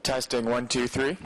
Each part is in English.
Testing 1, 2, 3.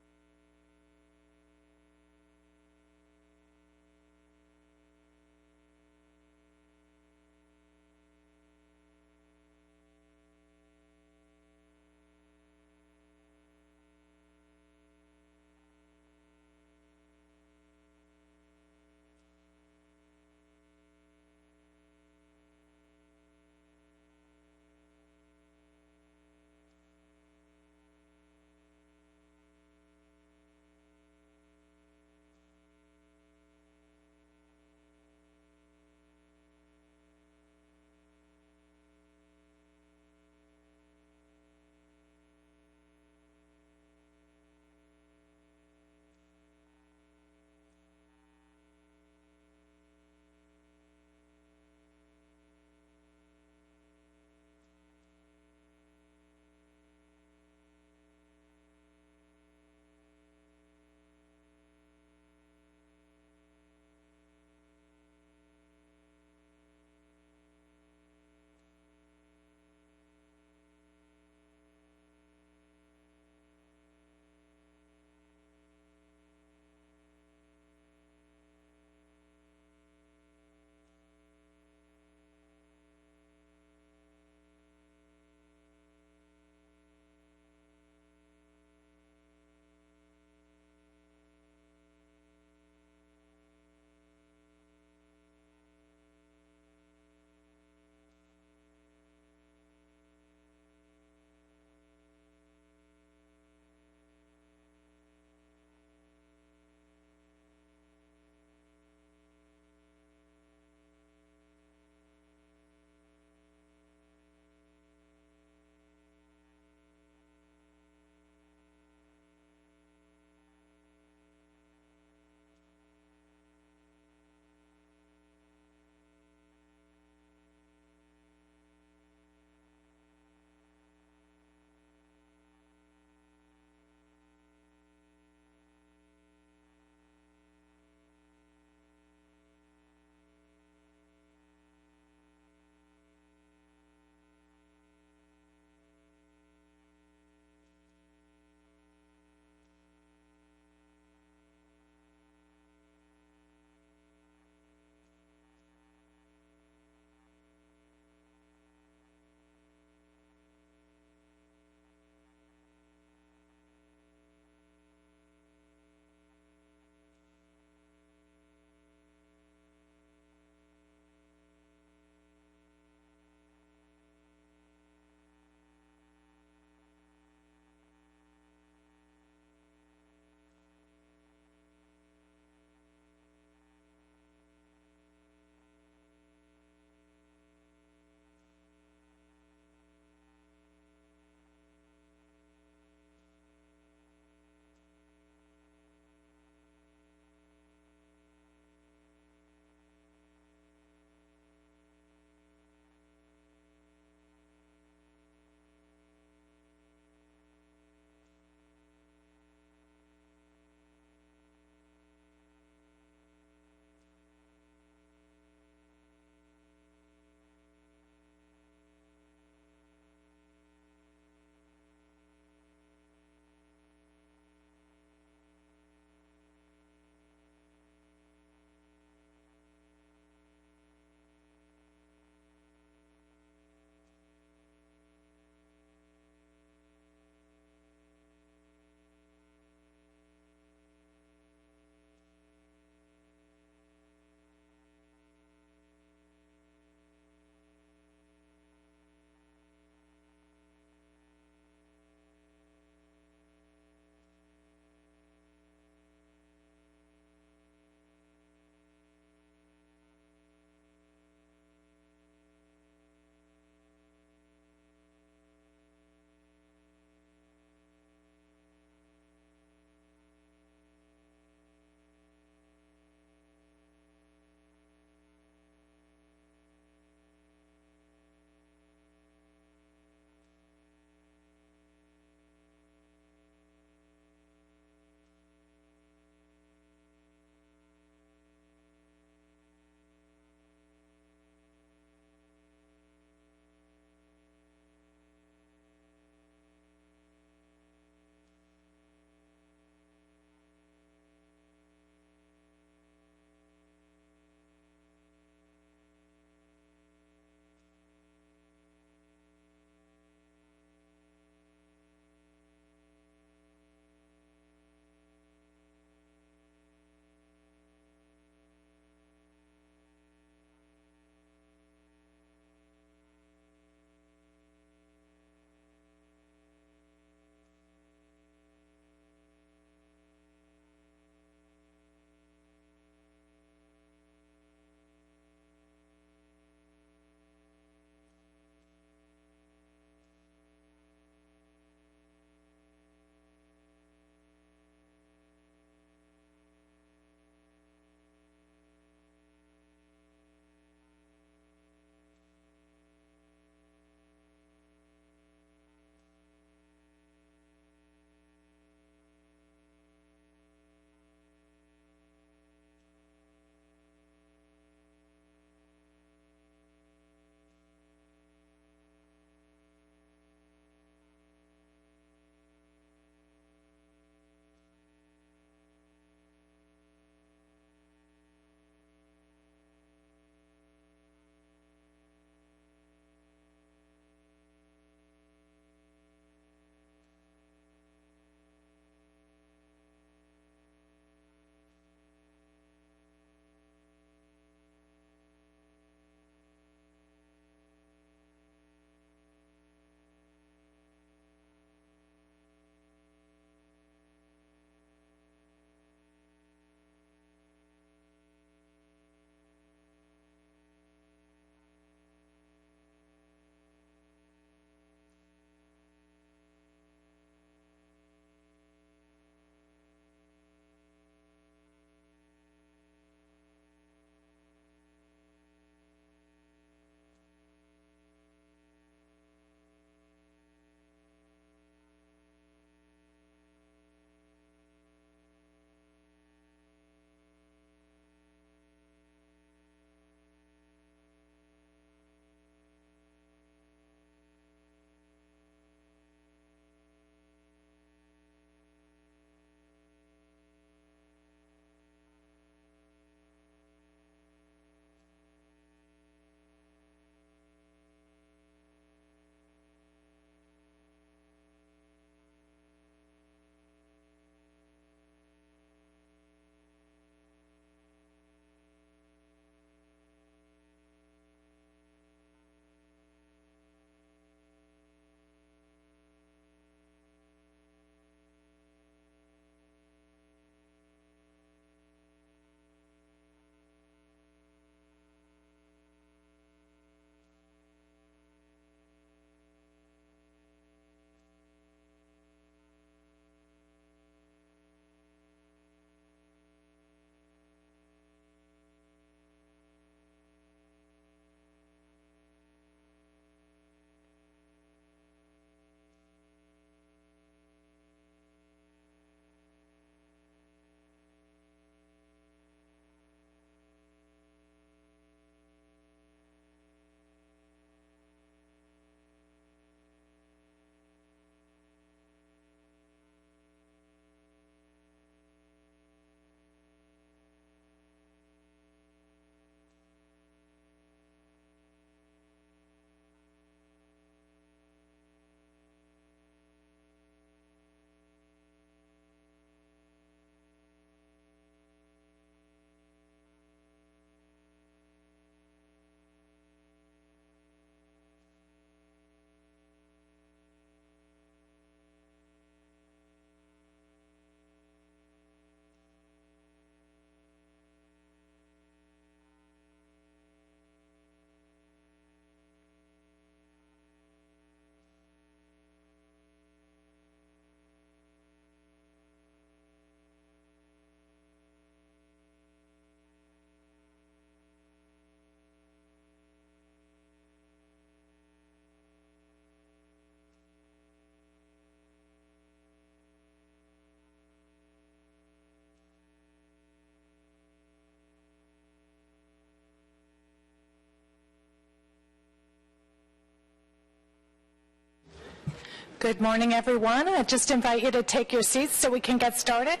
Good morning, everyone. I just invite you to take your seats so we can get started.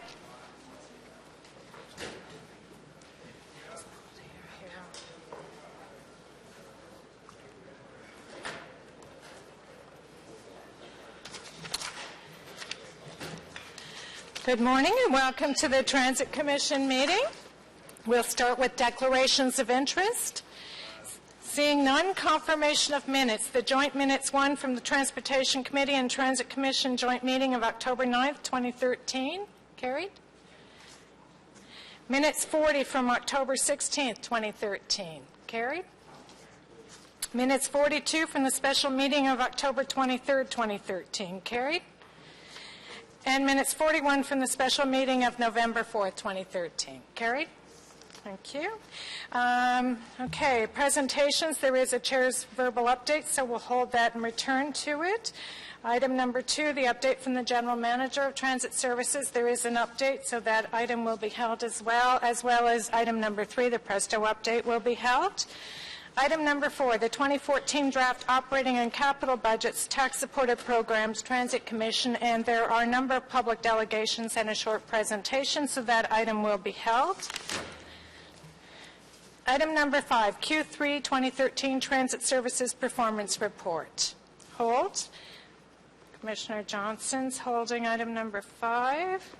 Good morning and welcome to the Transit Commission meeting. We'll start with declarations of interest. Seeing none, confirmation of minutes. The joint minutes 1 from the Transportation Committee and Transit Commission joint meeting of October 9th, 2013. Carried. Minutes 40 from October 16th, 2013. Carried. Minutes 42 from the special meeting of October 23rd, 2013. Carried. And minutes 41 from the special meeting of November 4th, 2013. Carried. Thank you. Okay, presentations. There is a chair's verbal update, so we'll hold that and return to it. Item number 2, the update from the General Manager of Transit Services. There is an update, so that item will be held as well as item number 3, the Presto update will be held. Item number 4, the 2014 draft operating and capital budgets, tax-supported programs, Transit Commission, and there are a number of public delegations and a short presentation, so that item will be held. Item number 5, Q3 2013 Transit Services Performance Report. Hold. Commissioner Johnson's holding item number 5.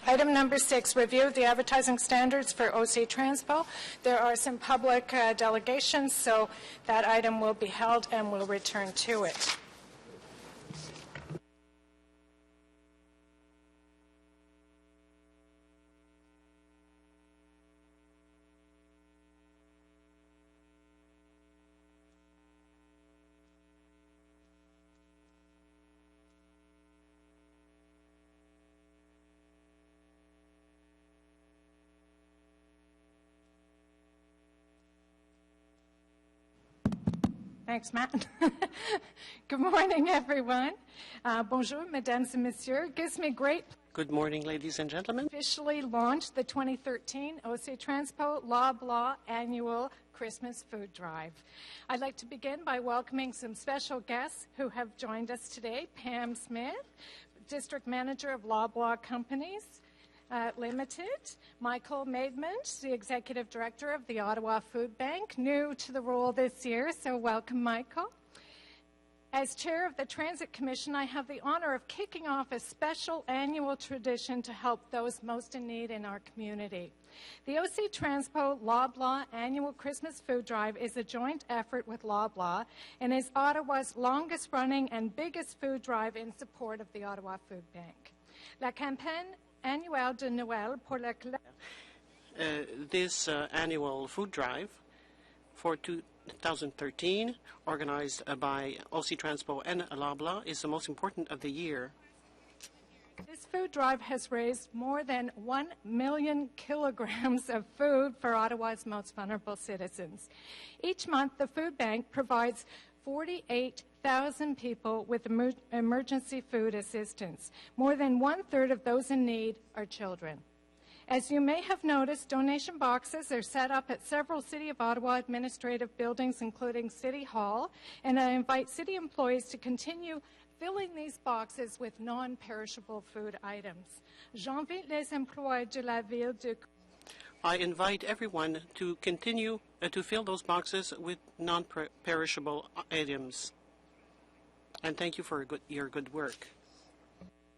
Item number 6, review of the advertising standards for OC Transpo. There are some public delegations, so that item will be held and we'll return to it. Thanks, Matt. Good morning, everyone. Bonjour, mesdames et messieurs. It gives me great pleasure. Good morning, ladies and gentlemen. Officially launched the 2013 OC Transpo Loblaw Annual Christmas Food Drive. I'd like to begin by welcoming some special guests who have joined us today. Pam Smith, District Manager of Loblaw Companies Limited. Michael Maidment, the Executive Director of the Ottawa Food Bank, new to the role this year, so welcome, Michael. As Chair of the Transit Commission, I have the honor of kicking off a special annual tradition to help those most in need in our community. The OC Transpo Loblaw Annual Christmas Food Drive is a joint effort with Loblaw and is Ottawa's longest running and biggest food drive in support of the Ottawa Food Bank. La campagne annuelle de Noël pour la This annual food drive for 2013, organized by OC Transpo and Loblaw, is the most important of the year. This food drive has raised more than 1 million kilograms of food for Ottawa's most vulnerable citizens. Each month, the food bank provides 48,000 people with emergency food assistance. More than 1/3 of those in need are children. As you may have noticed, donation boxes are set up at several City of Ottawa administrative buildings, including City Hall, and I invite City employees to continue filling these boxes with non-perishable food items. J'invite les employés de la ville de I invite everyone to continue to fill those boxes with non-perishable items. And thank you for your good work.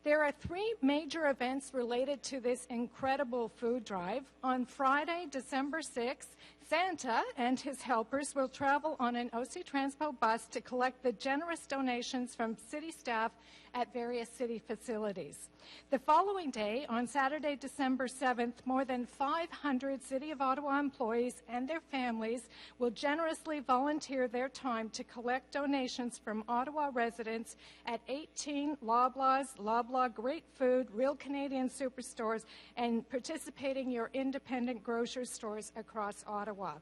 There are 3 major events related to this incredible food drive. On Friday, December 6th, Santa and his helpers will travel on an OC Transpo bus to collect the generous donations from city staff at various city facilities. The following day, on Saturday, December 7th, more than 500 City of Ottawa employees and their families will generously volunteer their time to collect donations from Ottawa residents at 18 Loblaws, Loblaw Great Food, Real Canadian Superstores, and participating your independent grocery stores across Ottawa.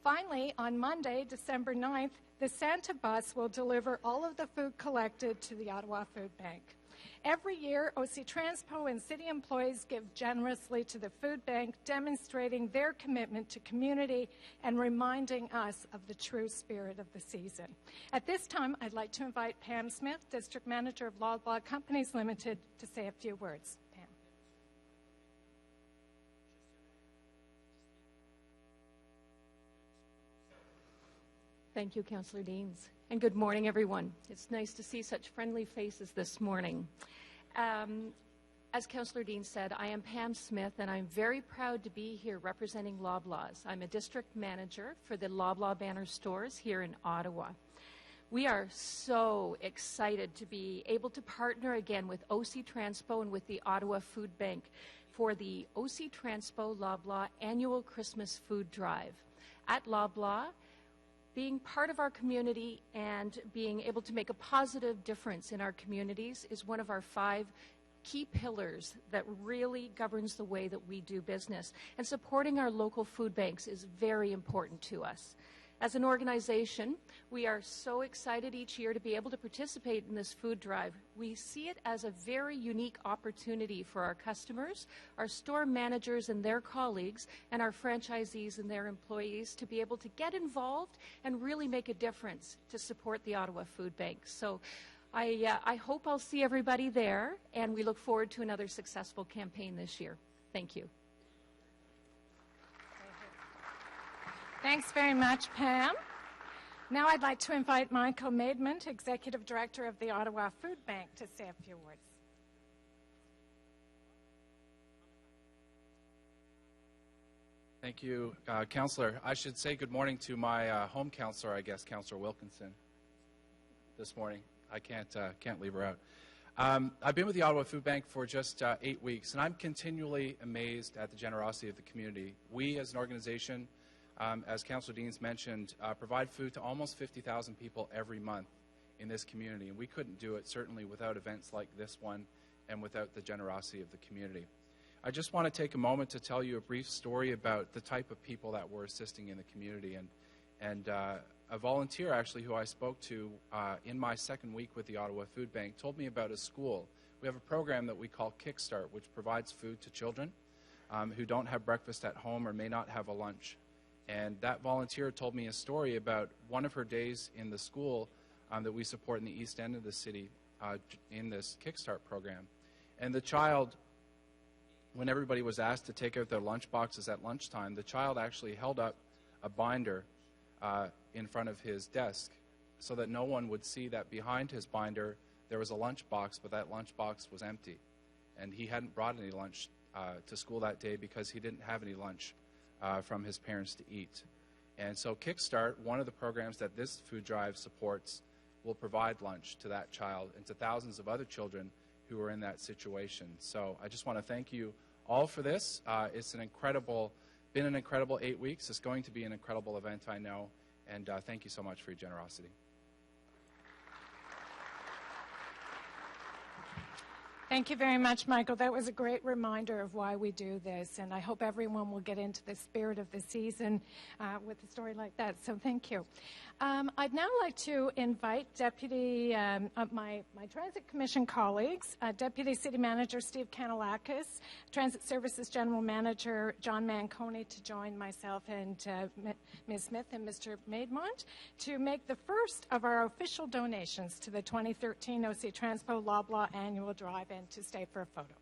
Finally, on Monday, December 9th, the Santa bus will deliver all of the food collected to the Ottawa Food Bank. Every year, OC Transpo and city employees give generously to the food bank, demonstrating their commitment to community and reminding us of the true spirit of the season. At this time, I'd like to invite Pam Smith, District Manager of Loblaw Companies Limited, to say a few words. Pam. Thank you, Councillor Deans. And good morning, everyone. It's nice to see such friendly faces this morning. As Councillor Dean said, I am Pam Smith, and I'm very proud to be here representing Loblaws. I'm a district manager for the Loblaw banner stores here in Ottawa. We are so excited to be able to partner again with OC Transpo and with the Ottawa Food Bank for the OC Transpo Loblaw annual Christmas food drive. At Loblaw, being part of our community and being able to make a positive difference in our communities is one of our 5 key pillars that really governs the way that we do business. And supporting our local food banks is very important to us. As an organization, we are so excited each year to be able to participate in this food drive. We see it as a very unique opportunity for our customers, our store managers and their colleagues, and our franchisees and their employees to be able to get involved and really make a difference to support the Ottawa Food Bank. So I hope I'll see everybody there, and we look forward to another successful campaign this year. Thank you. Thanks very much, Pam. Now I'd like to invite Michael Maidment, Executive Director of the Ottawa Food Bank, to say a few words. Thank you, Councillor. I should say good morning to my home councillor, I guess, Councillor Wilkinson, this morning. I can't leave her out. I've been with the Ottawa Food Bank for just 8 weeks, and I'm continually amazed at the generosity of the community. We, as an organization, as Councillor Deans mentioned, provide food to almost 50,000 people every month in this community, and we couldn't do it certainly without events like this one and without the generosity of the community. I just want to take a moment to tell you a brief story about the type of people that we're assisting in the community, and a volunteer actually who I spoke to in my second week with the Ottawa Food Bank told me about a school. We have a program that we call Kickstart, which provides food to children who don't have breakfast at home or may not have a lunch. And that volunteer told me a story about one of her days in the school that we support in the east end of the city in this Kickstart program. And the child, when everybody was asked to take out their lunch boxes at lunchtime, the child actually held up a binder in front of his desk so that no one would see that behind his binder there was a lunch box, but that lunch box was empty. And he hadn't brought any lunch to school that day because he didn't have any lunch from his parents to eat. And so Kickstart, one of the programs that this food drive supports, will provide lunch to that child and to thousands of other children who are in that situation. So I just want to thank you all for this. It's been an incredible 8 weeks. It's going to be an incredible event, I know. And thank you so much for your generosity. Thank you very much, Michael. That was a great reminder of why we do this, and I hope everyone will get into the spirit of the season with a story like that, so thank you. I'd now like to invite my Transit Commission colleagues, Deputy City Manager Steve Kanalakis, Transit Services General Manager John Manconi, to join myself and Ms. Smith and Mr. Maidmont to make the first of our official donations to the 2013 OC Transpo Loblaw Annual Drive, and to stay for a photo.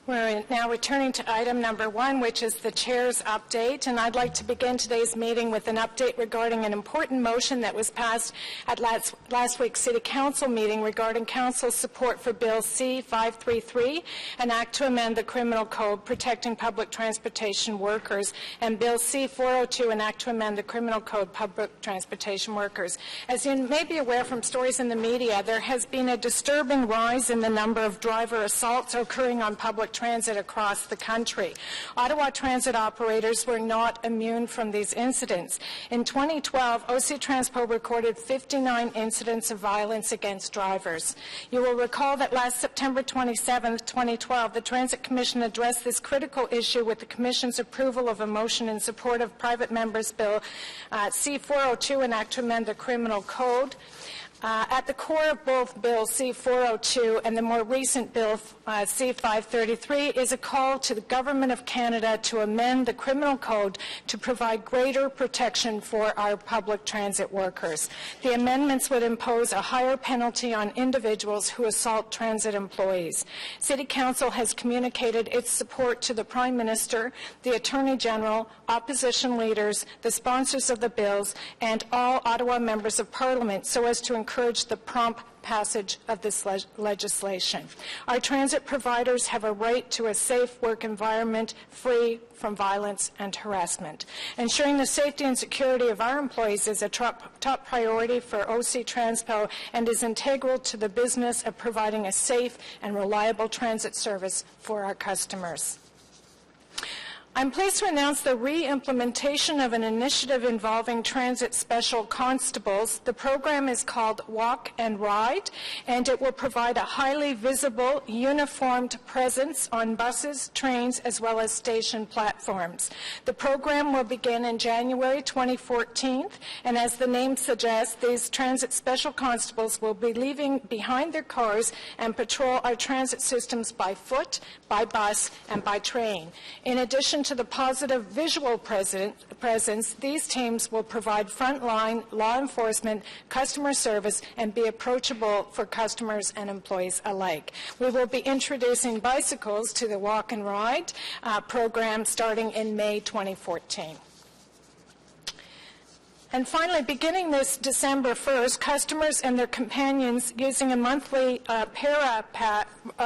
We're now returning to item number 1, which is the Chair's update, and I'd like to begin today's meeting with an update regarding an important motion that was passed at last week's City Council meeting regarding Council's support for Bill C-533, an act to amend the Criminal Code protecting public transportation workers, and Bill C-402, an act to amend the Criminal Code public transportation workers. As you may be aware from stories in the media, there has been a disturbing rise in the number of driver assaults occurring on public transit across the country. Ottawa transit operators were not immune from these incidents. In 2012, OC Transpo recorded 59 incidents of violence against drivers. You will recall that last September 27, 2012, the Transit Commission addressed this critical issue with the Commission's approval of a motion in support of private members' Bill C-402, an act to amend the Criminal Code. At the core of both Bill C-402 and the more recent Bill C-533 is a call to the Government of Canada to amend the Criminal Code to provide greater protection for our public transit workers. The amendments would impose a higher penalty on individuals who assault transit employees. City Council has communicated its support to the Prime Minister, the Attorney General, opposition leaders, the sponsors of the bills, and all Ottawa members of Parliament so as to encourage the prompt passage of this legislation. Our transit providers have a right to a safe work environment free from violence and harassment. Ensuring the safety and security of our employees is a top priority for OC Transpo and is integral to the business of providing a safe and reliable transit service for our customers. I'm pleased to announce the re-implementation of an initiative involving transit special constables. The program is called Walk and Ride, and it will provide a highly visible, uniformed presence on buses, trains, as well as station platforms. The program will begin in January 2014, and as the name suggests, these transit special constables will be leaving behind their cars and patrol our transit systems by foot, by bus, and by train. In addition to the positive visual presence, these teams will provide frontline law enforcement, customer service, and be approachable for customers and employees alike. We will be introducing bicycles to the Walk and Ride program starting in May 2014. And finally, beginning this December 1st, customers and their companions using a monthly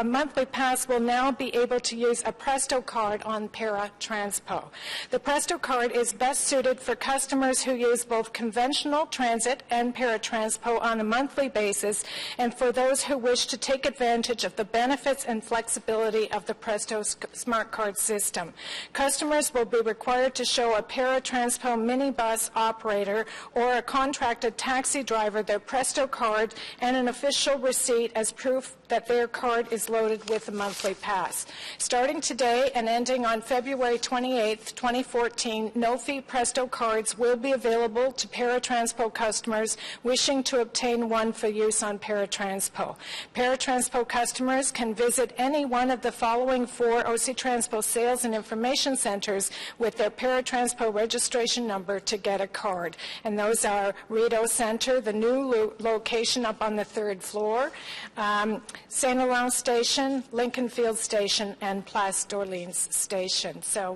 monthly pass will now be able to use a Presto card on Para Transpo. The Presto card is best suited for customers who use both conventional transit and Para Transpo on a monthly basis, and for those who wish to take advantage of the benefits and flexibility of the Presto Smart Card system. Customers will be required to show a Para Transpo minibus operator or a contracted taxi driver their Presto card and an official receipt as proof that their card is loaded with a monthly pass. Starting today and ending on February 28, 2014, no-fee Presto cards will be available to Paratranspo customers wishing to obtain one for use on Paratranspo. Paratranspo customers can visit any one of the following 4 OC Transpo sales and information centers with their Paratranspo registration number to get a card. And those are Rideau Center, the new location up on the 3rd floor, St. Laurent Station, Lincoln Field Station, and Place d'Orleans Station. So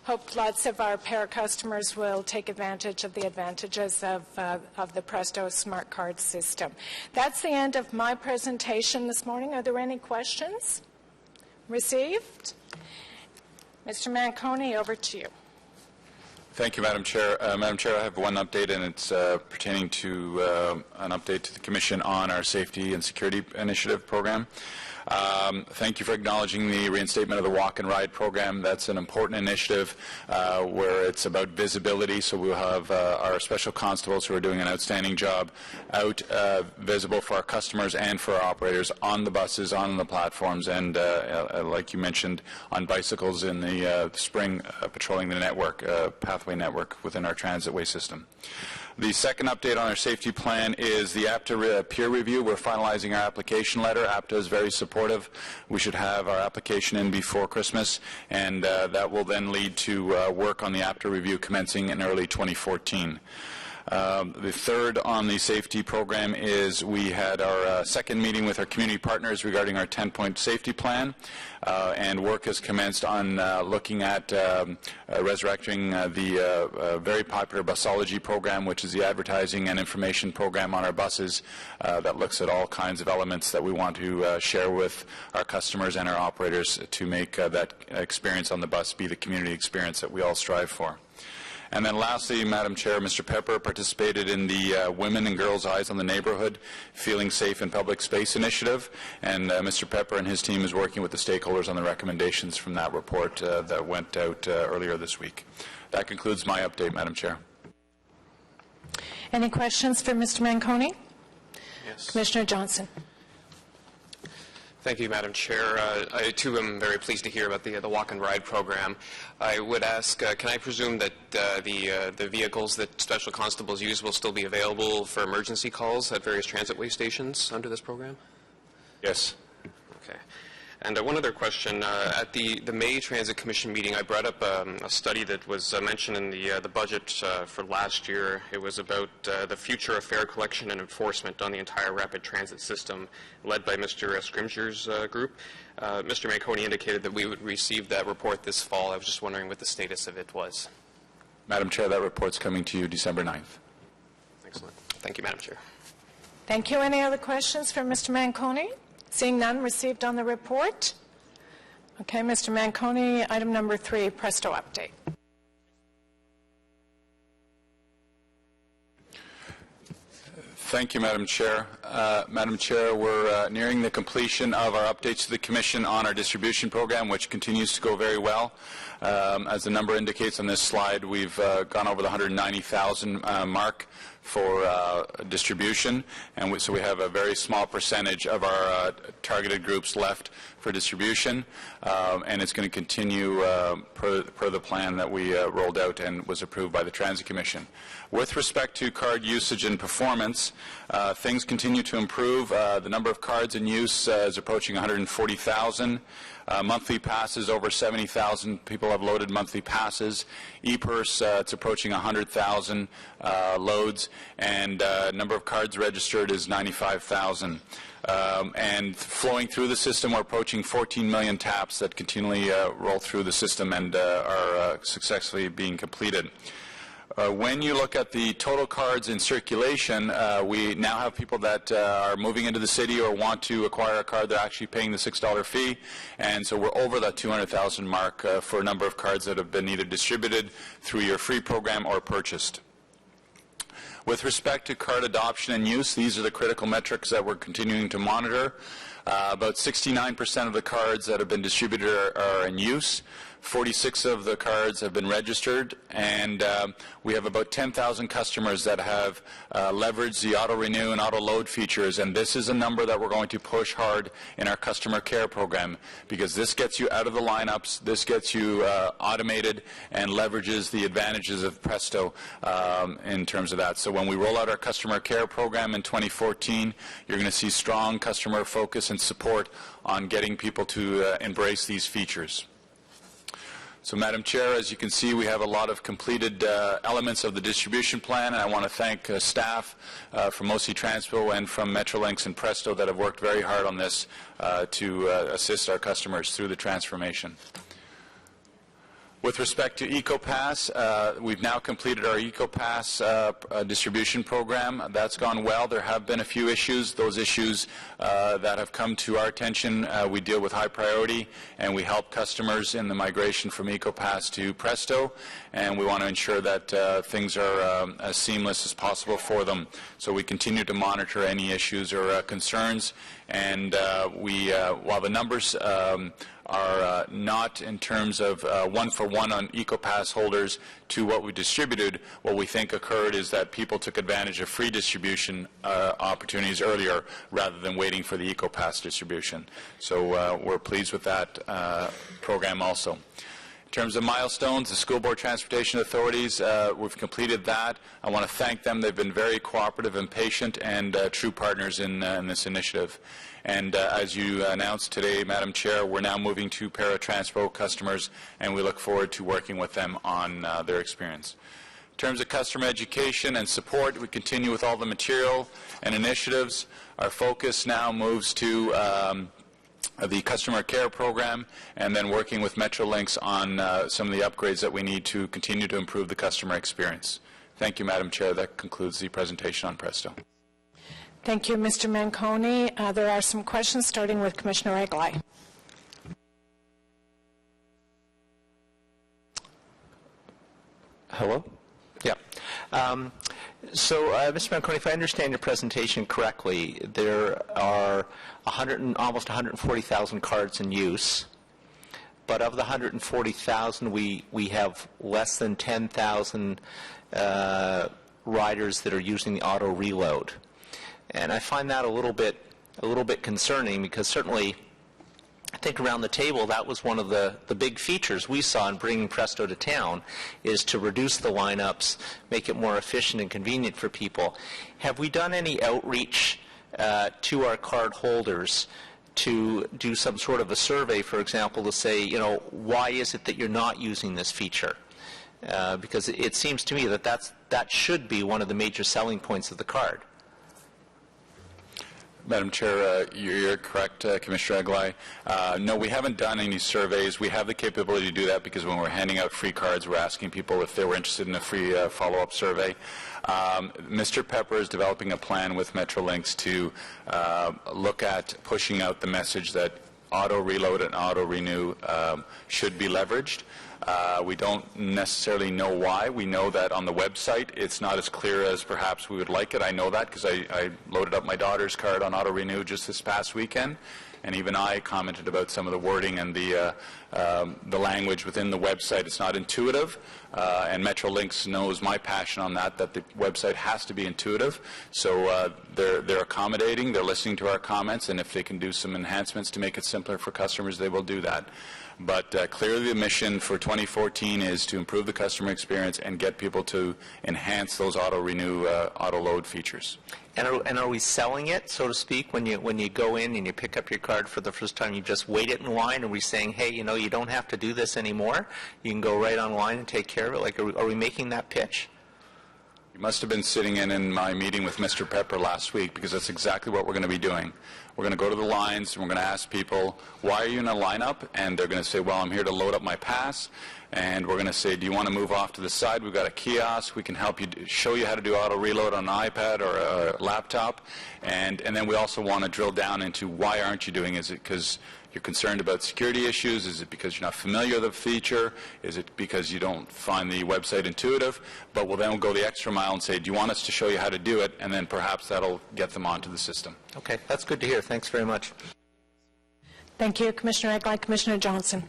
hope lots of our Para customers will take advantage of the advantages of the Presto Smart Card system. That's the end of my presentation this morning. Are there any questions received? Mr. Manconi, over to you. Thank you, Madam Chair. Madam Chair, I have one update, and it's pertaining to an update to the Commission on our Safety and Security Initiative program. Thank you for acknowledging the reinstatement of the Walk and Ride program. That's an important initiative where it's about visibility, so we'll have our special constables who are doing an outstanding job out visible for our customers and for our operators on the buses, on the platforms, and like you mentioned, on bicycles in the spring, patrolling the network, pathway network within our transitway system. The second update on our safety plan is the APTA peer review. We're finalizing our application letter. APTA is very supportive. We should have our application in before Christmas, and that will then lead to work on the APTA review commencing in early 2014. The third on the safety program is we had our second meeting with our community partners regarding our 10-point safety plan, and work has commenced on looking at resurrecting the very popular busology program, which is the advertising and information program on our buses that looks at all kinds of elements that we want to share with our customers and our operators to make that experience on the bus be the community experience that we all strive for. And then lastly, Madam Chair, Mr. Pepper participated in the Women and Girls Eyes on the Neighborhood Feeling Safe in Public Space initiative, and Mr. Pepper and his team is working with the stakeholders on the recommendations from that report that went out earlier this week. That concludes my update, Madam Chair. Any questions for Mr. Manconi? Yes. Commissioner Johnson. Thank you, Madam Chair. I, too, am very pleased to hear about the walk and ride program. I would ask, can I presume that the vehicles that special constables use will still be available for emergency calls at various transitway stations under this program? Yes. Okay. And one other question. At the May Transit Commission meeting, I brought up a study that was mentioned in the budget for last year. It was about the future of fare collection and enforcement on the entire rapid transit system, led by Mr. Scrimger's group. Mr. Manconi indicated that we would receive that report this fall. I was just wondering what the status of it was. Madam Chair, that report's coming to you December 9th. Excellent. Thank you, Madam Chair. Thank you. Any other questions for Mr. Manconi? Seeing none, received on the report. Okay, Mr. Manconi, item number 3, Presto update. Thank you, Madam Chair. Madam Chair, we're nearing the completion of our updates to the Commission on our distribution program, which continues to go very well. As the number indicates on this slide, we've gone over the 190,000 mark for distribution, and so we have a very small percentage of our targeted groups left for distribution, and it's going to continue per the plan that we rolled out and was approved by the Transit Commission. With respect to card usage and performance, things continue to improve. The number of cards in use is approaching 140,000. Monthly passes, over 70,000 people have loaded monthly passes. E-purse, it's approaching 100,000 loads, and number of cards registered is 95,000. And flowing through the system, we're approaching 14 million taps that continually roll through the system and are successfully being completed. When you look at the total cards in circulation, we now have people that are moving into the city or want to acquire a card. They're actually paying the $6 fee, and so we're over that 200,000 mark for a number of cards that have been either distributed through your free program or purchased. With respect to card adoption and use, these are the critical metrics that we're continuing to monitor. About 69% of the cards that have been distributed are in use. 46 of the cards have been registered, and we have about 10,000 customers that have leveraged the auto-renew and auto-load features, and this is a number that we're going to push hard in our customer care program, because this gets you out of the lineups, this gets you automated, and leverages the advantages of Presto in terms of that. So when we roll out our customer care program in 2014, you're going to see strong customer focus and support on getting people to embrace these features. So, Madam Chair, as you can see, we have a lot of completed elements of the distribution plan, and I want to thank staff from OC Transpo and from Metrolinx and Presto that have worked very hard on this to assist our customers through the transformation. With respect to EcoPass, we've now completed our EcoPass distribution program. That's gone well. There have been a few issues. Those issues that have come to our attention, we deal with high priority, and we help customers in the migration from EcoPass to Presto, and we want to ensure that things are as seamless as possible for them. So we continue to monitor any issues or concerns, and while the numbers are not in terms of one-for-one on EcoPass holders to what we distributed. What we think occurred is that people took advantage of free distribution opportunities earlier rather than waiting for the EcoPass distribution. So we're pleased with that program also. In terms of milestones, the School Board Transportation Authorities, we've completed that. I want to thank them. They've been very cooperative and patient and true partners in this initiative. And as you announced today, Madam Chair, we're now moving to Paratranspo customers, and we look forward to working with them on their experience. terms of customer education and support, we continue with all the material and initiatives. Our focus now moves to the customer care program, and then working with Metrolinx on some of the upgrades that we need to continue to improve the customer experience. Thank you, Madam Chair. That concludes the presentation on Presto. Thank you, Mr. Manconi. There are some questions, starting with Commissioner Eglai. Hello? Yeah. Mr. Manconi, if I understand your presentation correctly, there are almost 140,000 cards in use, but of the 140,000, we have less than 10,000 riders that are using the auto reload, and I find that a little bit concerning, because certainly, I think around the table that was one of the big features we saw in bringing Presto to town, is to reduce the lineups, make it more efficient and convenient for people. Have we done any outreach to our card holders to do some sort of a survey, for example, to say, why is it that you're not using this feature? Because it seems to me that should be one of the major selling points of the card. Madam Chair, you're correct, Commissioner Eglai. No, we haven't done any surveys. We have the capability to do that, because when we're handing out free cards, we're asking people if they were interested in a free follow-up survey. Mr. Pepper is developing a plan with Metrolinx to look at pushing out the message that auto reload and auto renew should be leveraged. We don't necessarily know why. We know that on the website it's not as clear as perhaps we would like it. I know that because I loaded up my daughter's card on auto renew just this past weekend, and even I commented about some of the wording and the language within the website. It's not intuitive, and Metrolinx knows my passion on that the website has to be intuitive. So they're accommodating, they're listening to our comments, and if they can do some enhancements to make it simpler for customers, they will do that. But clearly the mission for 2014 is to improve the customer experience and get people to enhance those auto-renew, auto-load features. And are we selling it, so to speak, when you go in and you pick up your card for the first time, you just wait it in line? Are we saying, hey, you don't have to do this anymore? You can go right online and take care of it? Like, are we making that pitch? You must have been sitting in my meeting with Mr. Pepper last week, because that's exactly what we're going to be doing. We're going to go to the lines and we're going to ask people, why are you in a lineup? And they're going to say, well, I'm here to load up my pass. And we're going to say, do you want to move off to the side? We've got a kiosk. We can help you, show you how to do auto reload on an iPad or a laptop. And then we also want to drill down into why aren't you doing it? Is it because you're concerned about security issues? Is it because you're not familiar with the feature? Is it because you don't find the website intuitive? But we'll then go the extra mile and say, do you want us to show you how to do it? And then perhaps that'll get them onto the system. Okay, that's good to hear. Thanks very much. Thank you, Commissioner Eglai. Commissioner Johnson.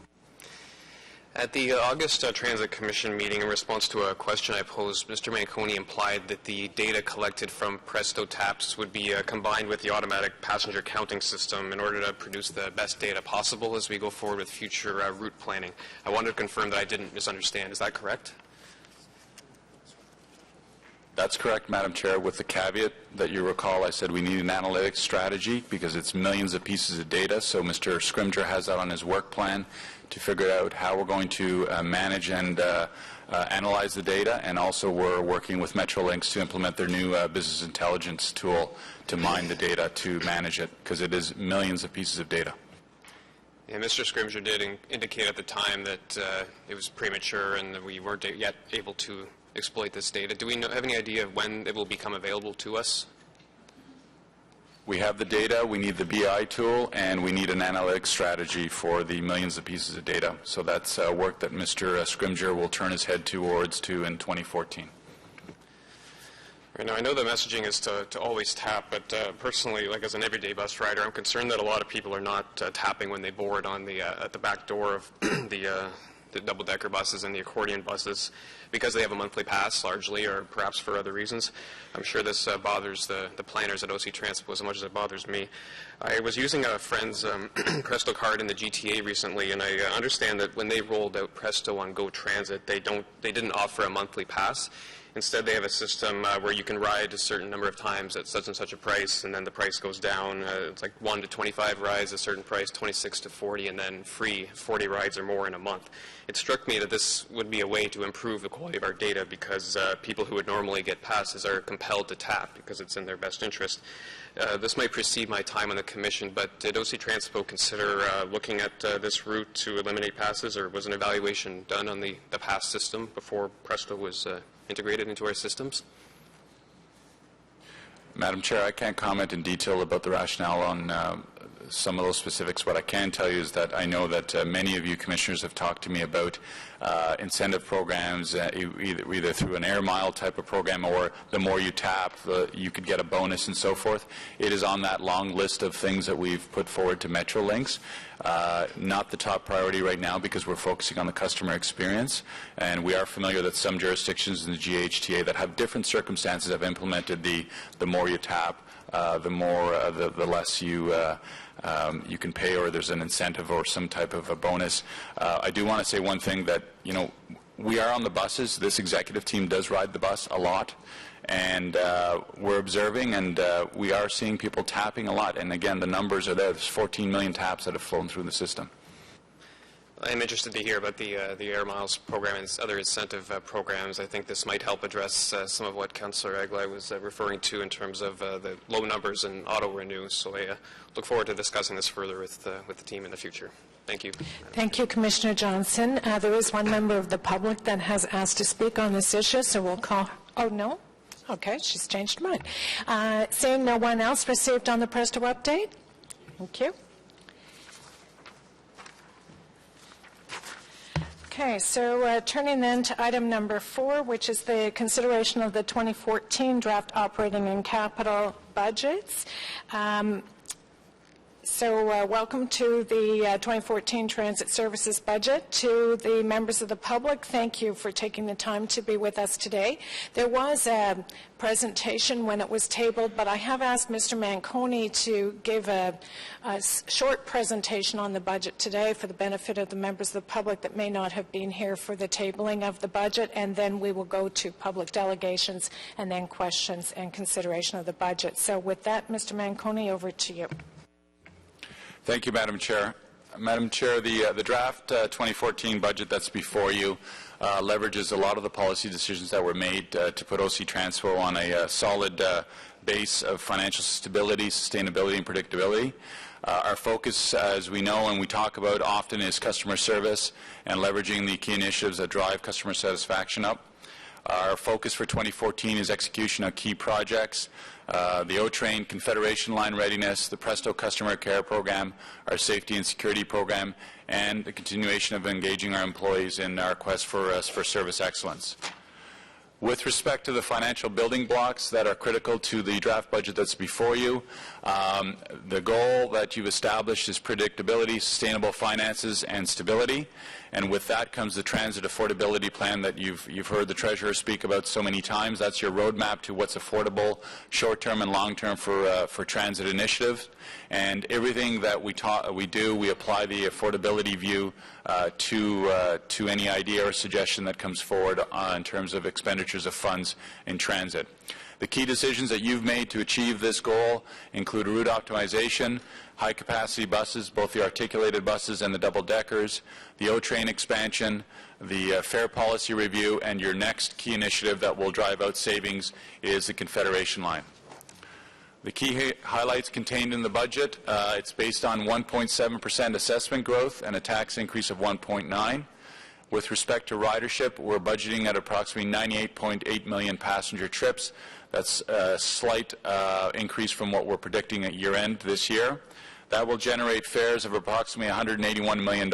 At the August Transit Commission meeting, in response to a question I posed, Mr. Manconi implied that the data collected from Presto taps would be combined with the automatic passenger counting system in order to produce the best data possible as we go forward with future route planning. I wanted to confirm that I didn't misunderstand. Is that correct? That's correct, Madam Chair, with the caveat that you recall I said we need an analytics strategy because it's millions of pieces of data. So Mr. Scrimger has that on his work plan to figure out how we're going to manage and analyze the data. And also we're working with Metrolinx to implement their new business intelligence tool to mine the data to manage it, because it is millions of pieces of data. Yeah, Mr. Scrimger did indicate at the time that it was premature and that we weren't yet able to exploit this data. Do we have any idea of when it will become available to us? We have the data, we need the BI tool, and we need an analytics strategy for the millions of pieces of data. So that's work that Mr. Scrimger will turn his head towards in 2014. Right now, I know the messaging is to always tap, but personally, like as an everyday bus rider, I'm concerned that a lot of people are not tapping when they board on the at the back door of the double-decker buses and the accordion buses, because they have a monthly pass largely, or perhaps for other reasons. I'm sure this bothers the planners at OC Transport as much as it bothers me. I was using a friend's Presto card in the GTA recently, and I understand that when they rolled out Presto on Go Transit, they didn't offer a monthly pass. Instead, they have a system where you can ride a certain number of times at such and such a price, and then the price goes down. It's like 1 to 25 rides, a certain price, 26 to 40, and then free 40 rides or more in a month. It struck me that this would be a way to improve the quality of our data because people who would normally get passes are compelled to tap because it's in their best interest. This might precede my time on the Commission, but did OC Transpo consider looking at this route to eliminate passes, or was an evaluation done on the pass system before Presto was integrated into our systems? Madam Chair, I can't comment in detail about the rationale on some of those specifics. What I can tell you is that I know that many of you commissioners have talked to me about incentive programs, either through an air mile type of program, or the more you tap, you could get a bonus and so forth. It is on that long list of things that we've put forward to Metrolinx. Not the top priority right now because we're focusing on the customer experience, and we are familiar that some jurisdictions in the GHTA that have different circumstances have implemented the more you tap, the less you can pay, or there's an incentive or some type of a bonus. I do want to say one thing, that we are on the buses. This executive team does ride the bus a lot, and we're observing, and we are seeing people tapping a lot. And again, the numbers are there. There's 14 million taps that have flown through the system. I'm interested to hear about the Air Miles program and other incentive programs. I think this might help address some of what Councillor Aglai was referring to in terms of the low numbers in auto-renew. So I look forward to discussing this further with the team in the future. Thank you. Thank you, Commissioner Johnson. There is one member of the public that has asked to speak on this issue, so we'll call. Oh, no? Okay, she's changed her mind. Seeing no one else received on the Presto update. Thank you. Okay, so turning then to item number 4, which is the consideration of the 2014 draft operating and capital budgets. So welcome to the 2014 Transit Services budget. To the members of the public, thank you for taking the time to be with us today. There was a presentation when it was tabled, but I have asked Mr. Manconi to give a short presentation on the budget today for the benefit of the members of the public that may not have been here for the tabling of the budget, and then we will go to public delegations and then questions and consideration of the budget. So with that, Mr. Manconi, over to you. Thank you, Madam Chair. Madam Chair, the draft 2014 budget that's before you leverages a lot of the policy decisions that were made to put OC Transpo on a solid base of financial stability, sustainability, and predictability. Our focus, as we know and we talk about often, is customer service and leveraging the key initiatives that drive customer satisfaction up. Our focus for 2014 is execution of key projects, the O-Train Confederation Line readiness, the Presto Customer Care Program, our safety and security program, and the continuation of engaging our employees in our quest for service excellence. With respect to the financial building blocks that are critical to the draft budget that's before you, the goal that you've established is predictability, sustainable finances, and stability. And with that comes the transit affordability plan that you've heard the Treasurer speak about so many times. That's your roadmap to what's affordable short-term and long-term for transit initiatives. And everything that we do, we apply the affordability view to any idea or suggestion that comes forward in terms of expenditures of funds in transit. The key decisions that you've made to achieve this goal include route optimization, high-capacity buses, both the articulated buses and the double-deckers, the O-Train expansion, the fare policy review, and your next key initiative that will drive out savings is the Confederation Line. The key highlights contained in the budget, it's based on 1.7% assessment growth and a tax increase of 1.9%. With respect to ridership, we're budgeting at approximately 98.8 million passenger trips. That's a slight increase from what we're predicting at year-end this year. That will generate fares of approximately $181 million.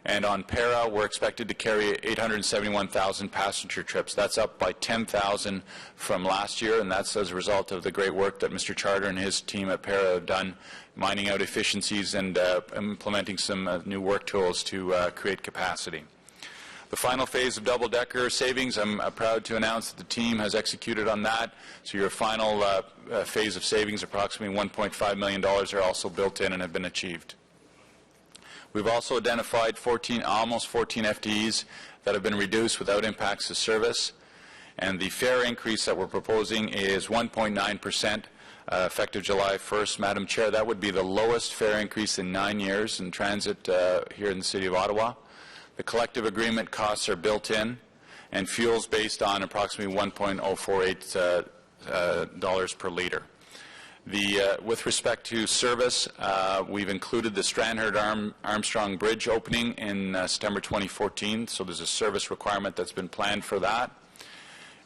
And on Para, we're expected to carry 871,000 passenger trips. That's up by 10,000 from last year, and that's as a result of the great work that Mr. Charter and his team at Para have done, mining out efficiencies and implementing some new work tools to create capacity. The final phase of double-decker savings, I'm proud to announce that the team has executed on that. So your final phase of savings, approximately $1.5 million, are also built in and have been achieved. We've also identified almost 14 FTEs that have been reduced without impacts to service. And the fare increase that we're proposing is 1.9%. Effective July 1st, Madam Chair. That would be the lowest fare increase in 9 years in transit here in the City of Ottawa. The collective agreement costs are built in, and fuel's based on approximately $1.048 dollars per litre. With respect to service, we've included the Strandherd-Armstrong Bridge opening in September 2014, so there's a service requirement that's been planned for that.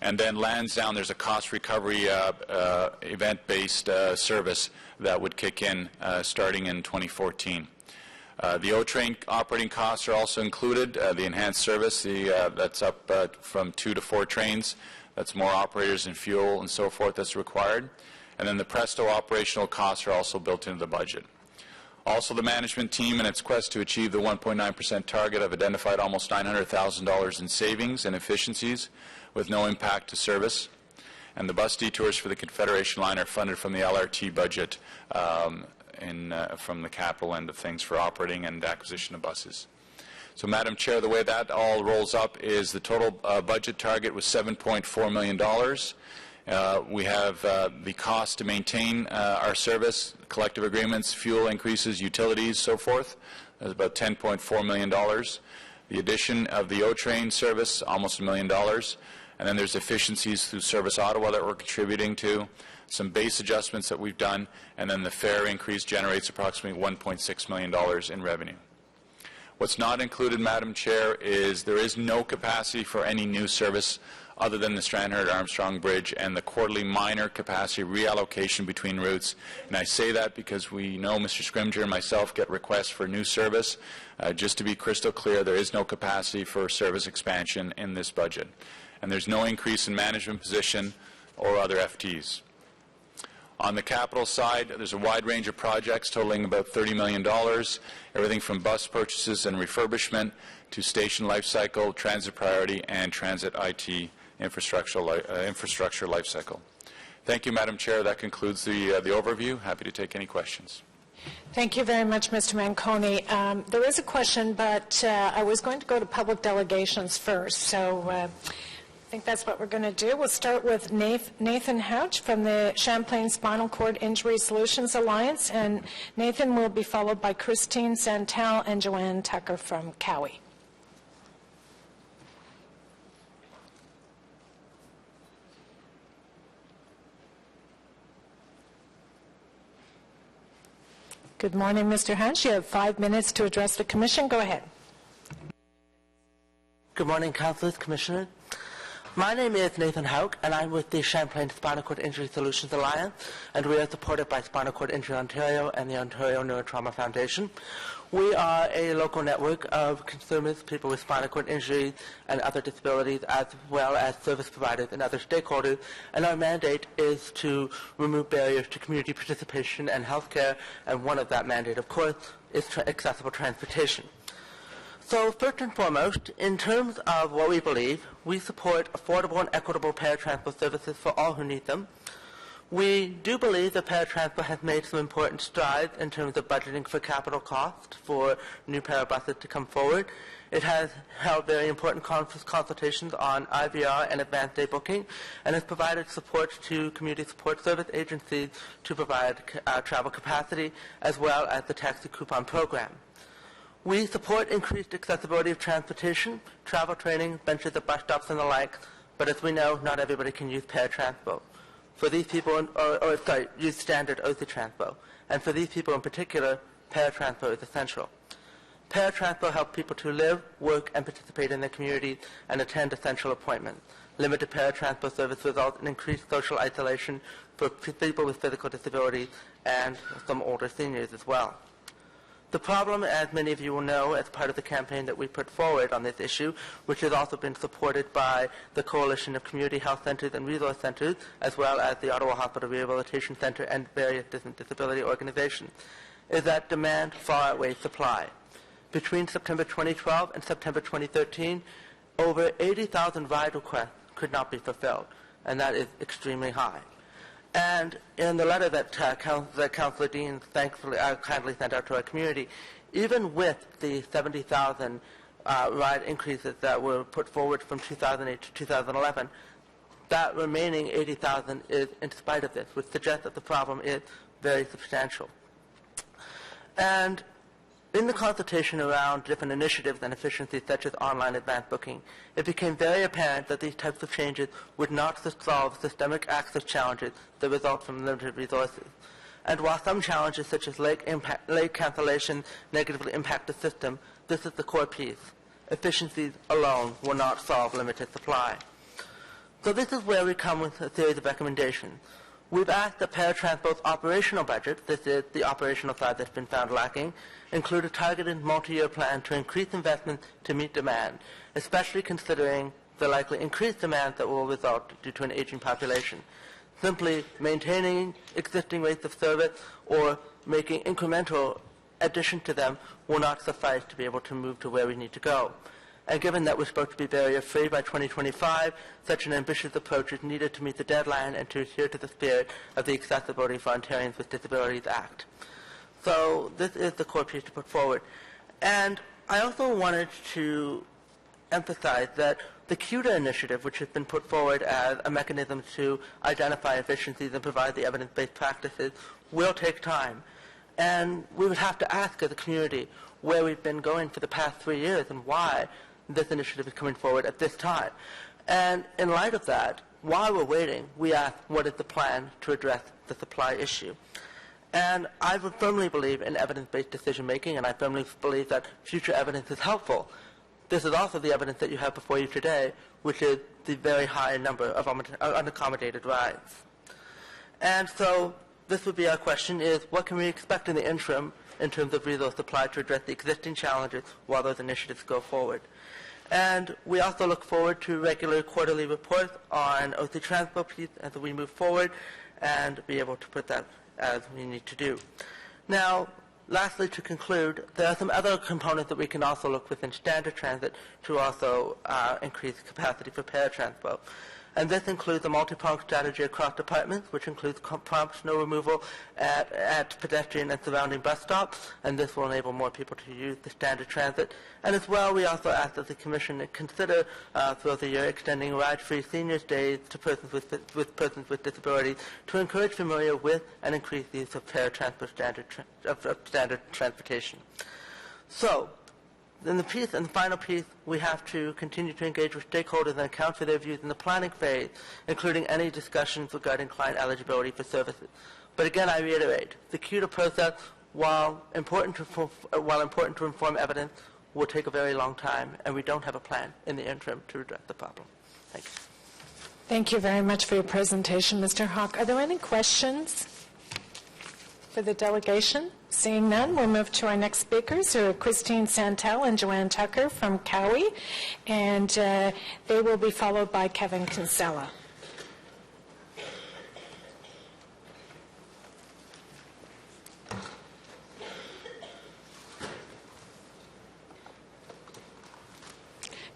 And then Lansdowne, there's a cost recovery event-based service that would kick in starting in 2014. The O-Train operating costs are also included. The enhanced service, that's up from 2 to 4 trains. That's more operators and fuel and so forth that's required. And then the Presto operational costs are also built into the budget. Also, the management team, in its quest to achieve the 1.9% target, have identified almost $900,000 in savings and efficiencies with no impact to service. And the bus detours for the Confederation line are funded from the LRT budget from the capital end of things for operating and acquisition of buses. So, Madam Chair, the way that all rolls up is the total budget target was $7.4 million. We have the cost to maintain our service, collective agreements, fuel increases, utilities, so forth. That's about $10.4 million. The addition of the O-Train service, almost $1 million. And then there's efficiencies through Service Ottawa that we're contributing to, some base adjustments that we've done, and then the fare increase generates approximately $1.6 million in revenue. What's not included, Madam Chair, is there is no capacity for any new service other than the Strandherd-Armstrong Bridge and the quarterly minor capacity reallocation between routes. And I say that because we know Mr. Scrimgeour and myself get requests for new service. Just to be crystal clear, there is no capacity for service expansion in this budget. And there's no increase in management position or other FTs. On the capital side, there's a wide range of projects totaling about $30 million, everything from bus purchases and refurbishment to station life cycle, transit priority, and transit IT infrastructure life cycle. Thank you, Madam Chair. That concludes the overview. Happy to take any questions. Thank you very much, Mr. Manconi. There is a question, but I was going to go to public delegations first, so I think that's what we're going to do. We'll start with Nathan Houch from the Champlain Spinal Cord Injury Solutions Alliance, and Nathan will be followed by Christine Santel and Joanne Tucker from Cowie. Good morning, Mr. Houch. You have 5 minutes to address the Commission. Go ahead. Good morning, Councillors, Commissioner. My name is Nathan Houck, and I'm with the Champlain Spinal Cord Injury Solutions Alliance, and we are supported by Spinal Cord Injury Ontario and the Ontario Neurotrauma Foundation. We are a local network of consumers, people with spinal cord injury and other disabilities, as well as service providers and other stakeholders, and our mandate is to remove barriers to community participation and healthcare, and one of that mandate, of course, is accessible transportation. So first and foremost, in terms of what we believe, we support affordable and equitable paratransport services for all who need them. We do believe that paratransport has made some important strides in terms of budgeting for capital cost for new parabuses to come forward. It has held very important consultations on IVR and advanced day booking, and has provided support to community support service agencies to provide travel capacity, as well as the taxi coupon program. We support increased accessibility of transportation, travel training, benches at bus stops and the like, but as we know, not everybody can use paratransport. For these people, use standard OC Transpo. And for these people in particular, paratransport is essential. Paratransport helps people to live, work, and participate in their community and attend essential appointments. Limited paratransport service results in increased social isolation for people with physical disabilities and some older seniors as well. The problem, as many of you will know, as part of the campaign that we put forward on this issue, which has also been supported by the Coalition of Community Health Centers and Resource Centers, as well as the Ottawa Hospital Rehabilitation Centre and various disability organizations, is that demand far outweighs supply. Between September 2012 and September 2013, over 80,000 ride requests could not be fulfilled, and that is extremely high. And in the letter that Councillor Dean thankfully kindly sent out to our community, even with the 70,000 ride increases that were put forward from 2008 to 2011, that remaining 80,000 is in spite of this, which suggests that the problem is very substantial. And in the consultation around different initiatives and efficiencies such as online advance booking, it became very apparent that these types of changes would not solve systemic access challenges that result from limited resources. And while some challenges such as late cancellation negatively impact the system, this is the core piece. Efficiencies alone will not solve limited supply. So this is where we come with a series of recommendations. We've asked that paratransport's operational budget, this is the operational side that's been found lacking, include a targeted multi-year plan to increase investment to meet demand, especially considering the likely increased demand that will result due to an aging population. Simply maintaining existing rates of service or making incremental addition to them will not suffice to be able to move to where we need to go. And given that we're supposed to be barrier-free by 2025, such an ambitious approach is needed to meet the deadline and to adhere to the spirit of the Accessibility for Ontarians with Disabilities Act. So this is the core piece to put forward. And I also wanted to emphasize that the CUDA initiative, which has been put forward as a mechanism to identify efficiencies and provide the evidence-based practices, will take time. And we would have to ask as a community where we've been going for the past 3 years and why this initiative is coming forward at this time. And in light of that, while we're waiting, we ask, what is the plan to address the supply issue? And I would firmly believe in evidence-based decision-making, and I firmly believe that future evidence is helpful. This is also the evidence that you have before you today, which is the very high number of unaccommodated rides. And so this would be our question is, what can we expect in the interim in terms of resource supply to address the existing challenges while those initiatives go forward? And we also look forward to regular quarterly reports on OC Transport piece as we move forward and be able to put that as we need to do. Now, lastly, to conclude, there are some other components that we can also look within standard transit to also increase capacity for paratransport. And this includes a multi-pronged strategy across departments, which includes prompt snow removal at pedestrian and surrounding bus stops, and this will enable more people to use the standard transit. And as well, we also ask that the Commission consider throughout the year extending ride-free seniors' days to persons with disabilities to encourage familiar with and increase the use of paratransport standard transportation. So, in the final piece, we have to continue to engage with stakeholders and account for their views in the planning phase, including any discussions regarding client eligibility for services. But again, I reiterate, the CUDA process, while important to inform evidence, will take a very long time, and we don't have a plan in the interim to address the problem. Thank you. Thank you very much for your presentation, Mr. Hawk. Are there any questions for the delegation? Seeing none, we'll move to our next speakers, who are Christine Santel and Joanne Tucker from Cowie, and they will be followed by Kevin Kinsella.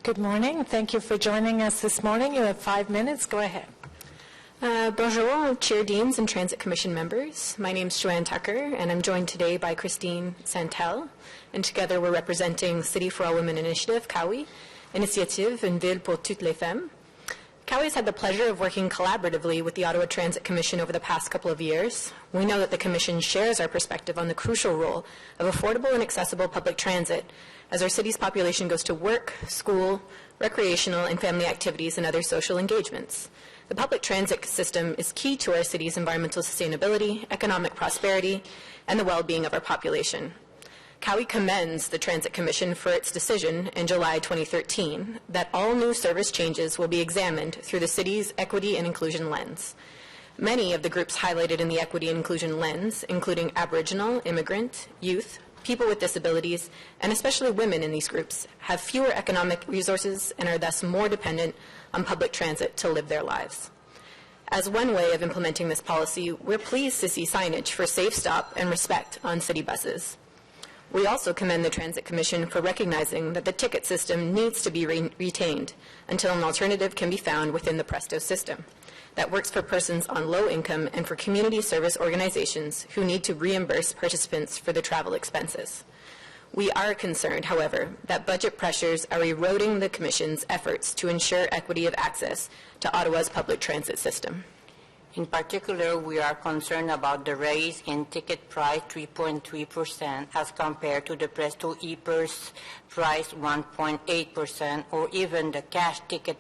Good morning. Thank you for joining us this morning. You have 5 minutes. Go ahead. Bonjour, Chair Deans and Transit Commission members. My name is Joanne Tucker, and I'm joined today by Christine Santel. And together we're representing City for All Women Initiative, Cowie, Initiative Une Ville pour toutes les femmes. Cowie's had the pleasure of working collaboratively with the Ottawa Transit Commission over the past couple of years. We know that the Commission shares our perspective on the crucial role of affordable and accessible public transit as our city's population goes to work, school, recreational and family activities, and other social engagements. The public transit system is key to our city's environmental sustainability, economic prosperity, and the well-being of our population. Cowie commends the Transit Commission for its decision in July 2013 that all new service changes will be examined through the city's equity and inclusion lens. Many of the groups highlighted in the equity and inclusion lens, including Aboriginal, immigrant, youth, people with disabilities, and especially women in these groups, have fewer economic resources and are thus more dependent on public transit to live their lives. As one way of implementing this policy, we're pleased to see signage for safe stop and respect on city buses. We also commend the Transit Commission for recognizing that the ticket system needs to be retained until an alternative can be found within the Presto system that works for persons on low income and for community service organizations who need to reimburse participants for their travel expenses. We are concerned, however, that budget pressures are eroding the Commission's efforts to ensure equity of access to Ottawa's public transit system. In particular, we are concerned about the raise in ticket price 3.3% as compared to the Presto e-purse price 1.8%, or even the cash ticket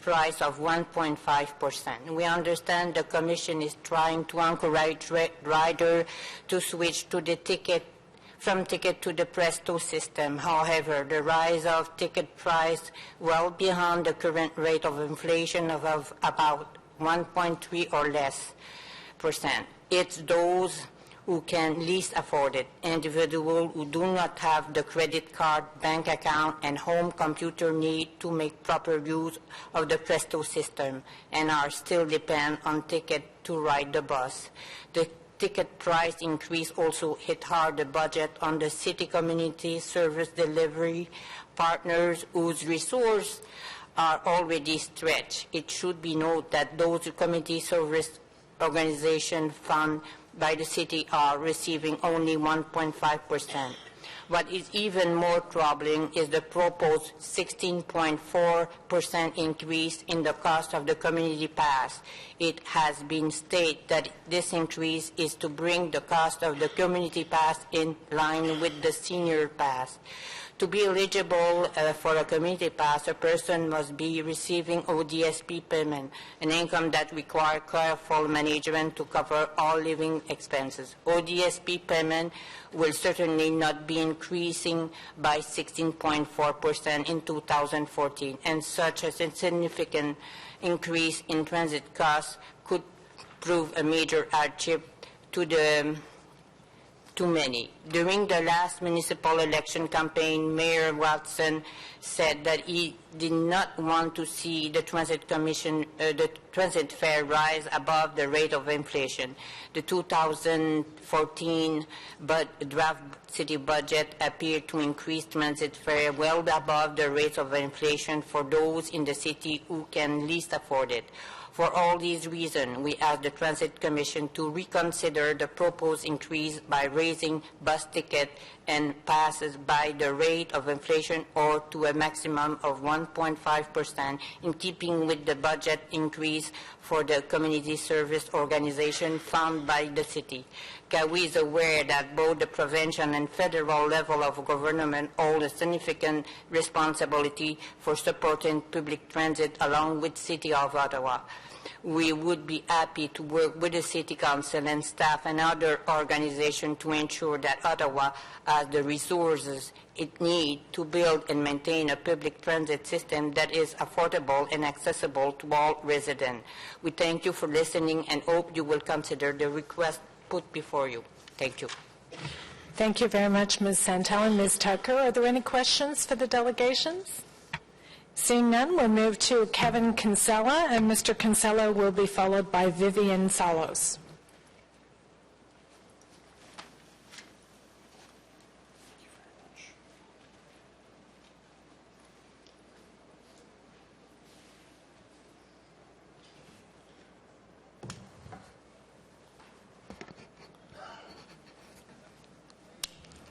price of 1.5%. We understand the Commission is trying to encourage riders to switch to the from ticket to the Presto system. However, the rise of ticket price well beyond the current rate of inflation of about 1.3 or less %. It's those who can least afford it, individuals who do not have the credit card, bank account, and home computer need to make proper use of the Presto system and are still depend on ticket to ride the bus. The ticket price increase also hit hard the budget on the city community service delivery partners whose resources are already stretched. It should be noted that those community service organizations funded by the city are receiving only 1.5%. What is even more troubling is the proposed 16.4% increase in the cost of the community pass. It has been stated that this increase is to bring the cost of the community pass in line with the senior pass. To be eligible for a community pass, a person must be receiving ODSP payment, an income that requires careful management to cover all living expenses. ODSP payment will certainly not be increasing by 16.4% in 2014, and such a significant increase in transit costs could prove a major hardship to many. During the last municipal election campaign, Mayor Watson said that he did not want to see the transit fare rise above the rate of inflation. The 2014 draft city budget appeared to increase transit fare well above the rate of inflation for those in the city who can least afford it. For all these reasons, we ask the Transit Commission to reconsider the proposed increase by raising bus ticket and passes by the rate of inflation or to a maximum of 1.5% in keeping with the budget increase for the community service organization funded by the city. Kawi is aware that both the provincial and federal level of government hold a significant responsibility for supporting public transit along with City of Ottawa. We would be happy to work with the City Council and staff and other organizations to ensure that Ottawa has the resources it needs to build and maintain a public transit system that is affordable and accessible to all residents. We thank you for listening and hope you will consider the request put before you. Thank you. Thank you very much, Ms. Santel and Ms. Tucker. Are there any questions for the delegations? Seeing none, we'll move to Kevin Kinsella, and Mr. Kinsella will be followed by Vivian Salos.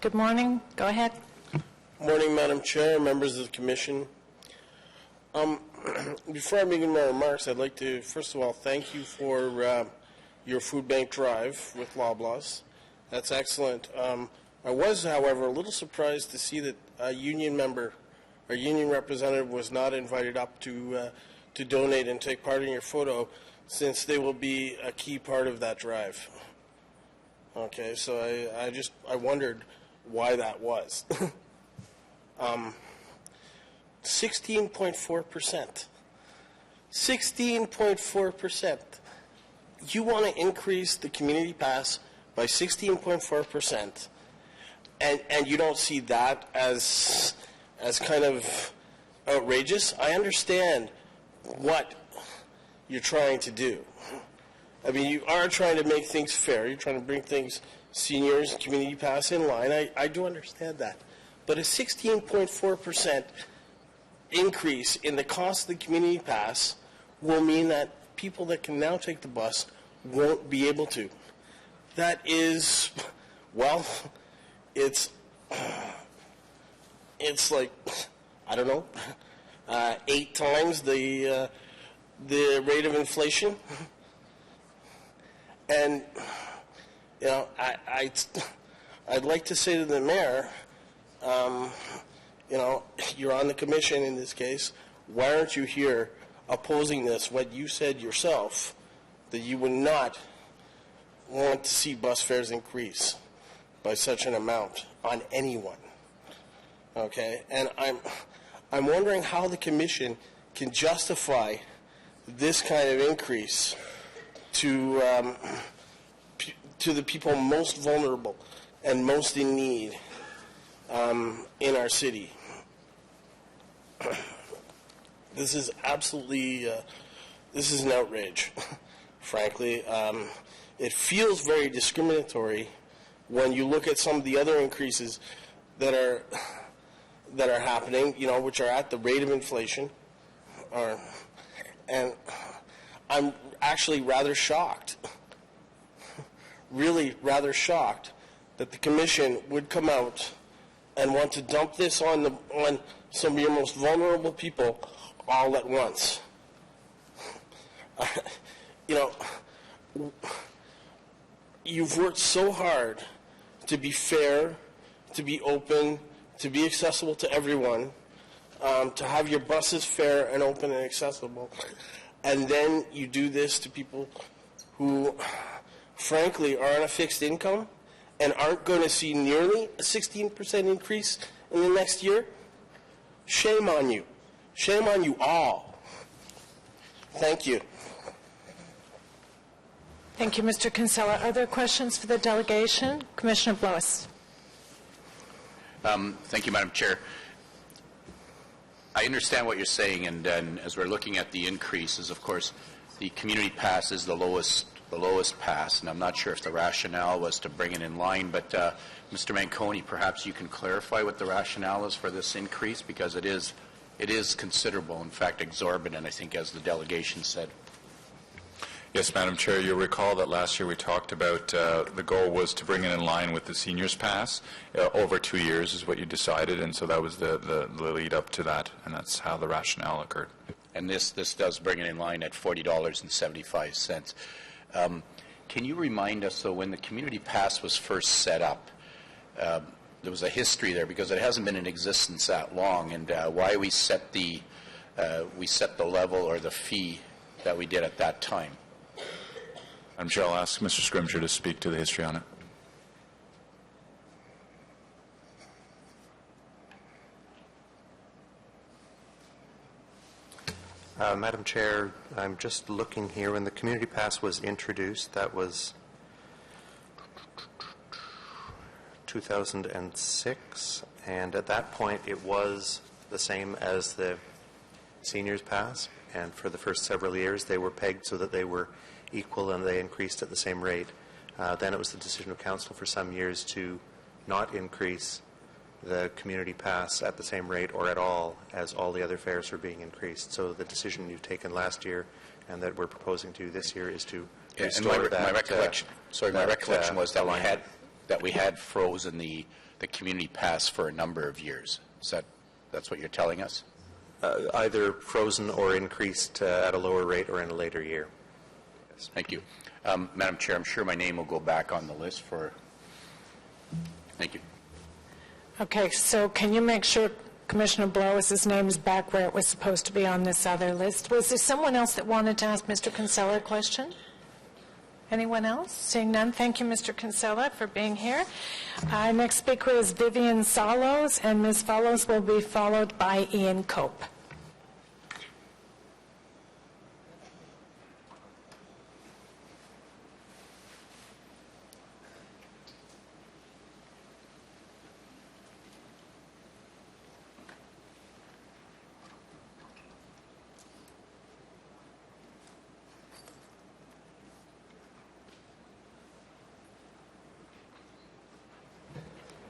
Good morning. Go ahead. Morning, Madam Chair, members of the Commission. Before I begin my remarks, I'd like to, first of all, thank you for your food bank drive with Loblaws. That's excellent. I was, however, a little surprised to see that a union member, our union representative, was not invited up to donate and take part in your photo, since they will be a key part of that drive. Okay, so I wondered why that was. 16.4%. 16.4%. You want to increase the community pass by 16.4%, and you don't see that as kind of outrageous? I understand what you're trying to do. I mean, you are trying to make things fair. You're trying to bring things, seniors, community pass in line. I do understand that. But a 16.4% increase in the cost of the community pass will mean that people that can now take the bus won't be able to. That is, well, it's it's like, I don't know, 8 times the rate of inflation. And, you know, I'd like to say to the mayor, you know, you're on the commission in this case. Why aren't you here opposing this when you said yourself that you would not want to see bus fares increase by such an amount on anyone? Okay, and I'm wondering how the commission can justify this kind of increase to the people most vulnerable and most in need in our city. This is absolutely, this is an outrage, frankly. It feels very discriminatory when you look at some of the other increases that are happening, you know, which are at the rate of inflation. And I'm actually rather shocked, really rather shocked, that the commission would come out and want to dump this on some of your most vulnerable people all at once. You know, you've worked so hard to be fair, to be open, to be accessible to everyone, to have your buses fair and open and accessible, and then you do this to people who, frankly, are on a fixed income and aren't going to see nearly a 16% increase in the next year. Shame on you. Shame on you all. Thank you. Thank you, Mr. Kinsella. Are there questions for the delegation? Commissioner Blois. Thank you, Madam Chair. I understand what you're saying, and as we're looking at the increases, of course, the community pass is the lowest pass, and I'm not sure if the rationale was to bring it in line, but Mr. Manconi, perhaps you can clarify what the rationale is for this increase, because it is considerable, in fact, exorbitant, I think, as the delegation said. Yes, Madam Chair, you'll recall that last year we talked about the goal was to bring it in line with the seniors pass. Over 2 years is what you decided, and so that was the lead up to that, and that's how the rationale occurred. And this does bring it in line at $40.75. Can you remind us, though, when the community pass was first set up, there was a history there because it hasn't been in existence that long, and why we set the level or the fee that we did at that time? I'm sure I'll ask Mr. Scrimsher to speak to the history on it. Madam Chair, I'm just looking here. When the community pass was introduced, that was 2006, and at that point it was the same as the seniors pass, and for the first several years they were pegged so that they were equal and they increased at the same rate. Then it was the decision of council for some years to not increase the community pass at the same rate or at all as all the other fares were being increased. So the decision you've taken last year and that we're proposing to this year is to restore that. My recollection, my recollection was that we had frozen the community pass for a number of years. That's what you're telling us? Either frozen or increased at a lower rate or in a later year. Yes. Thank you. Madam Chair, I'm sure my name will go back on the list for... Thank you. Okay, so can you make sure Commissioner Blois' name is back where it was supposed to be on this other list? Was there someone else that wanted to ask Mr. Kinsella a question? Anyone else? Seeing none, thank you, Mr. Kinsella, for being here. Our next speaker is Vivian Salos, and Ms. Follows will be followed by Ian Cope.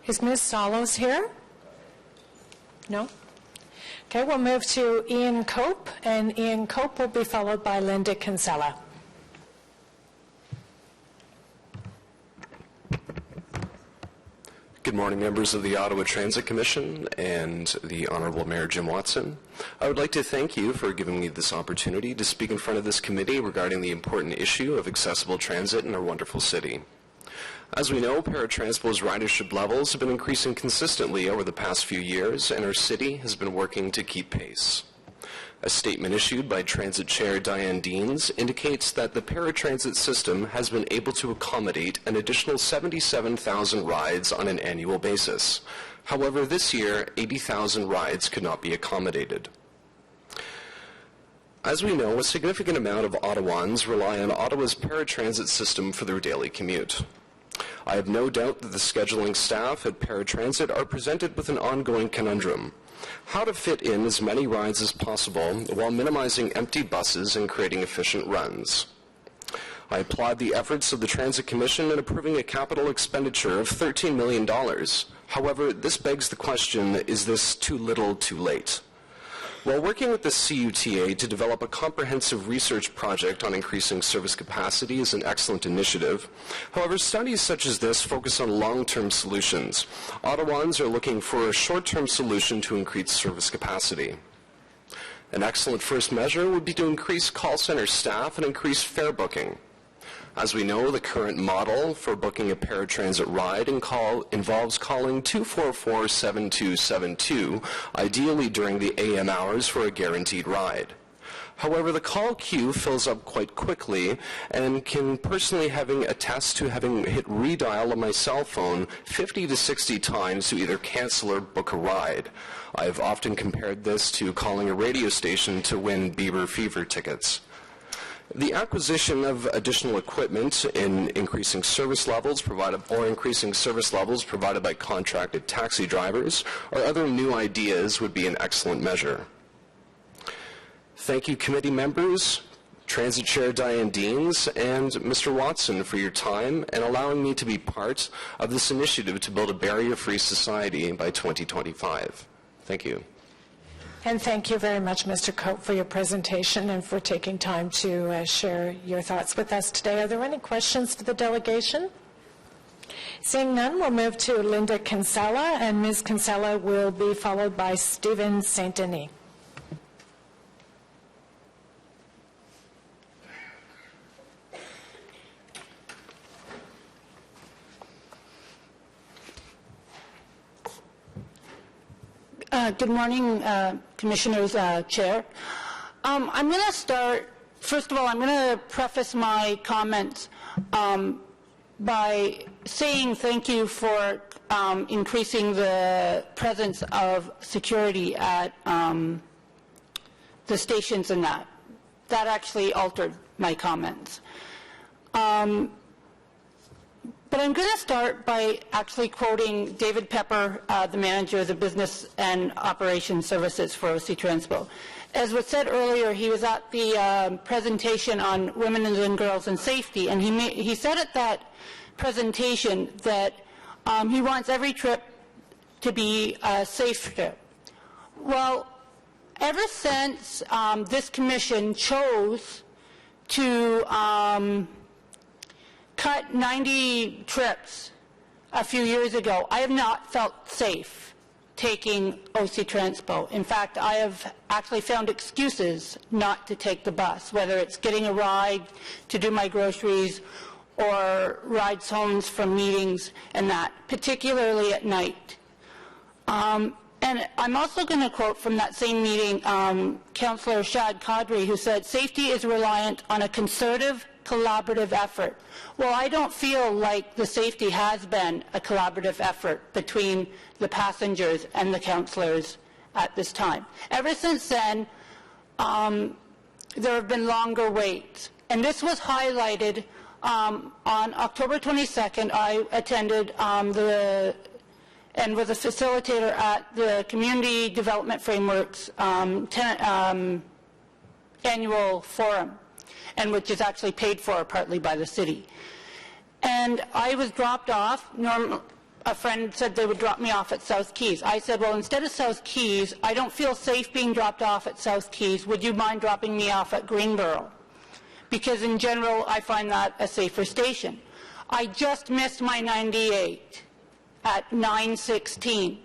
Is Ms. Salos here? No? Okay, we'll move to Ian Cope, and Ian Cope will be followed by Linda Kinsella. Good morning, members of the Ottawa Transit Commission and the Honourable Mayor Jim Watson. I would like to thank you for giving me this opportunity to speak in front of this committee regarding the important issue of accessible transit in our wonderful city. As we know, paratransport's ridership levels have been increasing consistently over the past few years, and our city has been working to keep pace. A statement issued by Transit Chair Diane Deans indicates that the paratransit system has been able to accommodate an additional 77,000 rides on an annual basis. However, this year, 80,000 rides could not be accommodated. As we know, a significant amount of Ottawans rely on Ottawa's paratransit system for their daily commute. I have no doubt that the scheduling staff at paratransit are presented with an ongoing conundrum: how to fit in as many rides as possible while minimizing empty buses and creating efficient runs. I applaud the efforts of the Transit Commission in approving a capital expenditure of $13 million. However, this begs the question, is this too little, too late? While working with the CUTA to develop a comprehensive research project on increasing service capacity is an excellent initiative. However, studies such as this focus on long-term solutions. Ottawans are looking for a short-term solution to increase service capacity. An excellent first measure would be to increase call center staff and increase fare booking. As we know, the current model for booking a paratransit ride involves calling 244-7272, ideally during the AM hours for a guaranteed ride. However, the call queue fills up quite quickly, and can personally attest to having hit redial on my cell phone 50 to 60 times to either cancel or book a ride. I have often compared this to calling a radio station to win Bieber Fever tickets. The acquisition of additional equipment in increasing service levels provided by contracted taxi drivers or other new ideas would be an excellent measure. Thank you, committee members, Transit Chair Diane Deans, and Mr. Watson for your time and allowing me to be part of this initiative to build a barrier-free society by 2025. Thank you. And thank you very much, Mr. Cope, for your presentation and for taking time to share your thoughts with us today. Are there any questions for the delegation? Seeing none, we'll move to Linda Kinsella, and Ms. Kinsella will be followed by Stephen St. Denis. Good morning, Commissioners, Chair. I'm going to start, first of all, I'm going to preface my comments by saying thank you for increasing the presence of security at the stations and that. That actually altered my comments. But I'm going to start by actually quoting David Pepper, the manager of the Business and Operations Services for OC Transpo. As was said earlier, he was at the presentation on women and girls and safety, and he said at that presentation that he wants every trip to be a safe trip. Well, ever since this commission chose to cut 90 trips a few years ago, I have not felt safe taking OC Transpo. In fact, I have actually found excuses not to take the bus, whether it's getting a ride to do my groceries or rides home from meetings and that, particularly at night. And I'm also going to quote from that same meeting Councillor Shad Qadri, who said, "Safety is reliant on a concerted, collaborative effort." Well, I don't feel like the safety has been a collaborative effort between the passengers and the councillors at this time. Ever since then, there have been longer waits. And this was highlighted on October 22nd. I attended and was a facilitator at the Community Development Framework's annual forum, and which is actually paid for partly by the city. And I was dropped off. A friend said they would drop me off at South Keys. I said, well, instead of South Keys, I don't feel safe being dropped off at South Keys. Would you mind dropping me off at Greenboro? Because in general, I find that a safer station. I just missed my 98 at 9:16.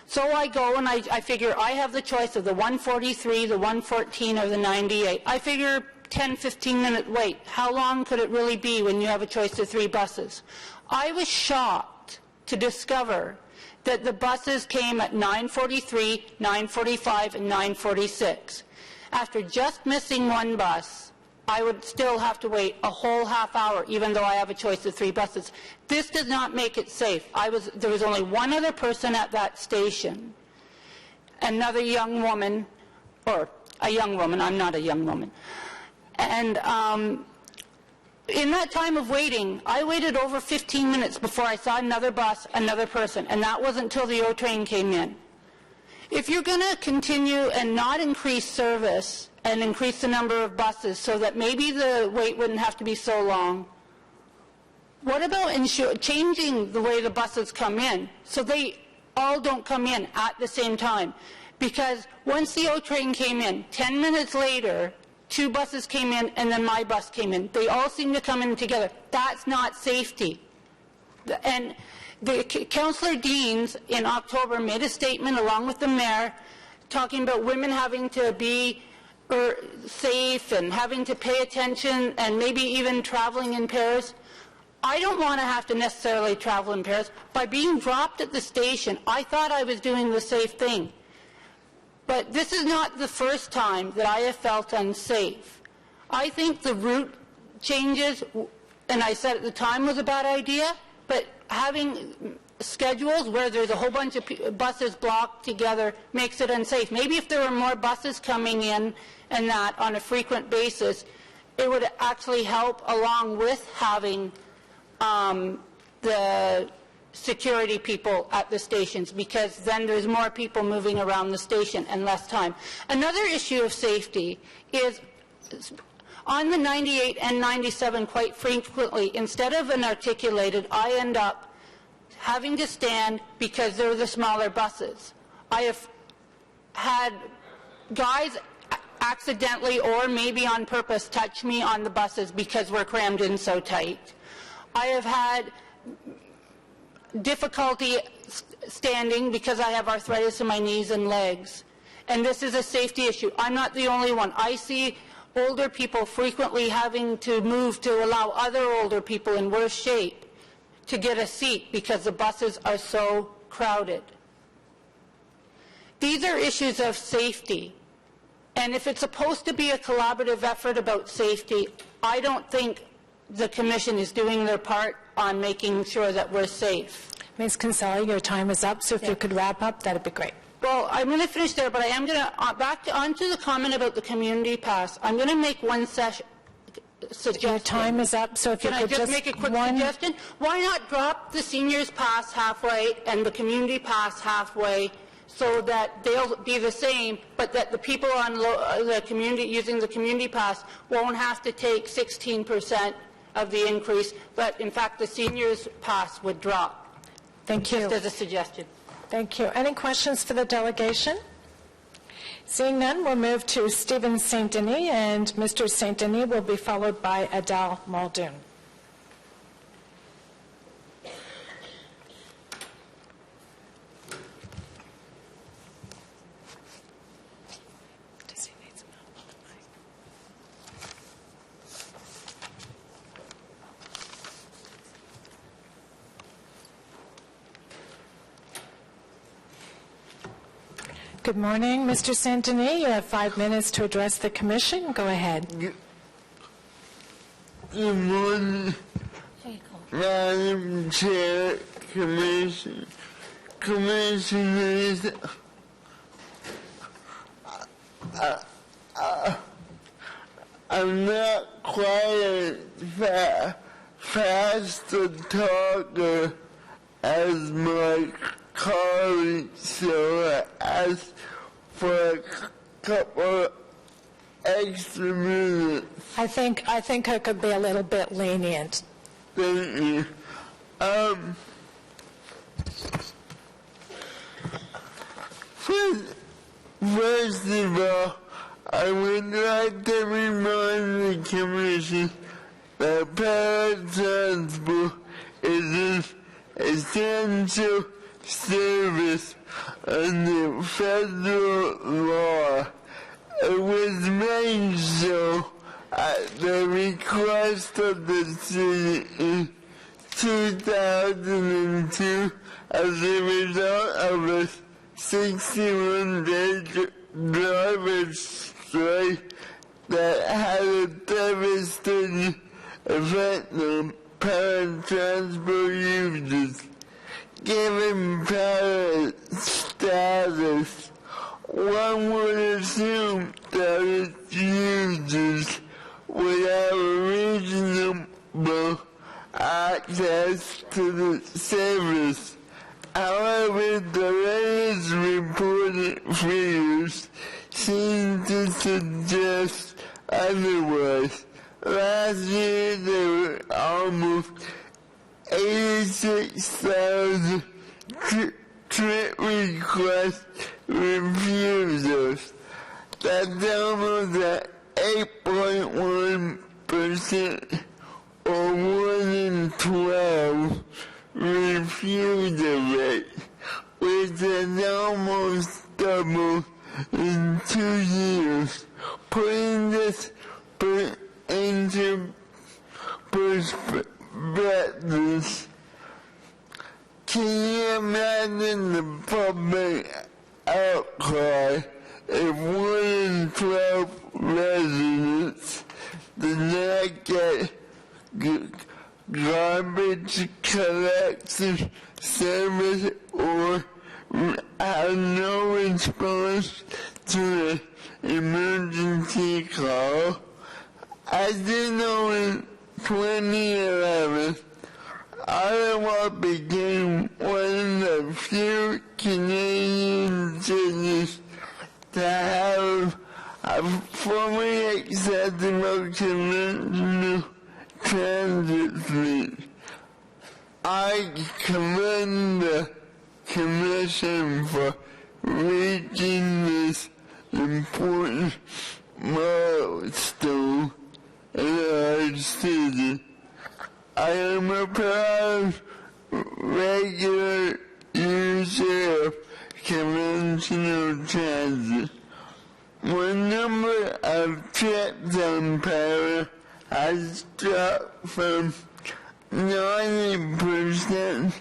So I go and I figure I have the choice of the 143, the 114, or the 98. I figure 10, 15-minute wait. How long could it really be when you have a choice of 3 buses? I was shocked to discover that the buses came at 9:43, 9:45, and 9:46. After just missing 1 bus, I would still have to wait a whole half hour, even though I have a choice of 3 buses. This does not make it safe. There was only one other person at that station, another young woman, or a young woman, I'm not a young woman. And in that time of waiting, I waited over 15 minutes before I saw another bus, another person, and that wasn't until the O train came in. If you're going to continue and not increase service and increase the number of buses so that maybe the wait wouldn't have to be so long, what about changing the way the buses come in so they all don't come in at the same time? Because once the O train came in, 10 minutes later, 2 buses came in and then my bus came in. They all seem to come in together. That's not safety. And Councillor Deans in October made a statement along with the mayor talking about women having to be safe and having to pay attention and maybe even traveling in pairs. I don't want to have to necessarily travel in pairs. By being dropped at the station, I thought I was doing the safe thing. But this is not the first time that I have felt unsafe. I think the route changes, and I said at the time was a bad idea, but having schedules where there's a whole bunch of buses blocked together makes it unsafe. Maybe if there were more buses coming in and that on a frequent basis, it would actually help along with having the security people at the stations, because then there's more people moving around the station and less time. Another issue of safety is on the 98 and 97 quite frequently, instead of an articulated, I end up having to stand because they're the smaller buses. I have had guys accidentally or maybe on purpose touch me on the buses because we're crammed in so tight. I have had difficulty standing because I have arthritis in my knees and legs. And this is a safety issue. I'm not the only one. I see older people frequently having to move to allow other older people in worse shape to get a seat because the buses are so crowded. These are issues of safety. And if it's supposed to be a collaborative effort about safety, I don't think the Commission is doing their part on making sure that we're safe. Ms. Kinsella, your time is up, so if you could wrap up, that would be great. Well, I'm going to finish there, but I am going to, onto the comment about the community pass, I'm going to make one suggestion. Your time is up, so if you could just make a quick suggestion? Why not drop the seniors pass halfway and the community pass halfway so that they'll be the same, but that the people on the community using the community pass won't have to take 16% of the increase, but in fact the seniors pass would drop. Thank you. Just as a suggestion. Thank you. Any questions for the delegation? Seeing none, we'll move to Stephen St. Denis, and Mr. St. Denis will be followed by Adele Muldoon. Good morning, Mr. St. Denis. You have 5 minutes to address the Commission. Go ahead. Good morning, Madam Chair, Commissioners. I'm not quite a fast talker as my colleagues, so I asked for a couple extra minutes. I think I could be a little bit lenient. Thank you. First of all, I would like to remind the Commission that paratransport is essential service under federal law. It was made so at the request of the city in 2002 as a result of a 61-day driver's strike that had a devastating effect on paratransport users. Given parent status, one would assume that its users would have reasonable access to the service. However, the latest reported figures seem to suggest otherwise. Last year, there were almost 86,000 trip request refusals. That's almost at 8.1%, or 1 in 12 refusal rate, which is almost double in 2 years. Putting this into perspective, can you imagine the public outcry if 1 in 12 residents did not get garbage collection service or have no response to an emergency call? I do know in 2011, Ottawa became one of the few Canadian cities to have a fully accessible conventional transit fleet. I commend the Commission for reaching this important milestone in our city. I am a proud regular user of conventional transit. My number of trips on Para has dropped from 90%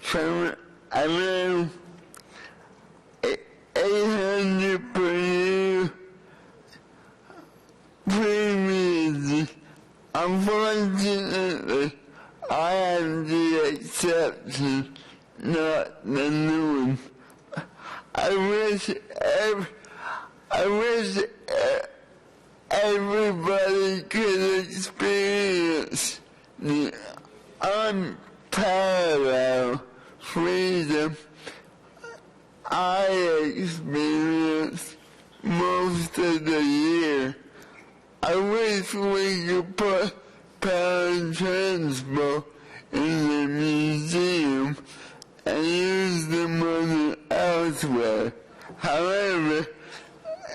from around 800 per year previously. Unfortunately, I am the exception, not the norm. I wish everybody could experience the unparalleled freedom I experience most of the year. I wish we could put paratransport in the museum and use the money elsewhere. However,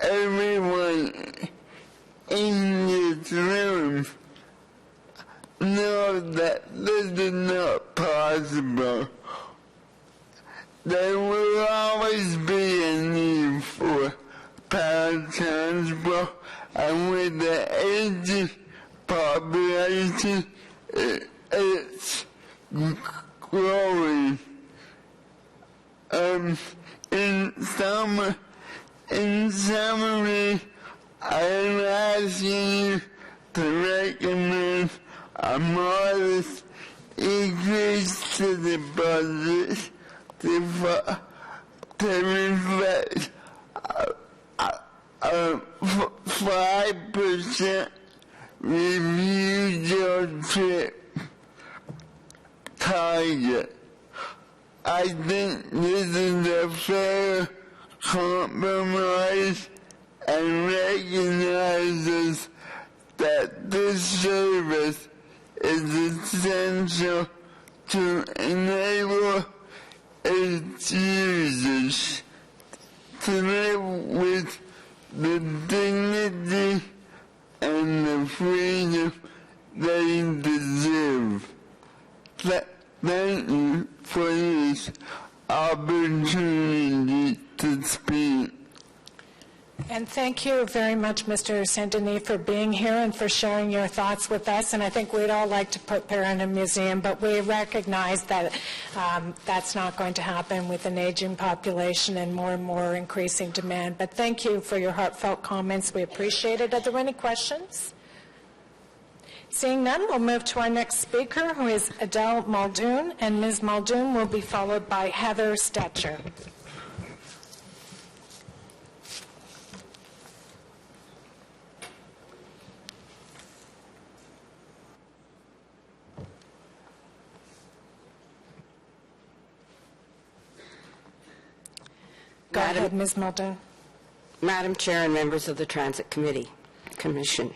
everyone in this room knows that this is not possible. There will always be a need for paratransport, and with the aging population, it's growing. In summary, I am asking you to recommend a modest increase to the budget to reflect a 5% review trip target. I think this is a fair compromise and recognizes that this service is essential to enable its users to live with the dignity and the freedom they deserve. Thank you for this opportunity to speak. And thank you very much, Mr. Saint-Denis, for being here and for sharing your thoughts with us. And I think we'd all like to put Para in a museum, but we recognize that that's not going to happen with an aging population and more increasing demand. But thank you for your heartfelt comments. We appreciate it. Are there any questions? Seeing none, we'll move to our next speaker, who is Adele Muldoon, and Ms. Muldoon will be followed by Heather Stetcher. Go ahead, Ms. Muldoon. Madam Chair and members of the Transit Commission.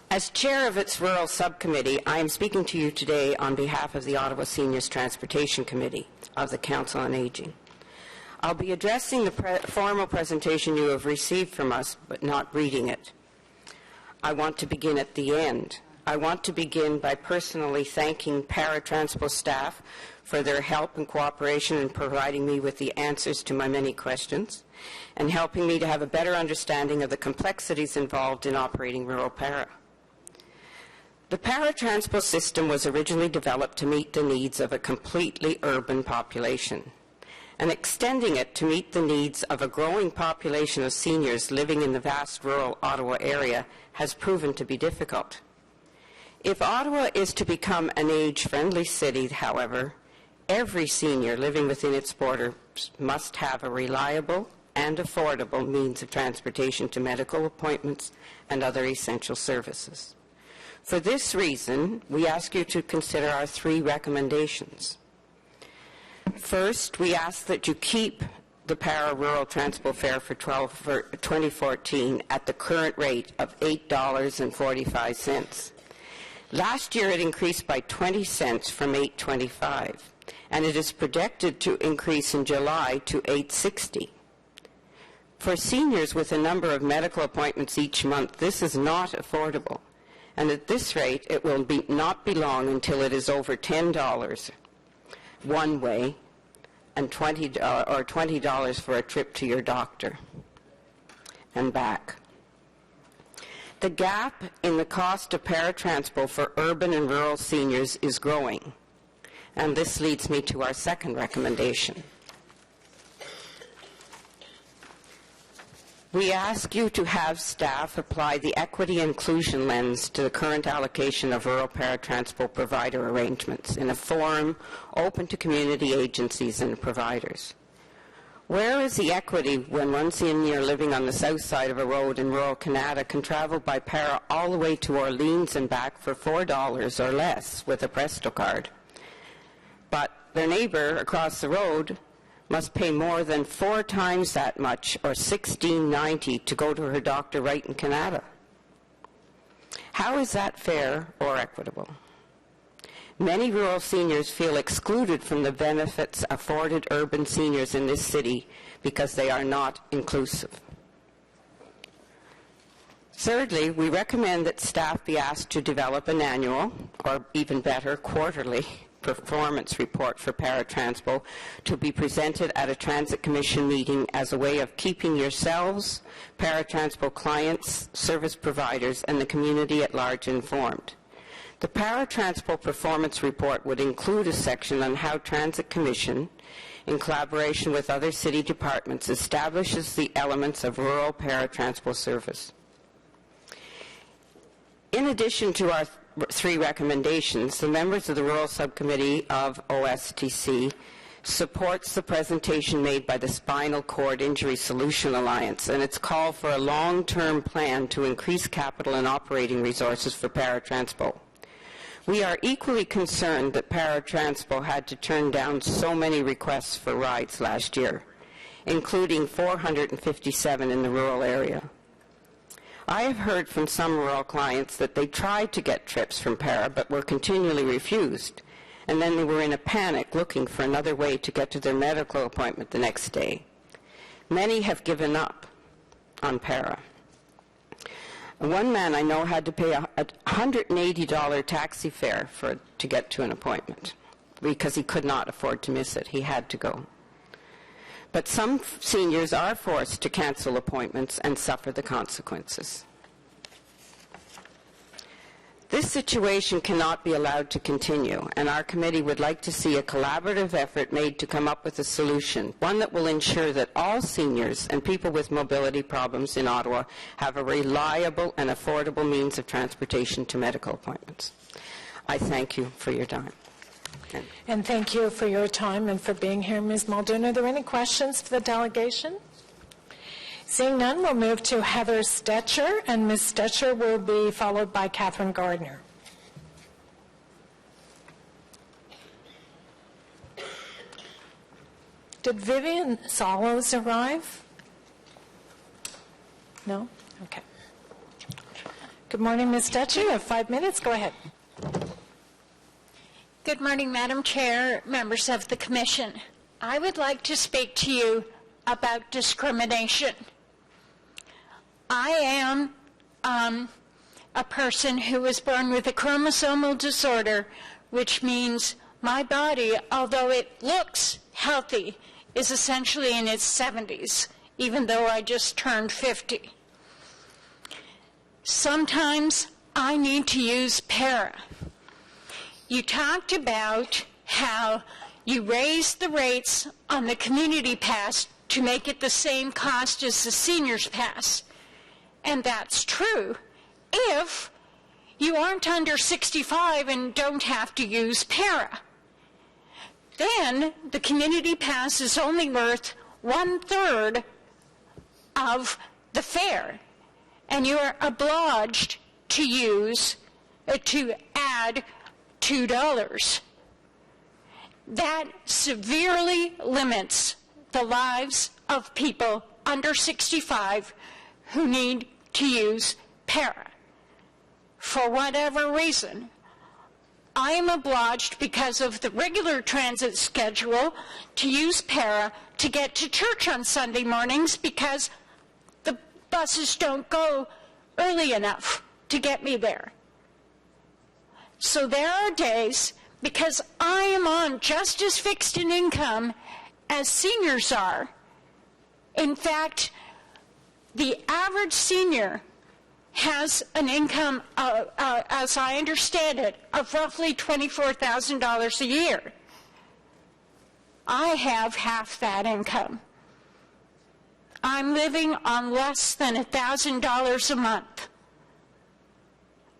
As chair of its Rural Subcommittee, I am speaking to you today on behalf of the Ottawa Seniors Transportation Committee of the Council on Aging. I'll be addressing the formal presentation you have received from us, but not reading it. I want to begin at the end. I want to begin by personally thanking Paratransport staff for their help and cooperation in providing me with the answers to my many questions and helping me to have a better understanding of the complexities involved in operating rural para. The paratransport system was originally developed to meet the needs of a completely urban population, and extending it to meet the needs of a growing population of seniors living in the vast rural Ottawa area has proven to be difficult. If Ottawa is to become an age-friendly city, however, every senior living within its borders must have a reliable and affordable means of transportation to medical appointments and other essential services. For this reason, we ask you to consider our 3 recommendations. First, we ask that you keep the para-rural transport fare for 2014 at the current rate of $8.45. Last year, it increased by 20 cents from $8.25, and it is projected to increase in July to $8.60. For seniors with a number of medical appointments each month, this is not affordable, and at this rate, it will not be long until it is over $10 one way and $20 for a trip to your doctor and back. The gap in the cost of paratransport for urban and rural seniors is growing, and this leads me to our second recommendation. We ask you to have staff apply the equity inclusion lens to the current allocation of rural paratransport provider arrangements in a forum open to community agencies and providers. Where is the equity when one senior living on the south side of a road in rural Canada can travel by para all the way to Orleans and back for $4 or less with a Presto card, but their neighbor across the road must pay more than 4 times that much, or $16.90, to go to her doctor right in Canada? How is that fair or equitable? Many rural seniors feel excluded from the benefits afforded urban seniors in this city because they are not inclusive. Thirdly, we recommend that staff be asked to develop an annual, or even better, quarterly, performance report for paratransport to be presented at a Transit Commission meeting as a way of keeping yourselves, paratransport clients, service providers, and the community at large informed. The paratransport performance report would include a section on how Transit Commission, in collaboration with other city departments, establishes the elements of rural paratransport service. In addition to our 3 recommendations, the members of the Rural Subcommittee of OSTC supports the presentation made by the Spinal Cord Injury Solution Alliance and its call for a long-term plan to increase capital and operating resources for paratransport. We are equally concerned that paratransport had to turn down so many requests for rides last year, including 457 in the rural area. I have heard from some rural clients that they tried to get trips from para but were continually refused, and then they were in a panic looking for another way to get to their medical appointment the next day. Many have given up on para. One man I know had to pay a $180 taxi fare to get to an appointment. because he could not afford to miss it. He had to go. But some seniors are forced to cancel appointments and suffer the consequences. This situation cannot be allowed to continue, and our committee would like to see a collaborative effort made to come up with a solution, one that will ensure that all seniors and people with mobility problems in Ottawa have a reliable and affordable means of transportation to medical appointments. I thank you for your time. And thank you for your time and for being here, Ms. Muldoon. Are there any questions for the delegation? Seeing none, we'll move to Heather Stetcher, and Ms. Stetcher will be followed by Catherine Gardner. Did Vivian Solos arrive? No? Okay. Good morning, Ms. Stetcher. You have 5 minutes. Go ahead. Good morning, Madam Chair, members of the Commission. I would like to speak to you about discrimination. I am a person who was born with a chromosomal disorder, which means my body, although it looks healthy, is essentially in its 70s, even though I just turned 50. Sometimes I need to use para. You talked about how you raised the rates on the community pass to make it the same cost as the seniors pass. And that's true if you aren't under 65 and don't have to use para. Then the community pass is only worth 1/3 of the fare, and you are obliged to add $2. That severely limits the lives of people under 65 who need to use para. For whatever reason, I am obliged, because of the regular transit schedule, to use para to get to church on Sunday mornings because the buses don't go early enough to get me there. So there are days, because I am on just as fixed an income as seniors are. In fact, the average senior has an income, as I understand it, of roughly $24,000 a year. I have half that income. I'm living on less than $1,000 a month.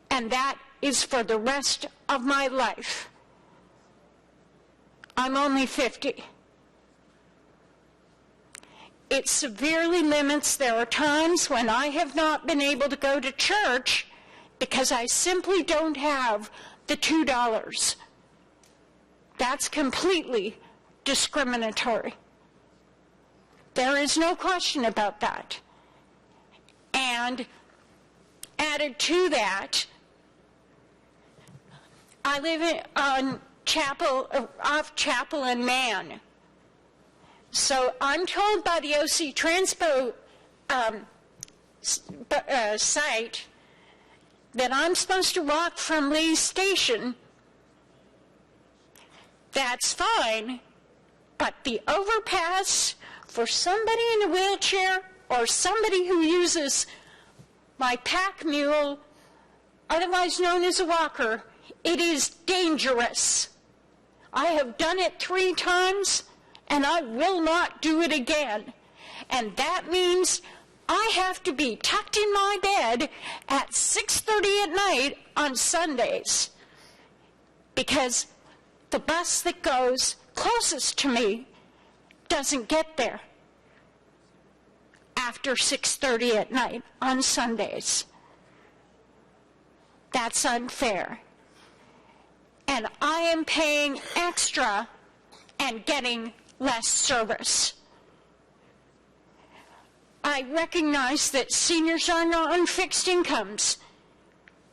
And that is for the rest of my life. I'm only 50. It severely limits. There are times when I have not been able to go to church because I simply don't have the $2. That's completely discriminatory. There is no question about that. And added to that, I live off Chapel and Man. So I'm told by the OC Transpo site that I'm supposed to walk from Lee's Station. That's fine, but the overpass for somebody in a wheelchair or somebody who uses my pack mule, otherwise known as a walker, it is dangerous. I have done it 3 times, and I will not do it again. And that means I have to be tucked in my bed at 6:30 at night on Sundays because the bus that goes closest to me doesn't get there after 6:30 at night on Sundays. That's unfair. And I am paying extra and getting less service. I recognize that seniors are not on fixed incomes.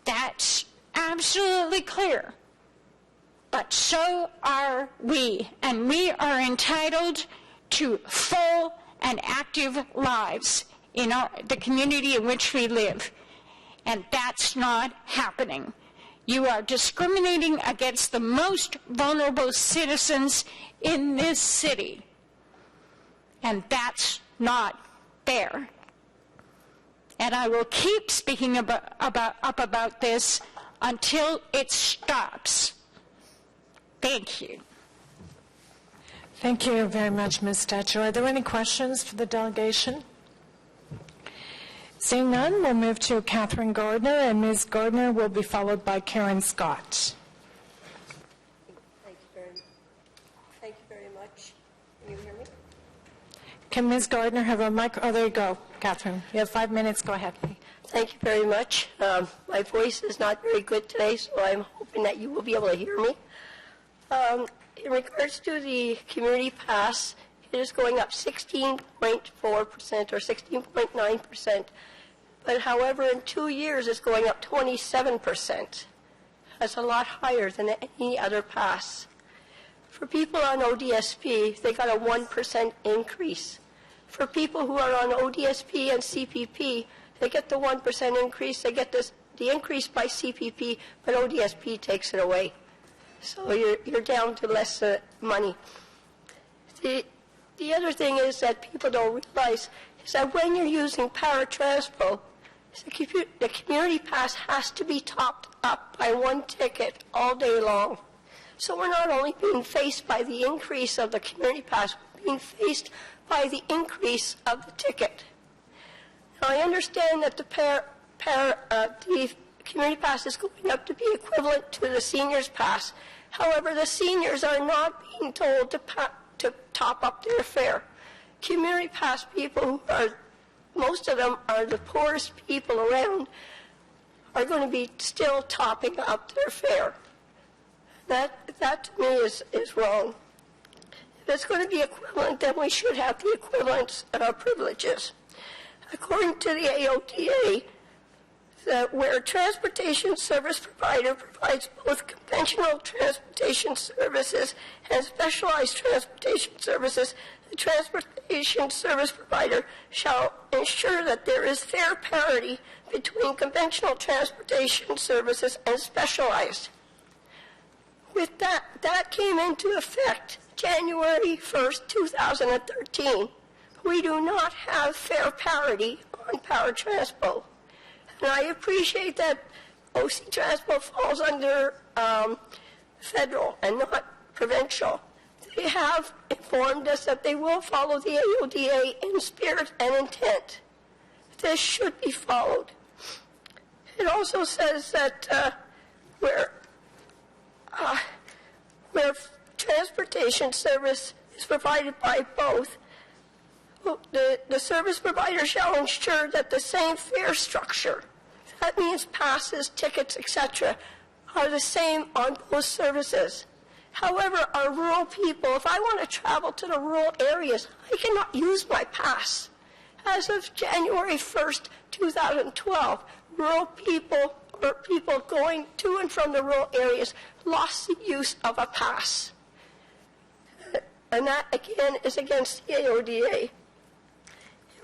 That's absolutely clear. But so are we, and we are entitled to full and active lives in the community in which we live. And that's not happening. You are discriminating against the most vulnerable citizens in this city. And that's not fair. And I will keep speaking about this until it stops. Thank you. Thank you very much, Ms. Stetcher. Are there any questions for the delegation? Seeing none, we'll move to Catherine Gardner, and Ms. Gardner will be followed by Karen Scott. Thank you very much. Can you hear me? Can Ms. Gardner have a mic? Oh, there you go, Catherine. You have 5 minutes. Go ahead. Thank you very much. My voice is not very good today, so I'm hoping that you will be able to hear me. In regards to the community pass, it is going up 16.4% or 16.9%. But however, in 2 years, it's going up 27%. That's a lot higher than any other pass. For people on ODSP, they got a 1% increase. For people who are on ODSP and CPP, they get the 1% increase. They get the increase by CPP, but ODSP takes it away. So you're down to less money. The other thing is that people don't realize is that when you're using paratransport, the community pass has to be topped up by one ticket all day long. So we're not only being faced by the increase of the community pass, we're being faced by the increase of the ticket. Now I understand that the community pass is going up to be equivalent to the seniors pass. However, the seniors are not being told to top up their fare. Community pass people, most of them are the poorest people around, are going to be still topping up their fare. That to me is wrong. If it's going to be equivalent, then we should have the equivalent privileges. According to the AOTA, where a transportation service provider provides both conventional transportation services and specialized transportation services, the transportation service provider shall ensure that there is fair parity between conventional transportation services and specialized. With that came into effect January 1st, 2013. We do not have fair parity on paratransport. And I appreciate that OC Transport falls under federal and not provincial. They have informed us that they will follow the AODA in spirit and intent. This should be followed. It also says that where transportation service is provided by both, the service provider shall ensure that the same fare structure, that means passes, tickets, etc., are the same on both services. However, our rural people, if I want to travel to the rural areas, I cannot use my pass. As of January 1st, 2012, rural people or people going to and from the rural areas lost the use of a pass. And that, again, is against the AODA.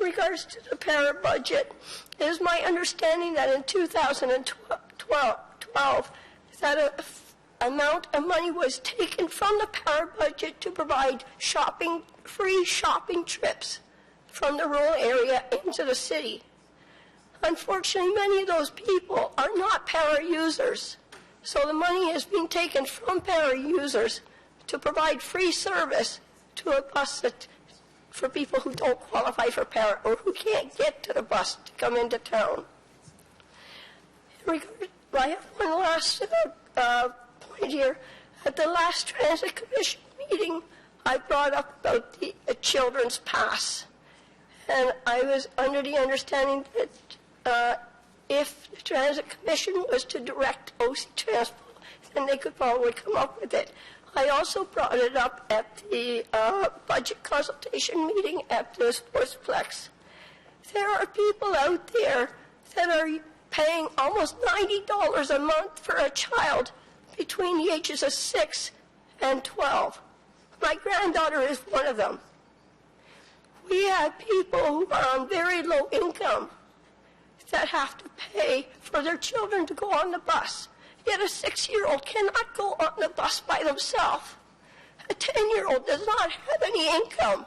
In regards to the para budget, it is my understanding that in 2012 that an amount of money was taken from the para budget to provide free shopping trips from the rural area into the city. Unfortunately, many of those people are not para users, so the money is being taken from para users to provide free service to a bus for people who don't qualify for para or who can't get to the bus to come into town. I have one last point here. At the last Transit Commission meeting, I brought up about the children's pass. And I was under the understanding that if the Transit Commission was to direct OC Transport, then they could probably come up with it. I also brought it up at the budget consultation meeting at the Sportsplex. There are people out there that are paying almost $90 a month for a child between the ages of 6 and 12. My granddaughter is one of them. We have people who are on very low income that have to pay for their children to go on the bus. Yet a 6-year-old cannot go on the bus by themselves. A 10-year-old does not have any income.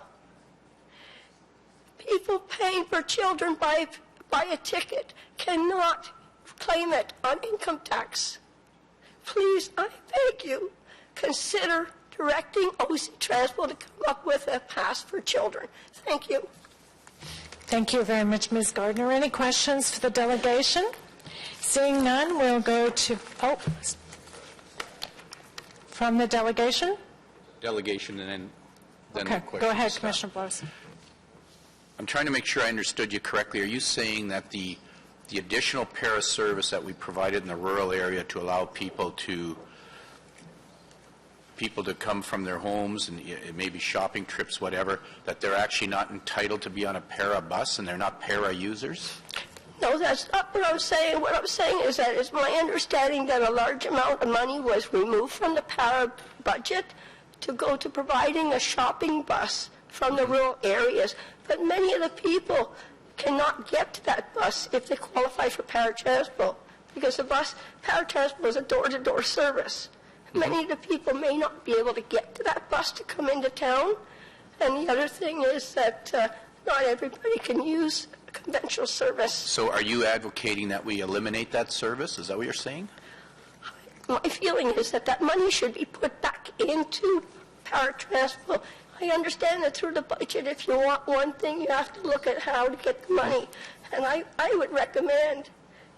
People paying for children buy a ticket cannot claim it on income tax. Please, I beg you, consider directing OC Transport to come up with a pass for children. Thank you. Thank you very much, Ms. Gardner. Any questions for the delegation? Seeing none, we'll go to, from the delegation? Delegation and then Okay, the question go ahead, to staff. Commissioner Blows. I'm trying to make sure I understood you correctly. Are you saying that the additional para service that we provided in the rural area to allow people to come from their homes and maybe shopping trips, whatever, that they're actually not entitled to be on a para bus and they're not para users? No, that's not what I'm saying. What I'm saying is that it's my understanding that a large amount of money was removed from the para budget to go to providing a shopping bus from the rural areas. But many of the people cannot get to that bus if they qualify for paratransport, because the paratransport is a door-to-door service. Many of the people may not be able to get to that bus to come into town. And the other thing is that not everybody can use conventional service. So are you advocating that we eliminate that service? Is that what you're saying? My feeling is that that money should be put back into paratransport. I understand that through the budget, if you want one thing, you have to look at how to get the money. And I would recommend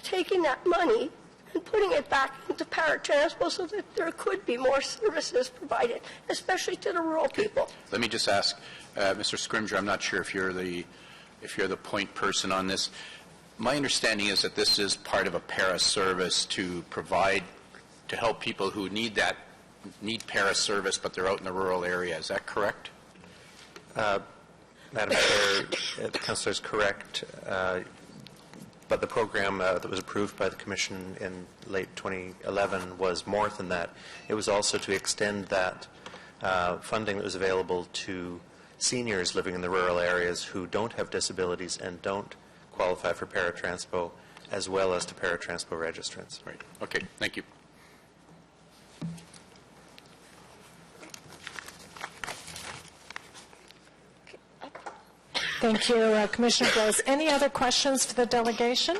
taking that money and putting it back into paratransport so that there could be more services provided, especially to the rural people. Let me just ask, Mr. Scrimger, I'm not sure if you're the point person on this. My understanding is that this is part of a para service to provide, to help people who need para service, but they're out in the rural area. Is that correct? Madam Chair, the councillor is correct, but the program that was approved by the Commission in late 2011 was more than that. It was also to extend that funding that was available to seniors living in the rural areas who don't have disabilities and don't qualify for paratranspo, as well as to paratranspo registrants. Right. Okay. Thank you. Thank you, Commissioner Blows. Any other questions for the delegation?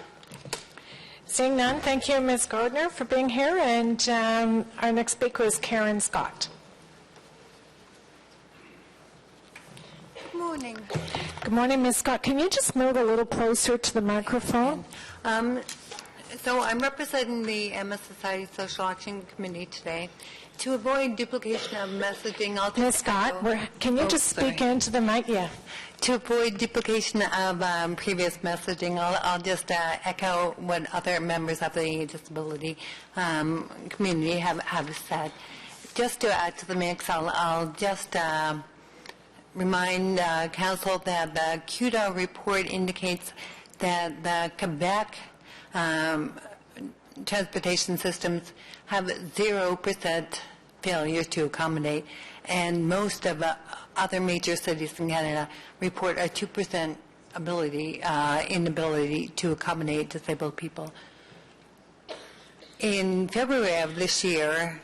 Seeing none, thank you, Ms. Gardner, for being here. And our next speaker is Karen Scott. Good morning. Good morning, Ms. Scott. Can you just move a little closer to the microphone? So I'm representing the MS Society Social Action Committee today. To avoid duplication of messaging, I'll Ms. Scott, can you just speak into the mic? Yeah. To avoid duplication of previous messaging, I'll just echo what other members of the disability community have said. Just to add to the mix, I'll just remind Council that the CUDA report indicates that the Quebec transportation systems have 0% failure to accommodate, and most of the other major cities in Canada report a 2% inability to accommodate disabled people. In February of this year,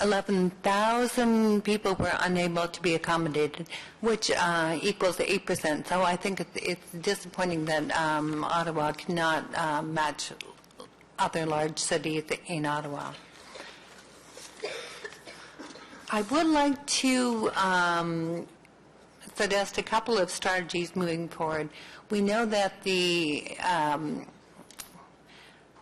11,000 people were unable to be accommodated, which equals 8%. So I think it's disappointing that Ottawa cannot match other large cities in Ottawa. I would like to suggest a couple of strategies moving forward. We know that the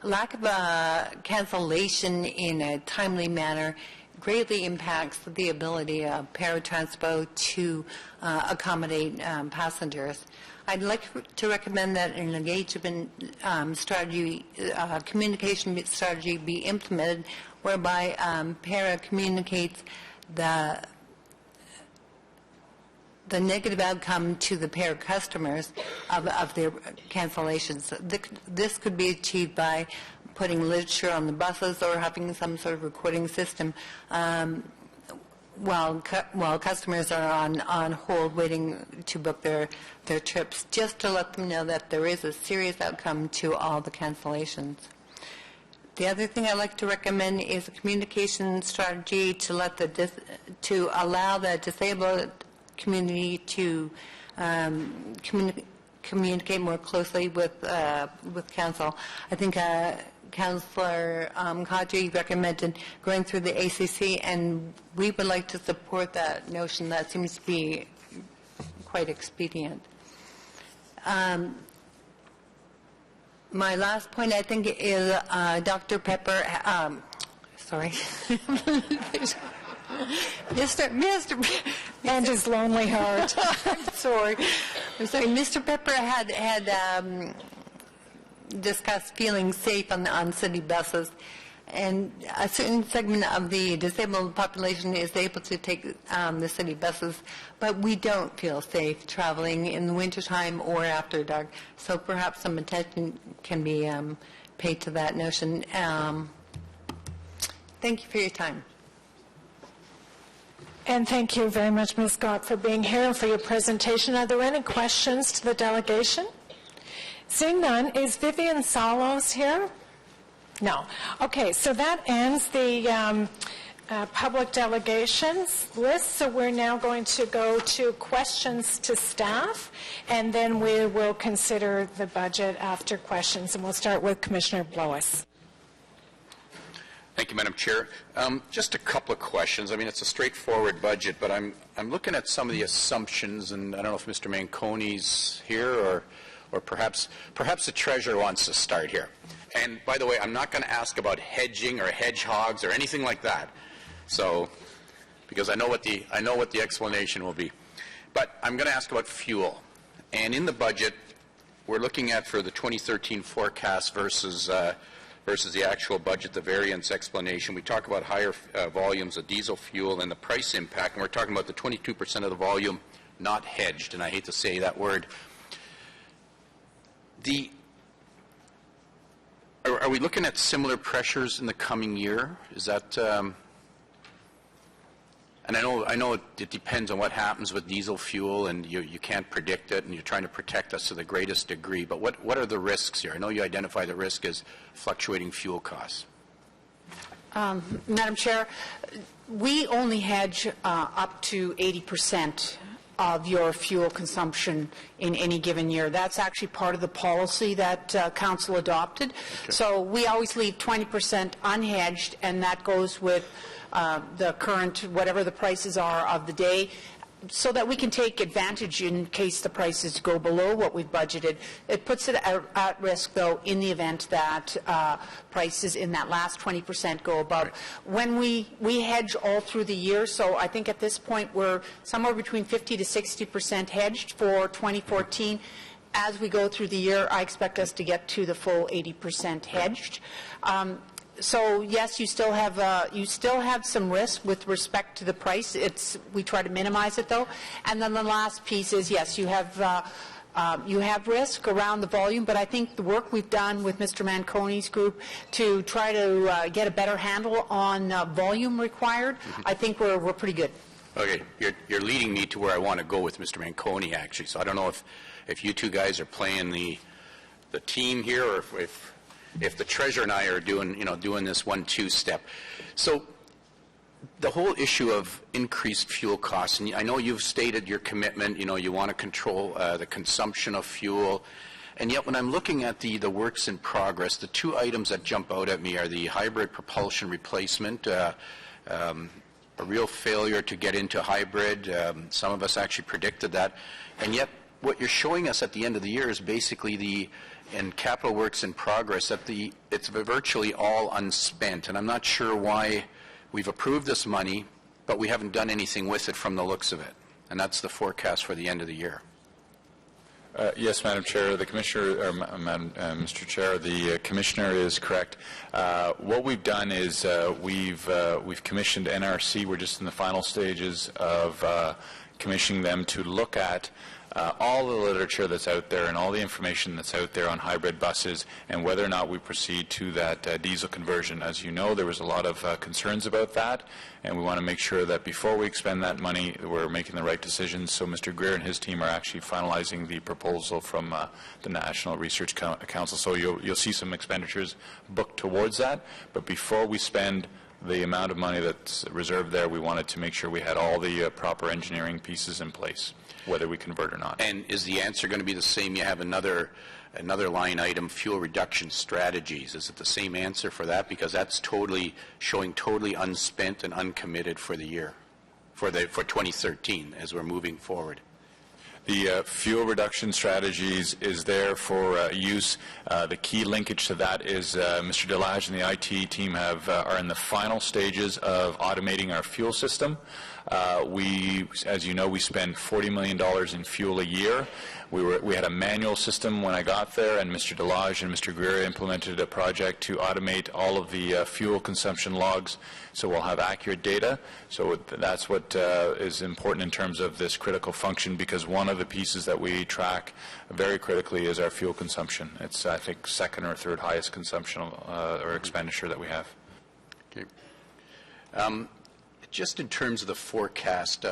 lack of cancellation in a timely manner greatly impacts the ability of paratranspo to accommodate passengers. I'd like to recommend that an engagement strategy, communication strategy be implemented whereby para communicates the negative outcome to the para customers of their cancellations. This could be achieved by putting literature on the buses or having some sort of recording system while customers are on hold waiting to book their trips, just to let them know that there is a serious outcome to all the cancellations. The other thing I'd like to recommend is a communication strategy to let to allow the disabled community to communicate more closely with council. I think Councillor Kadri recommended going through the ACC, and we would like to support that notion. That seems to be quite expedient. My last point, I think, is Dr. Pepper. Sorry, Mr. And his lonely heart. I'm sorry. Mr. Pepper had discussed feeling safe on city buses, and a certain segment of the disabled population is able to take the city buses, but we don't feel safe traveling in the wintertime or after dark. So perhaps some attention can be paid to that notion. Thank you for your time. And thank you very much, Ms. Scott, for being here and for your presentation. Are there any questions to the delegation? Seeing none, is Vivian Salos here? No. Okay, so that ends the public delegations list. So we're now going to go to questions to staff, and then we will consider the budget after questions. And we'll start with Commissioner Blois. Thank you, Madam Chair. Just a couple of questions. I mean, it's a straightforward budget, but I'm looking at some of the assumptions, and I don't know if Mr. Manconi's here or perhaps the Treasurer wants to start here. And by the way, I'm not going to ask about hedging or hedgehogs or anything like that. So, because I know what the explanation will be. But I'm going to ask about fuel. And in the budget, we're looking at for the 2013 forecast versus the actual budget, the variance explanation. We talk about higher volumes of diesel fuel and the price impact, and we're talking about the 22% of the volume not hedged, and I hate to say that word. Are we looking at similar pressures in the coming year? Is that, and I know it depends on what happens with diesel fuel, and you can't predict it, and you're trying to protect us to the greatest degree, but what are the risks here? I know you identify the risk as fluctuating fuel costs. Madam Chair, we only hedge up to 80% of your fuel consumption in any given year. That's actually part of the policy that Council adopted. Okay. So we always leave 20% unhedged, and that goes with the current, whatever the prices are of the day, so that we can take advantage in case the prices go below what we've budgeted. It puts it at risk, though, in the event that prices in that last 20% go above. Right. When we hedge all through the year, so I think at this point we're somewhere between 50 to 60% hedged for 2014. As we go through the year, I expect us to get to the full 80% hedged. So yes, you still have some risk with respect to the price. We try to minimize it, though. And then the last piece is, yes, you have risk around the volume, but I think the work we've done with Mr. Manconi's group to try to get a better handle on volume required, I think we're pretty good. Okay, you're leading me to where I want to go with Mr. Manconi, actually. So I don't know if you two guys are playing the team here, or if the Treasurer and I are doing this 1-2 step. So the whole issue of increased fuel costs, and I know you've stated your commitment, you want to control the consumption of fuel, and yet when I'm looking at the works in progress, the two items that jump out at me are the hybrid propulsion replacement, a real failure to get into hybrid. Some of us actually predicted that, and yet what you're showing us at the end of the year is basically in capital works in progress, that it's virtually all unspent, and I'm not sure why we've approved this money, but we haven't done anything with it from the looks of it, and that's the forecast for the end of the year. Yes, Madam Chair, the Commissioner, or Mr. Chair, the Commissioner is correct. What we've done is we've commissioned NRC. We're just in the final stages of commissioning them to look at all the literature that's out there and all the information that's out there on hybrid buses and whether or not we proceed to that diesel conversion. As you know, there was a lot of concerns about that, and we want to make sure that before we expend that money, we're making the right decisions. So Mr. Greer and his team are actually finalizing the proposal from the National Research Council. So you'll see some expenditures booked towards that, but before we spend the amount of money that's reserved there, we wanted to make sure we had all the proper engineering pieces in place, whether we convert or not. And is the answer going to be the same? You have another line item, fuel reduction strategies. Is it the same answer for that? Because that's showing totally unspent and uncommitted for the year, for 2013 as we're moving forward. The fuel reduction strategies is there for use. The key linkage to that is Mr. Delage and the IT team are in the final stages of automating our fuel system. As you know, we spend $40 million in fuel a year. We had a manual system when I got there, and Mr. Delage and Mr. Greer implemented a project to automate all of the fuel consumption logs, so we'll have accurate data. So that's what is important in terms of this critical function, because one of the pieces that we track very critically is our fuel consumption. It's, I think, second or third highest consumption or expenditure that we have. Okay. Just in terms of the forecast,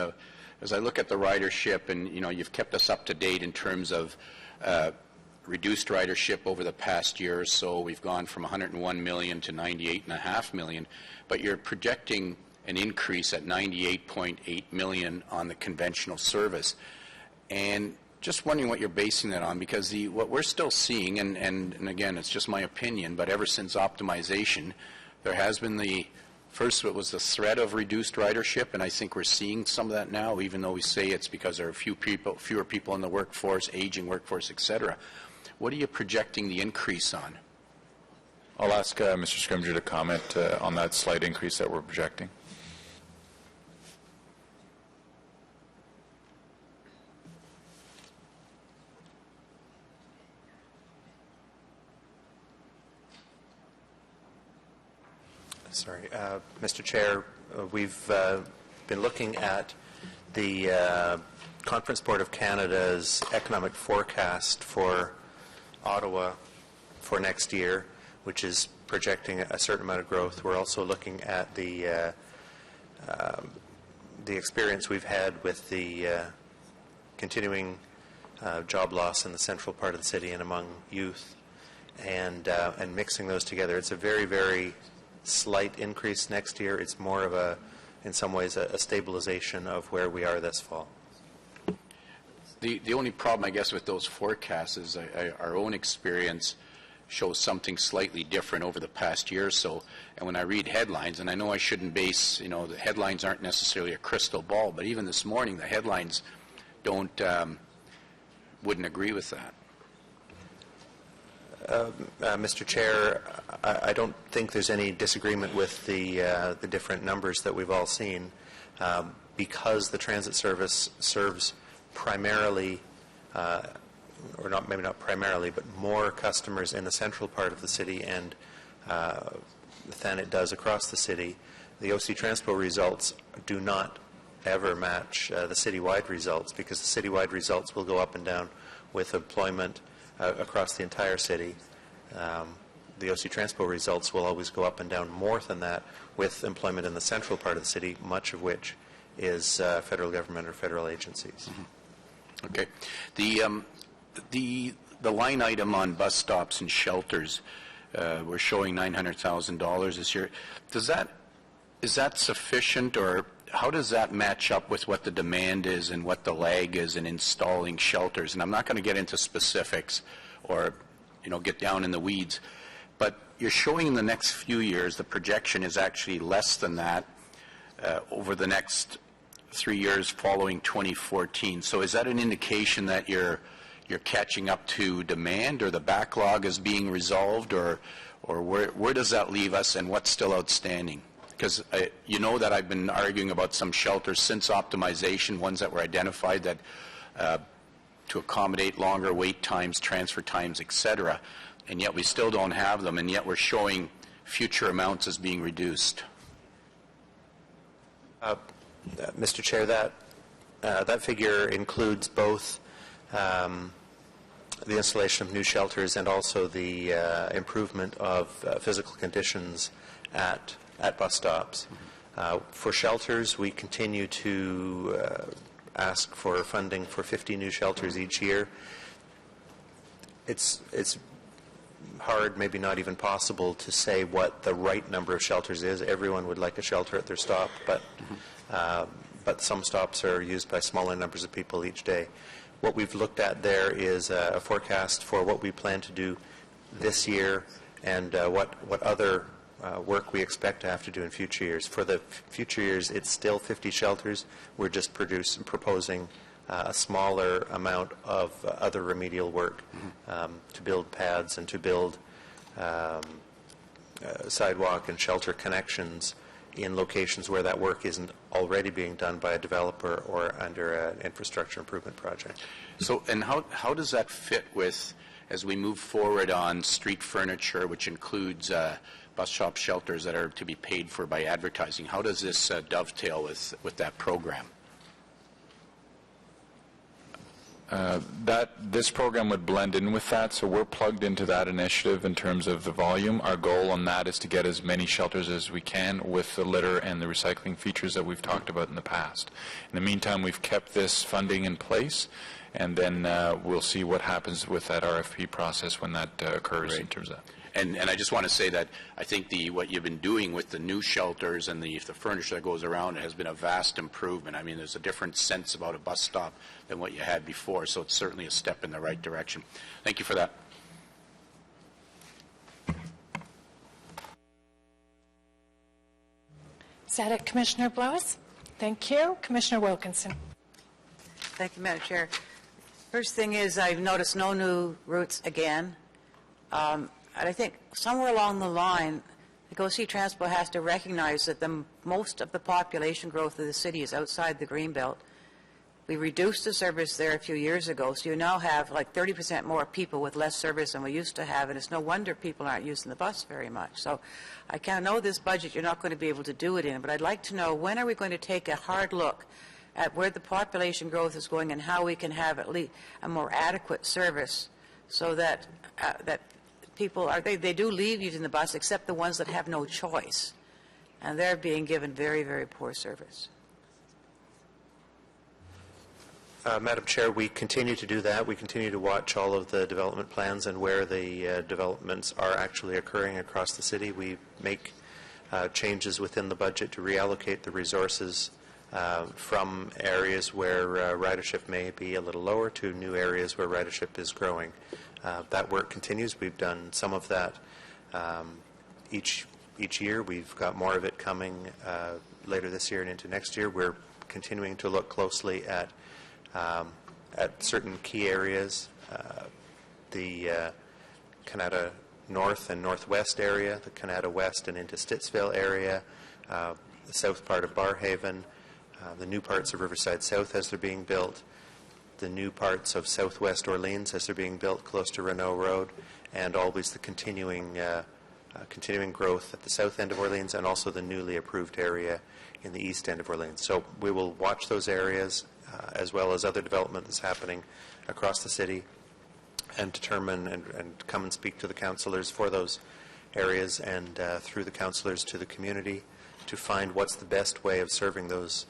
as I look at the ridership, and you've kept us up to date in terms of reduced ridership over the past year or so. We've gone from 101 million to 98.5 million, but you're projecting an increase at 98.8 million on the conventional service. And just wondering what you're basing that on, because what we're still seeing, and again, it's just my opinion, but ever since optimization, there has been first, it was the threat of reduced ridership, and I think we're seeing some of that now, even though we say it's because there are fewer people in the workforce, aging workforce, etc. What are you projecting the increase on? I'll ask Mr. Scrimgeour to comment on that slight increase that we're projecting. Sorry, Mr. Chair, we've been looking at the Conference Board of Canada's economic forecast for Ottawa for next year, which is projecting a certain amount of growth. We're also looking at the experience we've had with the continuing job loss in the central part of the city and among youth, and mixing those together. It's a very, very slight increase next year. It's more of in some ways, a stabilization of where we are this fall. The only problem, I guess, with those forecasts is our own experience shows something slightly different over the past year or so. And when I read headlines, and I know I shouldn't base, the headlines aren't necessarily a crystal ball, but even this morning, the headlines wouldn't agree with that. Mr. Chair, I don't think there's any disagreement with the different numbers that we've all seen, because the transit service serves primarily, or maybe not primarily, but more customers in the central part of the city and than it does across the city. The OC Transpo results do not ever match the citywide results, because the citywide results will go up and down with employment across the entire city. The OC Transpo results will always go up and down more than that with employment in the central part of the city, much of which is federal government or federal agencies. Mm-hmm. Okay. The line item on bus stops and shelters, we're showing $900,000 this year. Is that sufficient, or how does that match up with what the demand is and what the lag is in installing shelters? And I'm not going to get into specifics or get down in the weeds, but you're showing in the next few years the projection is actually less than that over the next 3 years following 2014. So is that an indication that you're catching up to demand, or the backlog is being resolved, or where does that leave us, and what's still outstanding? Because you know that I've been arguing about some shelters since optimization, ones that were identified that to accommodate longer wait times, transfer times, etc., and yet we still don't have them, and yet we're showing future amounts as being reduced. Mr. Chair, that figure includes both the installation of new shelters, and also the improvement of physical conditions at bus stops. For shelters, we continue to ask for funding for 50 new shelters each year. It's hard, maybe not even possible, to say what the right number of shelters is. Everyone would like a shelter at their stop, but some stops are used by smaller numbers of people each day. What we've looked at there is a forecast for what we plan to do this year and what other work we expect to have to do in future years. For the future years, it's still 50 shelters. We're just proposing a smaller amount of other remedial work to build pads and to build sidewalk and shelter connections in locations where that work isn't already being done by a developer or under an infrastructure improvement project. So, and how does that fit with, as we move forward on street furniture, which includes bus shop shelters that are to be paid for by advertising? How does this dovetail with that program? This program would blend in with that, so we're plugged into that initiative in terms of the volume. Our goal on that is to get as many shelters as we can with the litter and the recycling features that we've talked about in the past. In the meantime, we've kept this funding in place, and then we'll see what happens with that RFP process when that occurs. Right. In terms of that. And I just want to say that I think what you've been doing with the new shelters and the furniture that goes around has been a vast improvement. I mean, there's a different sense about a bus stop than what you had before, so it's certainly a step in the right direction. Thank you for that. Is that it, Commissioner Blowis? Thank you. Commissioner Wilkinson. Thank you, Madam Chair. First thing is I've noticed no new routes again. And I think somewhere along the line, the OC Transpo has to recognize that most of the population growth of the city is outside the Greenbelt. We reduced the service there a few years ago, so you now have like 30% more people with less service than we used to have, and it's no wonder people aren't using the bus very much. So I can't know this budget you're not going to be able to do it in, but I'd like to know, when are we going to take a hard look at where the population growth is going and how we can have at least a more adequate service so that people they do leave using the bus, except the ones that have no choice, and they're being given very, very poor service. Madam Chair, we continue to do that. We continue to watch all of the development plans and where the developments are actually occurring across the city. We make changes within the budget to reallocate the resources from areas where ridership may be a little lower to new areas where ridership is growing. That work continues. We've done some of that each year. We've got more of it coming later this year and into next year. We're continuing to look closely at certain key areas, the Canada North and Northwest area, the Canada West and into Stittsville area, the south part of Barrhaven, the new parts of Riverside South as they're being built, the new parts of Southwest Orleans as they're being built close to Renault Road, and always the continuing growth at the south end of Orleans and also the newly approved area in the east end of Orleans. So we will watch those areas as well as other development that's happening across the city and determine and come and speak to the councillors for those areas and through the councillors to the community to find what's the best way of serving those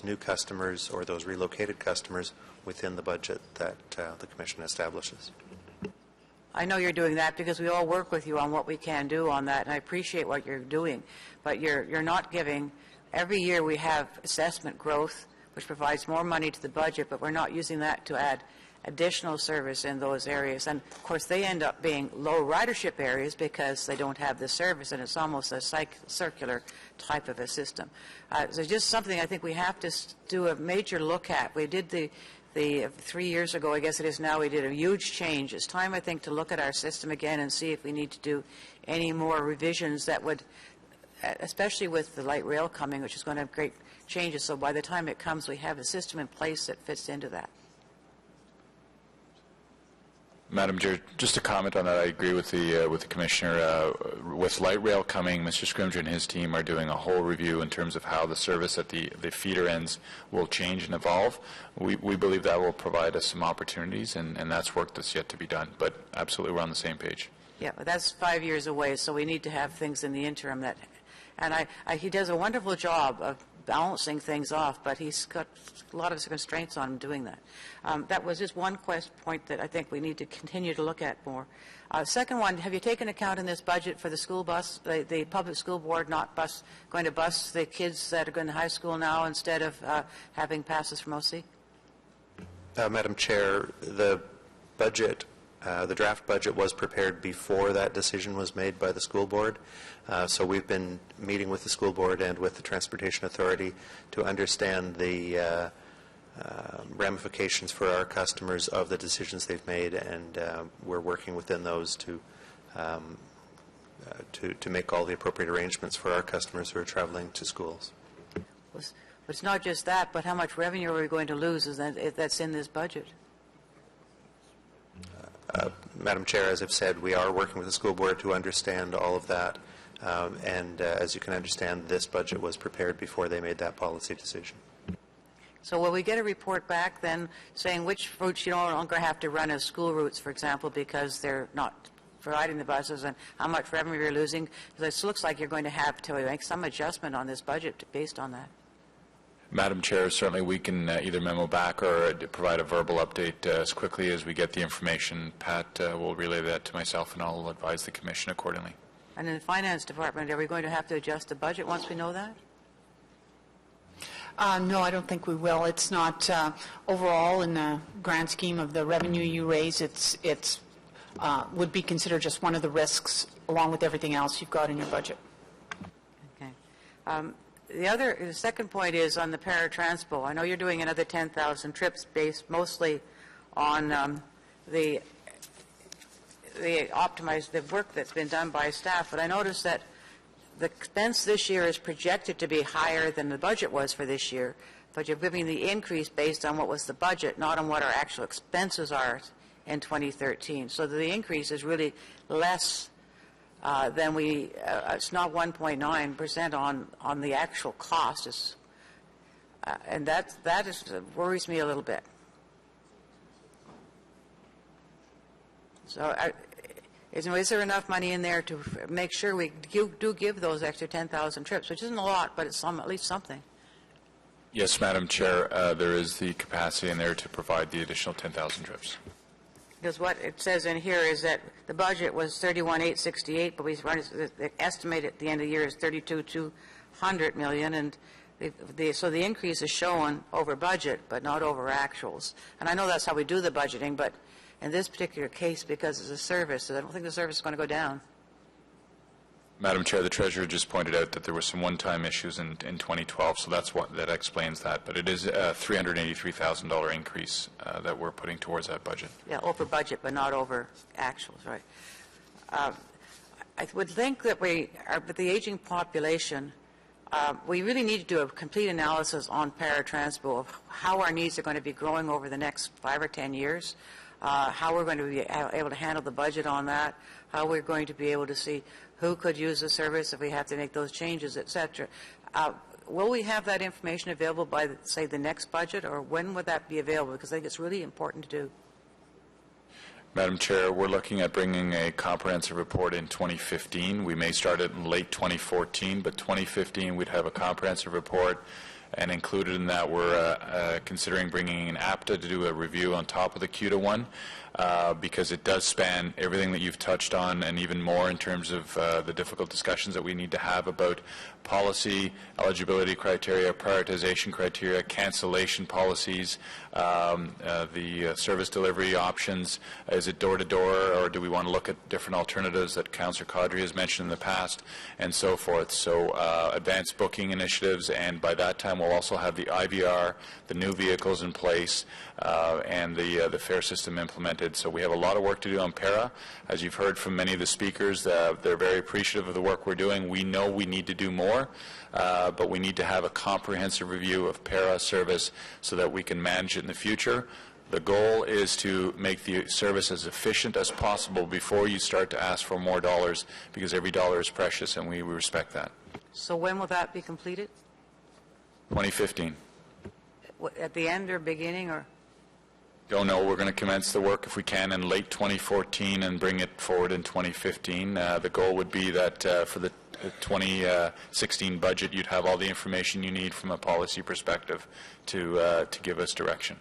new customers or those relocated customers within the budget that the Commission establishes. I know you're doing that because we all work with you on what we can do on that, and I appreciate what you're doing, but you're not giving. Every year we have assessment growth, which provides more money to the budget, but we're not using that to add additional service in those areas. And, of course, they end up being low ridership areas because they don't have the service, and it's almost a circular type of a system. So just something I think we have to do a major look at. We did the 3 years ago, I guess it is now, we did a huge change. It's time, I think, to look at our system again and see if we need to do any more revisions that would, especially with the light rail coming, which is going to have great changes. So by the time it comes, we have a system in place that fits into that. Madam Chair, just to comment on that, I agree with the Commissioner. With light rail coming, Mr. Scrimger and his team are doing a whole review in terms of how the service at the feeder ends will change and evolve. We believe that will provide us some opportunities, and that's work that's yet to be done. But absolutely, we're on the same page. Yeah, but that's 5 years away, so we need to have things in the interim that, and he does a wonderful job of balancing things off, but he's got a lot of constraints on him doing that. That was just one point that I think we need to continue to look at more. Second one, have you taken account in this budget for the school bus, the public school board not going to bus the kids that are going to high school now instead of having passes from OC? Madam Chair, the budget, the draft budget was prepared before that decision was made by the school board. So we've been meeting with the school board and with the Transportation Authority to understand the ramifications for our customers of the decisions they've made, and we're working within those to make all the appropriate arrangements for our customers who are traveling to schools. But it's not just that, but how much revenue are we going to lose if that's in this budget? Madam Chair, as I've said, we are working with the school board to understand all of that. And as you can understand, this budget was prepared before they made that policy decision. So will we get a report back then saying which routes you no longer have to run as school routes, for example, because they're not providing the buses, and how much revenue you're losing? Because it looks like you're going to have to make some adjustment on this budget based on that. Madam Chair, certainly we can either memo back or provide a verbal update as quickly as we get the information. Pat will relay that to myself, and I'll advise the Commission accordingly. And in the Finance Department, are we going to have to adjust the budget once we know that? No, I don't think we will. It's not overall in the grand scheme of the revenue you raise. It's would be considered just one of the risks, along with everything else you've got in your budget. Okay. The second point is on the paratranspo. I know you're doing another 10,000 trips based mostly on the work that's been done by staff, but I noticed that the expense this year is projected to be higher than the budget was for this year, but you're giving the increase based on what was the budget, not on what our actual expenses are in 2013. So the increase is really less than it's not 1.9% on the actual cost, and that worries me a little bit. So is there enough money in there to make sure we do give those extra 10,000 trips, which isn't a lot, but it's at least something? Yes, Madam Chair, there is the capacity in there to provide the additional 10,000 trips. Because what it says in here is that the budget was 31,868, but the estimate at the end of the year is 32,200 million, and so the increase is shown over budget, but not over actuals. And I know that's how we do the budgeting, but in this particular case, because it's a service, I don't think the service is going to go down. Madam Chair, the Treasurer just pointed out that there were some one-time issues in 2012, so that explains that. But it is a $383,000 increase that we're putting towards that budget. Yeah, over budget, but not over actuals, right? I would think that with the aging population, we really need to do a complete analysis on paratransport of how our needs are going to be growing over the next 5 or 10 years, how we're going to be able to handle the budget on that, how we're going to be able to see who could use the service if we have to make those changes, etc. Will we have that information available by, say, the next budget, or when would that be available? Because I think it's really important to do. Madam Chair, we're looking at bringing a comprehensive report in 2015. We may start it in late 2014, but 2015 we'd have a comprehensive report, and included in that we're considering bringing in APTA to do a review on top of the CUTA one, because it does span everything that you've touched on and even more in terms of the difficult discussions that we need to have about policy, eligibility criteria, prioritization criteria, cancellation policies, the service delivery options. Is it door-to-door, or do we want to look at different alternatives that Councillor Caudry has mentioned in the past, and so forth. So advanced booking initiatives, and by that time we'll also have the IVR, the new vehicles in place, and the fare system implemented. So we have a lot of work to do on para. As you've heard from many of the speakers, they're very appreciative of the work we're doing. We know we need to do more, but we need to have a comprehensive review of para service so that we can manage it in the future. The goal is to make the service as efficient as possible before you start to ask for more dollars, because every dollar is precious, and we respect that. So when will that be completed? 2015. At the end or beginning, or? Don't know. We're going to commence the work, if we can, in late 2014 and bring it forward in 2015. The goal would be that for the 2016 budget, you'd have all the information you need from a policy perspective to give us direction.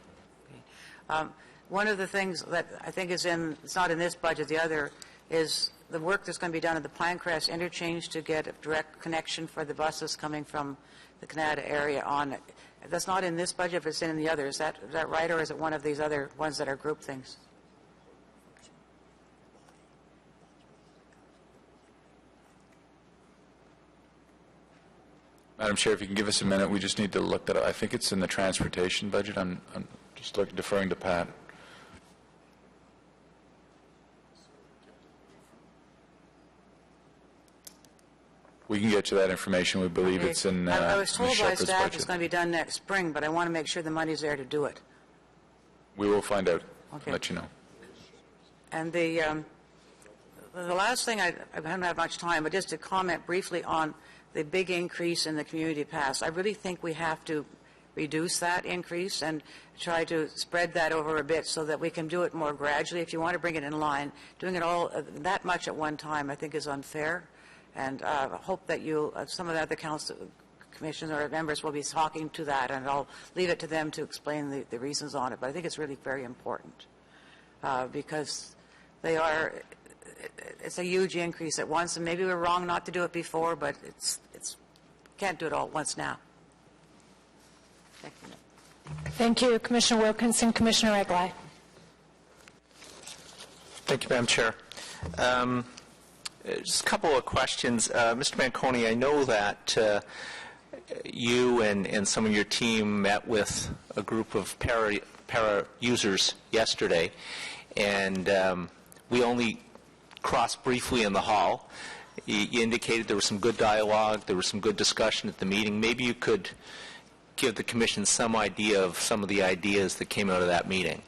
One of the things that I think is it's not in this budget, the other is the work that's going to be done at the Pinecrest interchange to get a direct connection for the buses coming from the Canada area on it. That's not in this budget, but it's in the other. Is that right, or is it one of these other ones that are group things? Madam Chair, if you can give us a minute, we just need to look that up. I think it's in the transportation budget. I'm just deferring to Pat. We can get you that information. We believe it's in I was told Ms. by Shepherd's staff budget. it's going to be done next spring, but I want to make sure the money's there to do it. We will find out. Okay. Let you know. And the last thing, I haven't had much time, but just to comment briefly on the big increase in the community pass. I really think we have to reduce that increase and try to spread that over a bit so that we can do it more gradually. If you want to bring it in line, doing it all that much at one time I think is unfair. And I hope that some of the other council commissioners or members will be talking to that, and I'll leave it to them to explain the reasons on it. But I think it's really very important because it's a huge increase at once, and maybe we're wrong not to do it before, but it's can't do it all at once now. Thank you. Thank you, Commissioner Wilkinson. Commissioner Eglai. Thank you, Madam Chair. Just a couple of questions. Mr. Manconi, I know that you and some of your team met with a group of para users yesterday, and we only crossed briefly in the hall. You indicated there was some good dialogue, there was some good discussion at the meeting. Maybe you could give the Commission some idea of some of the ideas that came out of that meeting.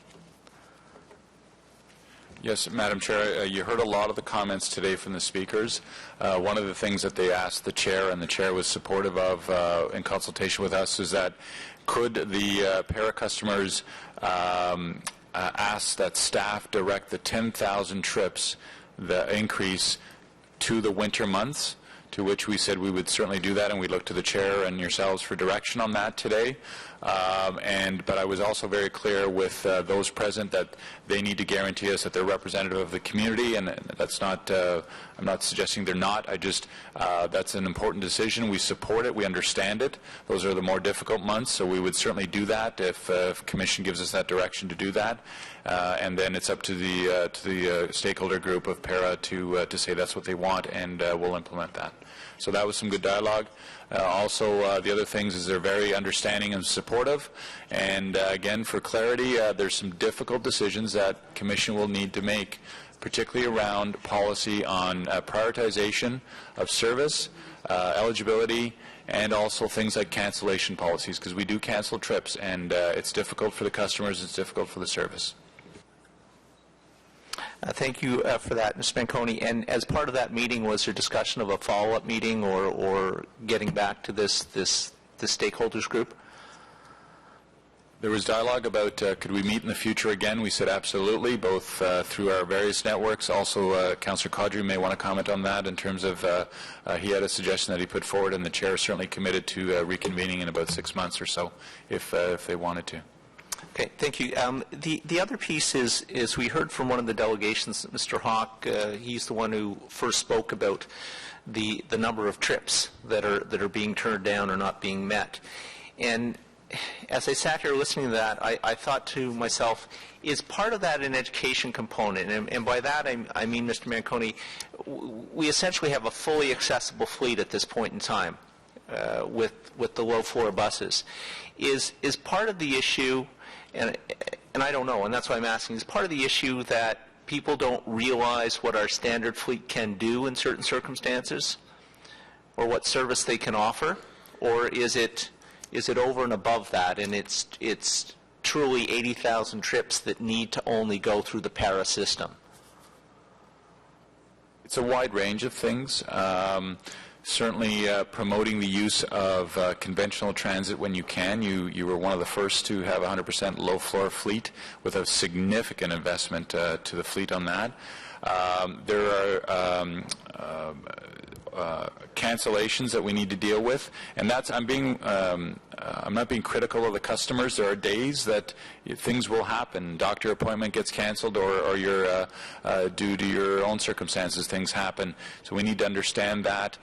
Yes, Madam Chair, you heard a lot of the comments today from the speakers. One of the things that they asked the Chair, and the Chair was supportive of in consultation with us, is that could the para customers ask that staff direct the 10,000 trips, the increase, to the winter months, to which we said we would certainly do that, and we looked to the Chair and yourselves for direction on that today. But I was also very clear with those present that they need to guarantee us that they're representative of the community, and that's not, I'm not suggesting they're not. That's an important decision. We support it. We understand it. Those are the more difficult months, so we would certainly do that if Commission gives us that direction to do that. And then it's up to the stakeholder group of para to say that's what they want, and we'll implement that. So that was some good dialogue. Also, the other things is they're very understanding and supportive. And again, for clarity, there's some difficult decisions that Commission will need to make, particularly around policy on prioritization of service, eligibility, and also things like cancellation policies, because we do cancel trips, and it's difficult for the customers, it's difficult for the service. Thank you for that, Mr. Manconi. And as part of that meeting, was there discussion of a follow-up meeting or getting back to this stakeholders group? There was dialogue about could we meet in the future again. We said absolutely, both through our various networks. Also, Councillor Caudry may want to comment on that in terms of he had a suggestion that he put forward, and the Chair is certainly committed to reconvening in about 6 months or so if they wanted to. Okay, thank you. The other piece is we heard from one of the delegations, Mr. Hawk. He's the one who first spoke about the number of trips that are being turned down or not being met. And as I sat here listening to that, I thought to myself, is part of that an education component? And by that I mean, Mr. Manconi, we essentially have a fully accessible fleet at this point in time with the low-floor buses. Is part of the issue, and I don't know, and that's why I'm asking, is part of the issue that people don't realize what our standard fleet can do in certain circumstances, or what service they can offer, or is it over and above that, and it's truly 80,000 trips that need to only go through the para system? It's a wide range of things. Certainly promoting the use of conventional transit when you can. You were one of the first to have 100% low-floor fleet with a significant investment to the fleet on that. There are cancellations that we need to deal with, and that's I'm not being critical of the customers. There are days that things will happen. Doctor appointment gets canceled, or you're due to your own circumstances, things happen. So we need to understand that.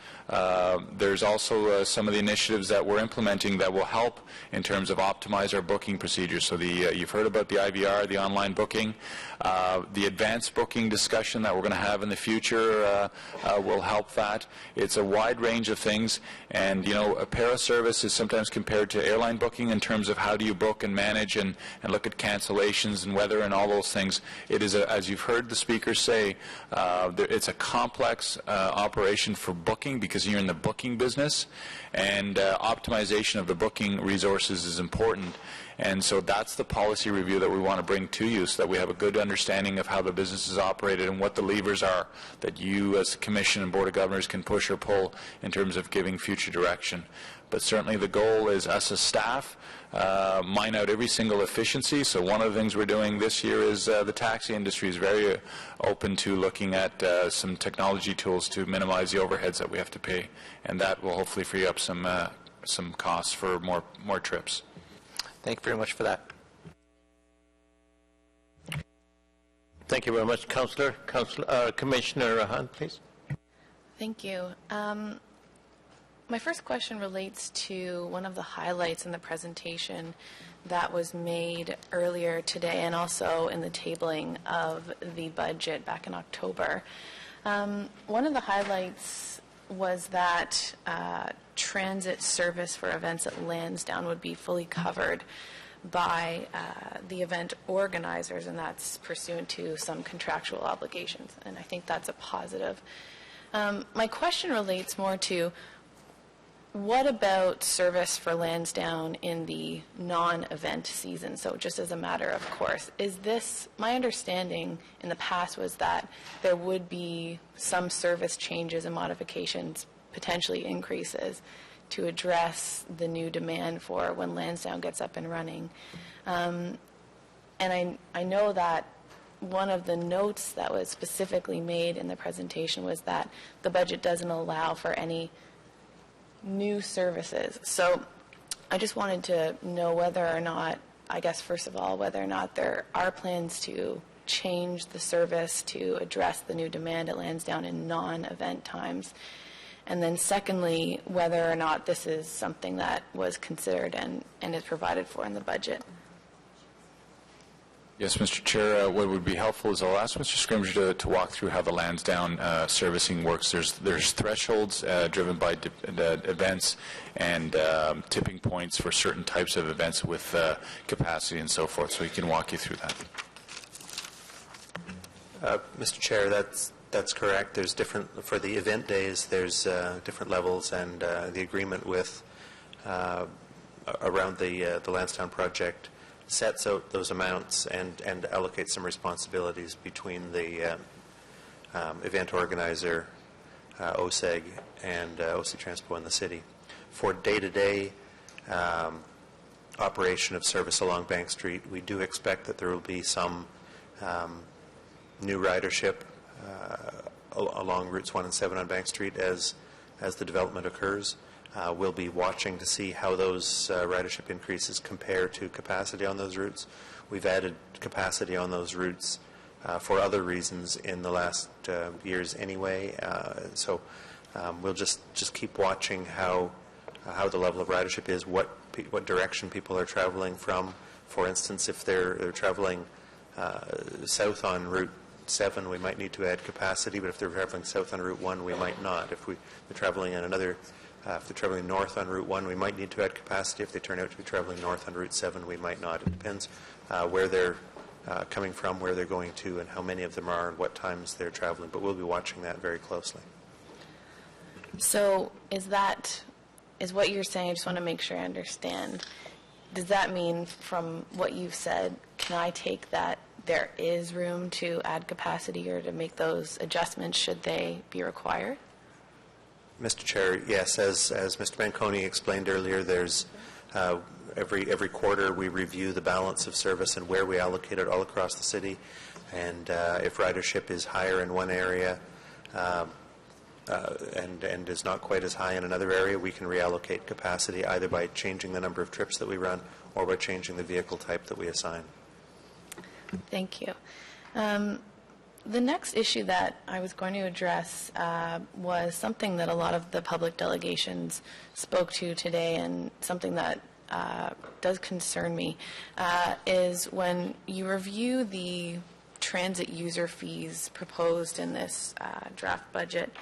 There's also some of the initiatives that we're implementing that will help in terms of optimize our booking procedures. So you've heard about the IVR, the online booking, the advanced booking discussion that we're going to have in the future will help that. It's a wide range of things, and a para service is sometimes compared to airline booking in terms of how do you book and manage and look at cancellations and weather and all those things. It is, as you've heard the speakers say, it's a complex operation for booking because you're in the booking business, and optimization of the booking resources is important. And so that's the policy review that we want to bring to you, so that we have a good understanding of how the business is operated and what the levers are that you as the Commission and Board of Governors can push or pull in terms of giving future direction. But certainly the goal is us as staff mine out every single efficiency. So one of the things we're doing this year is the taxi industry is very open to looking at some technology tools to minimize the overheads that we have to pay, and that will hopefully free up some costs for more trips. Thank you very much for that. Thank you very much, Councillor. Commissioner Hunt, please. Thank you. My first question relates to one of the highlights in the presentation that was made earlier today and also in the tabling of the budget back in October. One of the highlights was that transit service for events at Lansdowne would be fully covered by the event organizers, and that's pursuant to some contractual obligations, and I think that's a positive. My question relates more to what about service for Lansdowne in the non-event season? So just as a matter of course, is this, my understanding in the past was that there would be some service changes and modifications, potentially increases, to address the new demand for when Lansdowne gets up and running. And I know that one of the notes that was specifically made in the presentation was that the budget doesn't allow for any new services. So I just wanted to know whether or not, I guess first of all, whether or not there are plans to change the service to address the new demand at Lansdowne in non-event times. And then secondly, whether or not this is something that was considered and is provided for in the budget. Yes, Mr. Chair, what would be helpful is I'll ask Mr. Scrimger to walk through how the Lansdowne servicing works. There's thresholds driven by events and tipping points for certain types of events with capacity and so forth, so he can walk you through that. Mr. Chair, that's correct. There's different, for the event days, there's different levels, and the agreement with around the Lansdowne project sets out those amounts and allocates some responsibilities between the event organizer, OSEG, and OC Transpo in the city. For day-to-day operation of service along Bank Street, we do expect that there will be some new ridership along routes 1 and 7 on Bank Street as the development occurs. We'll be watching to see how those ridership increases compare to capacity on those routes. We've added capacity on those routes for other reasons in the last years anyway. So we'll just keep watching how the level of ridership is, what direction people are traveling from. For instance, if they're traveling south on Route 7, we might need to add capacity, but if they're traveling south on Route 1, we might not. If they're traveling in another if they're traveling north on Route 1, we might need to add capacity. If they turn out to be traveling north on Route 7, we might not. It depends where they're coming from, where they're going to, and how many of them are, and what times they're traveling. But we'll be watching that very closely. So is what you're saying, I just want to make sure I understand, does that mean, from what you've said, can I take that there is room to add capacity or to make those adjustments should they be required? Mr. Chair, yes, as Mr. Manconi explained earlier, there's every quarter we review the balance of service and where we allocate it all across the city. And if ridership is higher in one area and is not quite as high in another area, we can reallocate capacity either by changing the number of trips that we run or by changing the vehicle type that we assign. Thank you. The next issue that I was going to address was something that a lot of the public delegations spoke to today, and something that does concern me, is when you review the transit user fees proposed in this draft budget,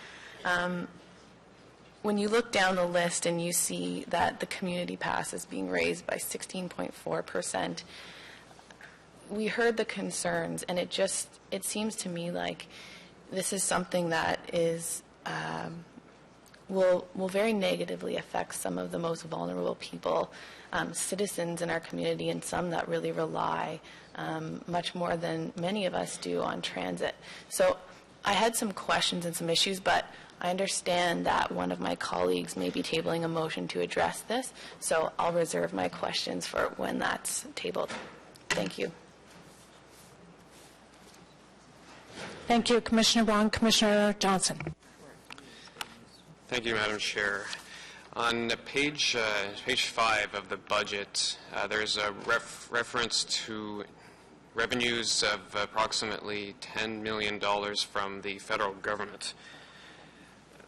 when you look down the list and you see that the community pass is being raised by 16.4%, we heard the concerns, and it seems to me like this is something that is will very negatively affect some of the most vulnerable people, citizens in our community, and some that really rely much more than many of us do on transit. So I had some questions and some issues, but I understand that one of my colleagues may be tabling a motion to address this, so I'll reserve my questions for when that's tabled. Thank you. Thank you, Commissioner Wong. Commissioner Johnson. Thank you, Madam Chair. On page 5 of the budget, there's a reference to revenues of approximately $10 million from the federal government.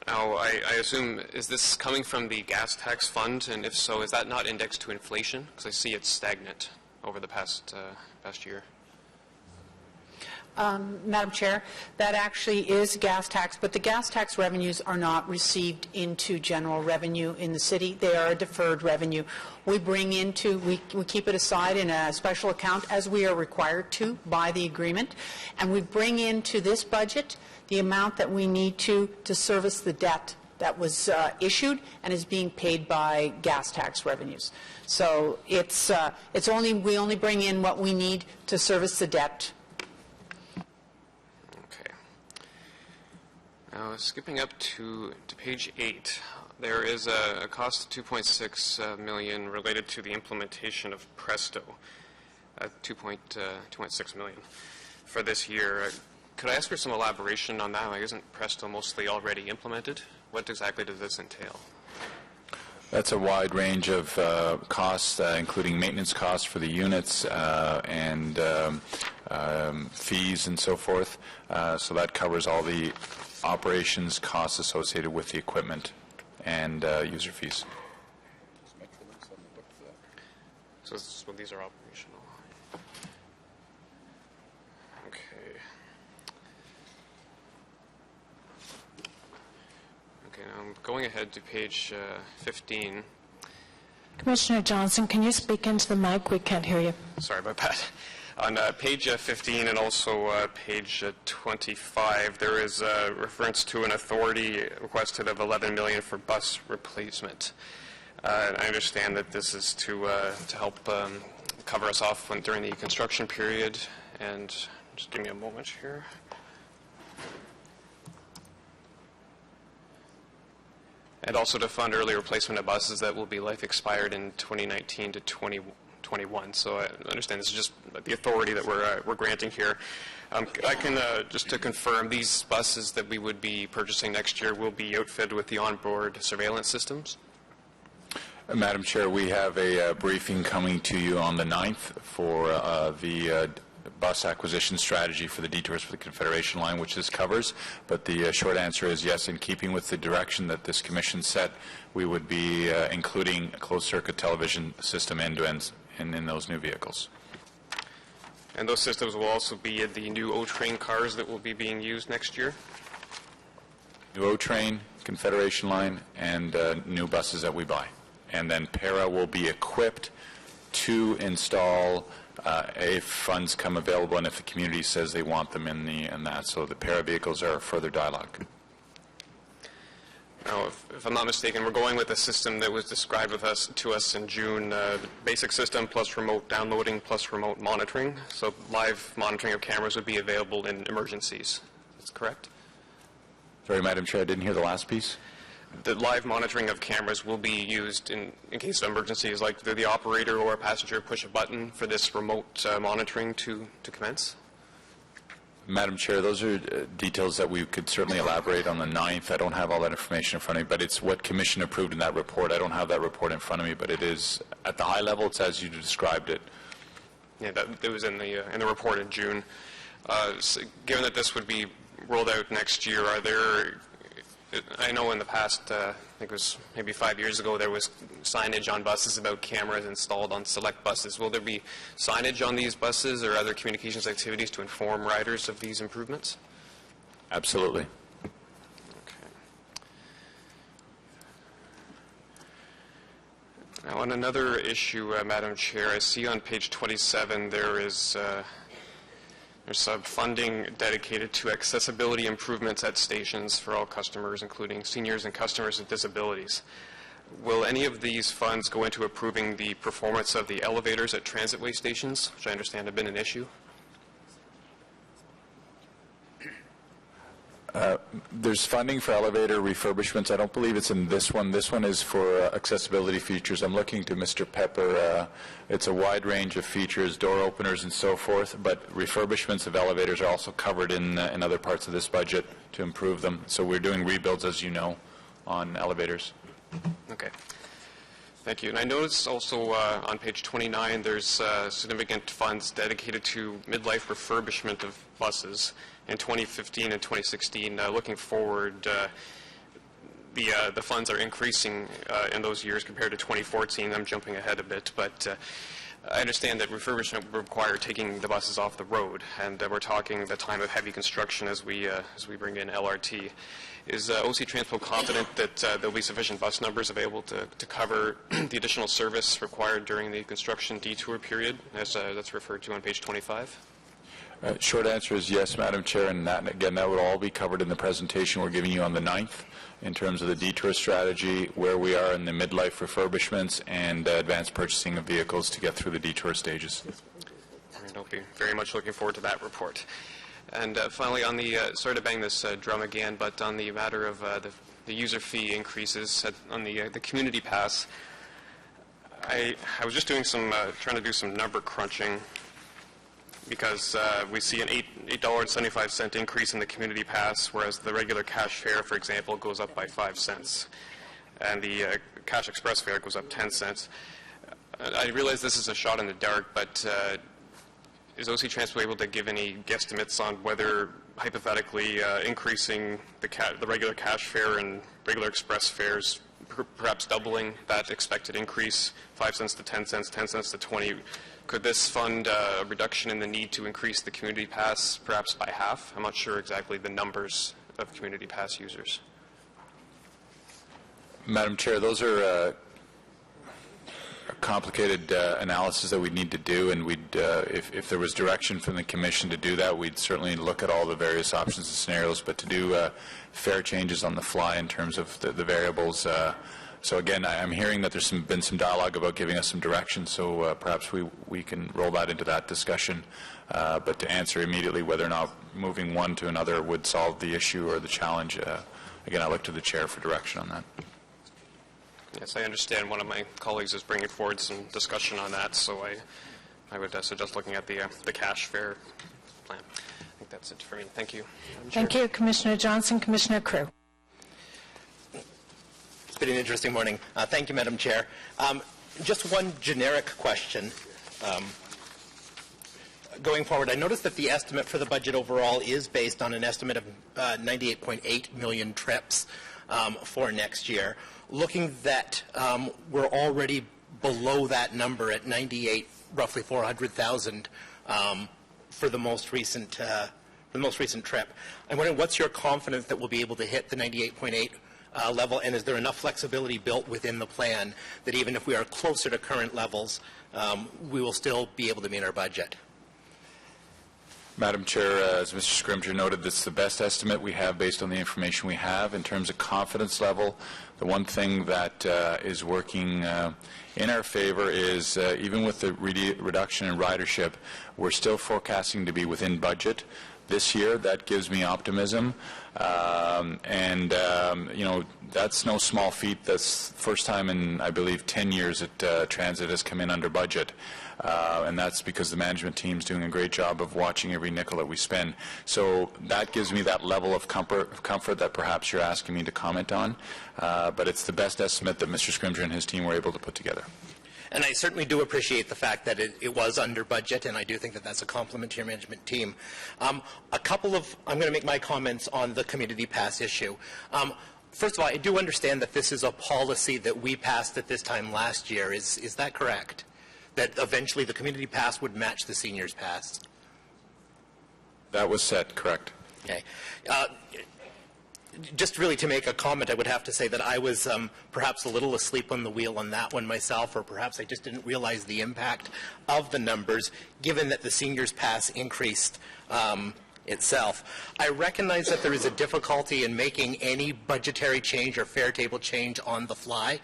Now, I assume, is this coming from the gas tax fund? And if so, is that not indexed to inflation? Because I see it's stagnant over the past year. Madam Chair, that actually is gas tax, but the gas tax revenues are not received into general revenue in the city. They are a deferred revenue. We bring into, we keep it aside in a special account as we are required to by the agreement, and we bring into this budget the amount that we need to service the debt that was issued and is being paid by gas tax revenues. So we only bring in what we need to service the debt. Now, skipping up to page 8, there is a cost of $2.6 million related to the implementation of Presto, $2.6 million for this year. Could I ask for some elaboration on that? Like, isn't Presto mostly already implemented? What exactly does this entail? That's a wide range of costs, including maintenance costs for the units and fees and so forth. So that covers all the operations costs associated with the equipment and user fees. So these are operational. Okay. Okay, now I'm going ahead to page 15. Commissioner Johnson, can you speak into the mic? We can't hear you. Sorry about that. On page 15 and also page 25, there is a reference to an authority requested of $11 million for bus replacement. I understand that this is to help cover us off during the construction period. And just give me a moment here. And also to fund early replacement of buses that will be life expired in 2019 to 2021. So I understand this is just the authority that we're granting here. I can just to confirm, these buses that we would be purchasing next year will be outfitted with the onboard surveillance systems? Madam Chair, we have a briefing coming to you on the 9th for the bus acquisition strategy for the detours for the Confederation line, which this covers. But the short answer is yes, in keeping with the direction that this commission set, we would be including a closed-circuit television system end-to-end in those new vehicles. And those systems will also be the new O-Train cars that will be being used next year? New O-Train, Confederation line, and new buses that we buy. And then PARA will be equipped to install if funds come available and if the community says they want them in that. So the PARA vehicles are further dialogue. Now, if I'm not mistaken, we're going with the system that was described to us in June, basic system plus remote downloading plus remote monitoring. So live monitoring of cameras would be available in emergencies. That's correct? Sorry, Madam Chair, I didn't hear the last piece. The live monitoring of cameras will be used in case of emergencies, like the operator or a passenger push a button for this remote monitoring to commence? Madam Chair, those are details that we could certainly elaborate on the 9th. I don't have all that information in front of me, but it's what Commission approved in that report. I don't have that report in front of me, but it is, at the high level, it's as you described it. Yeah, that was in the report in June. So given that this would be rolled out next year, are there, I know in the past, I think it was maybe 5 years ago, there was signage on buses about cameras installed on select buses. Will there be signage on these buses or other communications activities to inform riders of these improvements? Absolutely. Okay. Now, on another issue, Madam Chair, I see on page 27 there's some funding dedicated to accessibility improvements at stations for all customers, including seniors and customers with disabilities. Will any of these funds go into improving the performance of the elevators at transitway stations, which I understand have been an issue? There's funding for elevator refurbishments. I don't believe it's in this one. This one is for accessibility features. I'm looking to Mr. Pepper. It's a wide range of features, door openers and so forth, but refurbishments of elevators are also covered in other parts of this budget to improve them. So we're doing rebuilds, as you know, on elevators. Okay. Thank you. And I noticed also on page 29 there's significant funds dedicated to midlife refurbishment of buses in 2015 and 2016. Looking forward, the funds are increasing in those years compared to 2014. I'm jumping ahead a bit, but I understand that refurbishment will require taking the buses off the road, and we're talking the time of heavy construction as we bring in LRT. Is OC Transpo confident that there'll be sufficient bus numbers available to cover the additional service required during the construction detour period, as that's referred to on page 25? Short answer is yes, Madam Chair, and that, again, that would all be covered in the presentation we're giving you on the 9th in terms of the detour strategy, where we are in the midlife refurbishments, and advanced purchasing of vehicles to get through the detour stages. I'll be very much looking forward to that report. And finally, on the, sorry to bang this drum again, but on the matter of the user fee increases on the community pass, I was just doing some, trying to do some number crunching, because we see an $8.75 increase in the community pass, whereas the regular cash fare, for example, goes up by 5 cents, and the cash express fare goes up 10 cents. I realize this is a shot in the dark, but is OC Transpo able to give any guesstimates on whether, hypothetically, increasing the regular cash fare and regular express fares, perhaps doubling that expected increase, 5 cents to 10 cents, 10 cents to 20, could this fund a reduction in the need to increase the community pass perhaps by half? I'm not sure exactly the numbers of community pass users. Madam Chair, those are complicated analysis that we'd need to do, and we'd, if there was direction from the Commission to do that, we'd certainly look at all the various options and scenarios, but to do fair changes on the fly in terms of the variables. So again, I'm hearing that there's been some dialogue about giving us some direction, so perhaps we can roll that into that discussion. But to answer immediately whether or not moving one to another would solve the issue or the challenge, again, I look to the Chair for direction on that. Yes, I understand one of my colleagues is bringing forward some discussion on that, so I would suggest looking at the cash fare plan. I think that's it for me. Thank you. Thank you, Commissioner Johnson. Commissioner Crew. It's been an interesting morning. Thank you, Madam Chair. Just one generic question. Going forward, I noticed that the estimate for the budget overall is based on an estimate of 98.8 million trips for next year. Looking that we're already below that number at 98, roughly 400,000 for the most recent trip. I'm wondering, what's your confidence that we'll be able to hit the 98.8 level, and is there enough flexibility built within the plan that even if we are closer to current levels, we will still be able to meet our budget? Madam Chair, as Mr. Scrimgeour noted, this is the best estimate we have based on the information we have. In terms of confidence level, the one thing that is working in our favor is even with the reduction in ridership, we're still forecasting to be within budget this year. That gives me optimism. You know, that's no small feat. That's the first time in, I believe, 10 years that transit has come in under budget. And that's because the management team's doing a great job of watching every nickel that we spend. So that gives me that level of comfort that perhaps you're asking me to comment on. But it's the best estimate that Mr. Scrimgeour and his team were able to put together. And I certainly do appreciate the fact that it was under budget, and I do think that that's a compliment to your management team. I'm going to make my comments on the community pass issue. First of all, I do understand that this is a policy that we passed at this time last year. Is that correct? That eventually the community pass would match the seniors pass? That was set, correct. Okay. Just really to make a comment, I would have to say that I was perhaps a little asleep on the wheel on that one myself, or perhaps I just didn't realize the impact of the numbers, given that the seniors pass increased itself. I recognize that there is a difficulty in making any budgetary change or fare table change on the fly.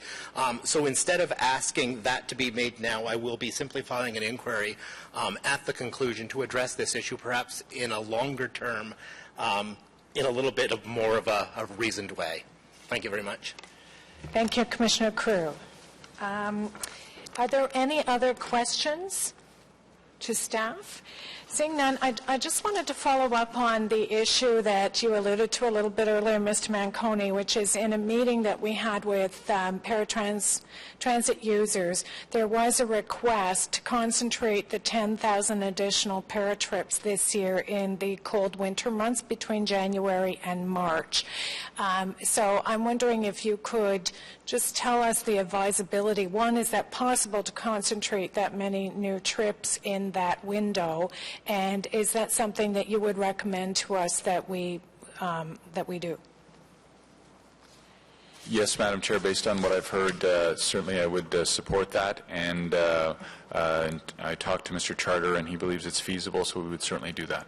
So instead of asking that to be made now, I will be simply filing an inquiry at the conclusion to address this issue, perhaps in a longer term, in a little bit of more of a reasoned way. Thank you very much. Thank you, Commissioner Crew. Are there any other questions to staff? Seeing none, I just wanted to follow up on the issue that you alluded to a little bit earlier, Mr. Manconi, which is in a meeting that we had with paratransit users, there was a request to concentrate the 10,000 additional paratrips this year in the cold winter months between January and March. So I'm wondering if you could just tell us the advisability. One, is that possible to concentrate that many new trips in that window? And is that something that you would recommend to us that we do? Yes, Madam Chair. Based on what I've heard, certainly I would support that. And I talked to Mr. Charter, and he believes it's feasible, so we would certainly do that,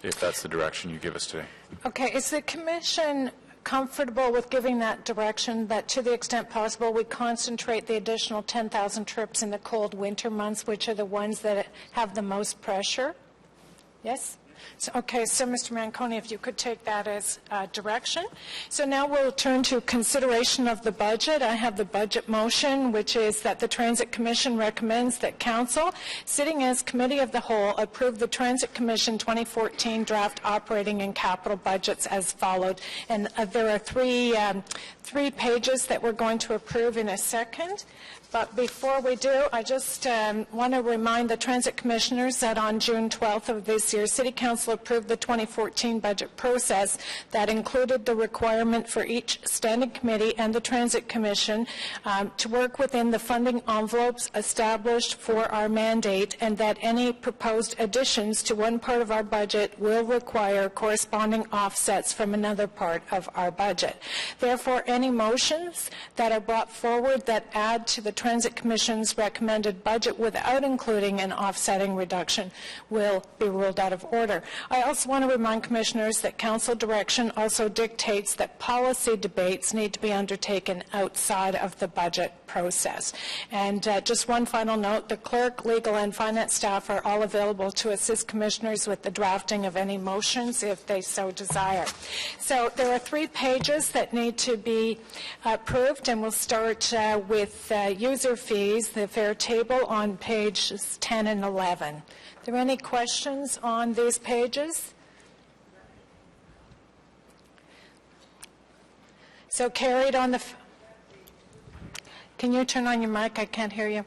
if that's the direction you give us today. Okay. Is the Commission comfortable with giving that direction, that to the extent possible we concentrate the additional 10,000 trips in the cold winter months, which are the ones that have the most pressure? Yes? So, okay, so Mr. Manconi, if you could take that as direction. So now we'll turn to consideration of the budget. I have the budget motion, which is that the Transit Commission recommends that Council, sitting as Committee of the Whole, approve the Transit Commission 2014 draft operating and capital budgets as followed. And there are three pages that we're going to approve in a second. But before we do, I just want to remind the Transit Commissioners that on June 12th of this year, City Council approved the 2014 budget process that included the requirement for each standing committee and the Transit Commission to work within the funding envelopes established for our mandate, and that any proposed additions to one part of our budget will require corresponding offsets from another part of our budget. Therefore, any motions that are brought forward that add to the Transit Commission's recommended budget without including an offsetting reduction will be ruled out of order. I also want to remind Commissioners that Council direction also dictates that policy debates need to be undertaken outside of the budget process. And just one final note, the Clerk, Legal and Finance staff are all available to assist Commissioners with the drafting of any motions if they so desire. So there are 3 pages that need to be approved, and we'll start with user fees, the fare table on pages 10 and 11. Are there any questions on these pages? So carried on the... Can you turn on your mic? I can't hear you.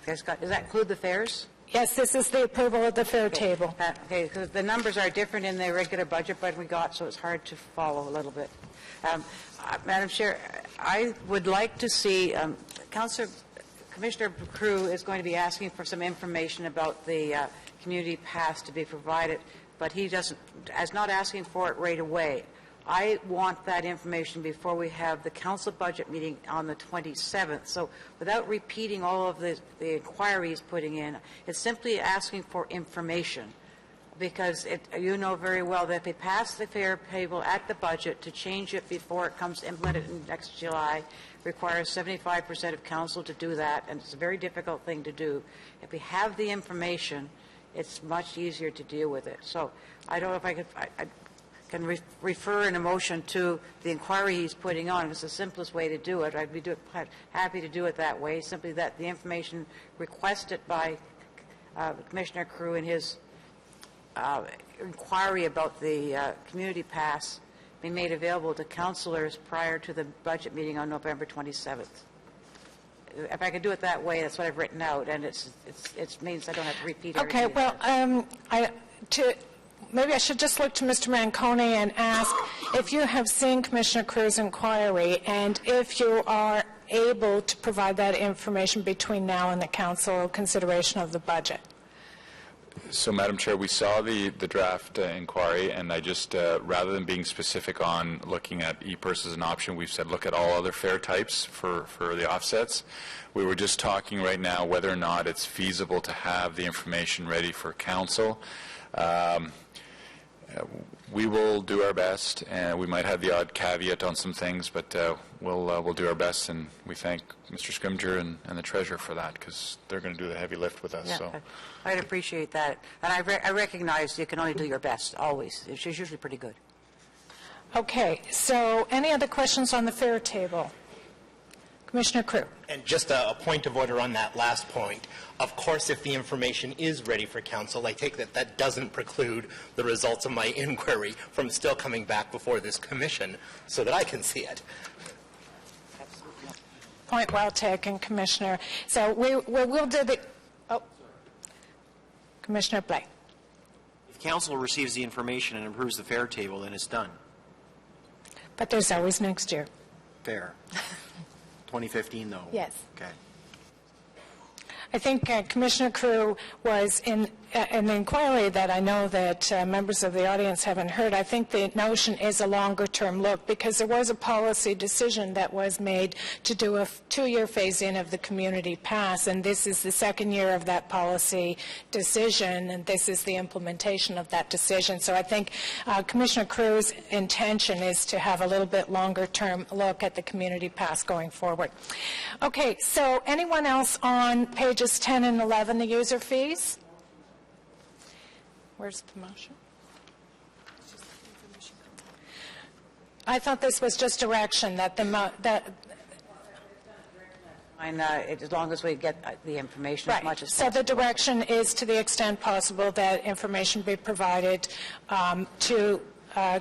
Does that include the fares? Yes, this is the approval of the fare table. Okay, because the numbers are different in the regular budget budget we got, so it's hard to follow a little bit. Madam Chair, I would like to see Commissioner Crew is going to be asking for some information about the community pass to be provided, but he is not asking for it right away. I want that information before we have the council budget meeting on the 27th. So without repeating all of the inquiries putting in, it's simply asking for information. because you know very well that if they pass the fare table at the budget, to change it before it comes implemented in next July requires 75% of council to do that, and it's a very difficult thing to do. If we have the information, it's much easier to deal with it. So I don't know if I can refer in a motion to the inquiry he's putting on. It's the simplest way to do it. I'd be happy to do it that way, simply that the information requested by Commissioner Crew in his inquiry about the community pass be made available to councillors prior to the budget meeting on November 27th. If I could do it that way, that's what I've written out, and it means I don't have to repeat everything. Okay, well, maybe I should just look to Mr. Manconi and ask if you have seen Commissioner Crew's inquiry and if you are able to provide that information between now and the council consideration of the budget. So, Madam Chair, we saw the draft inquiry, and I just, rather than being specific on looking at e-purse as an option, we've said look at all other fare types for the offsets. We were just talking right now whether or not it's feasible to have the information ready for council. We will do our best, and we might have the odd caveat on some things, but we'll do our best, and we thank Mr. Scrimger and the Treasurer for that, because they're going to do the heavy lift with us. Yeah, so I'd appreciate that. And I recognize you can only do your best, always. It's usually pretty good. Okay, so any other questions on the fare table? Commissioner Crew. And just a point of order on that last point. Of course, if the information is ready for council, I take that doesn't preclude the results of my inquiry from still coming back before this commission so that I can see it. Point well taken, Commissioner. So we'll do the... Oh. Commissioner Blake. If council receives the information and approves the fare table, then it's done. But there's always next year. Fair. 2015, though? Yes. Okay. I think Commissioner Crew was in an inquiry that I know that members of the audience haven't heard. I think the notion is a longer-term look, because there was a policy decision that was made to do a 2-year phase-in of the community pass, and this is the second year of that policy decision, and this is the implementation of that decision. So I think Commissioner Crew's intention is to have a little bit longer-term look at the community pass going forward. Okay, so anyone else on pages 10 and 11, the user fees? Where's the motion? I thought this was just direction that as long as we get the information as much as possible. So the direction is, to the extent possible, that information be provided to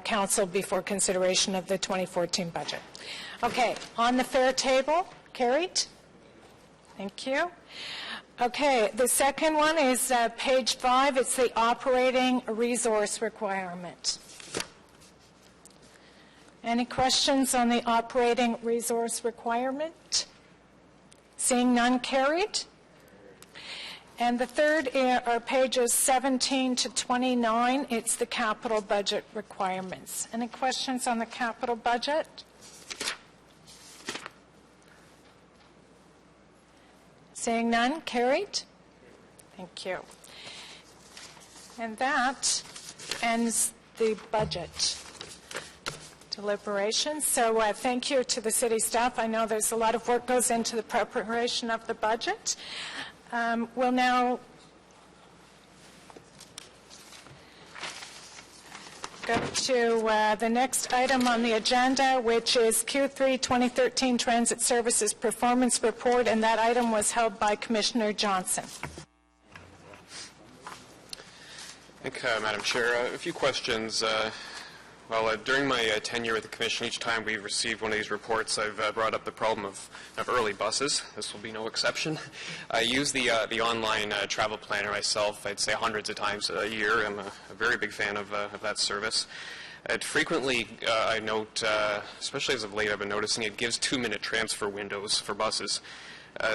council before consideration of the 2014 budget. Okay, on the fare table, carried. Thank you. Okay, the second one is page 5. It's the operating resource requirement. Any questions on the operating resource requirement? Seeing none, carried. And the third are pages 17 to 29. It's the capital budget requirements. Any questions on the capital budget? Seeing none, carried. Thank you. And that ends the budget deliberations. So thank you to the city staff. I know there's a lot of work goes into the preparation of the budget. We'll now go to the next item on the agenda, which is Q3 2013 Transit Services Performance Report, and that item was held by Commissioner Johnson. Thank you, Madam Chair. A few questions. During my tenure with the Commission, each time we received one of these reports, I've brought up the problem of early buses. This will be no exception. I use the online travel planner myself, I'd say hundreds of times a year. I'm a very big fan of that service. Frequently, I note, especially as of late, I've been noticing it gives 2-minute transfer windows for buses.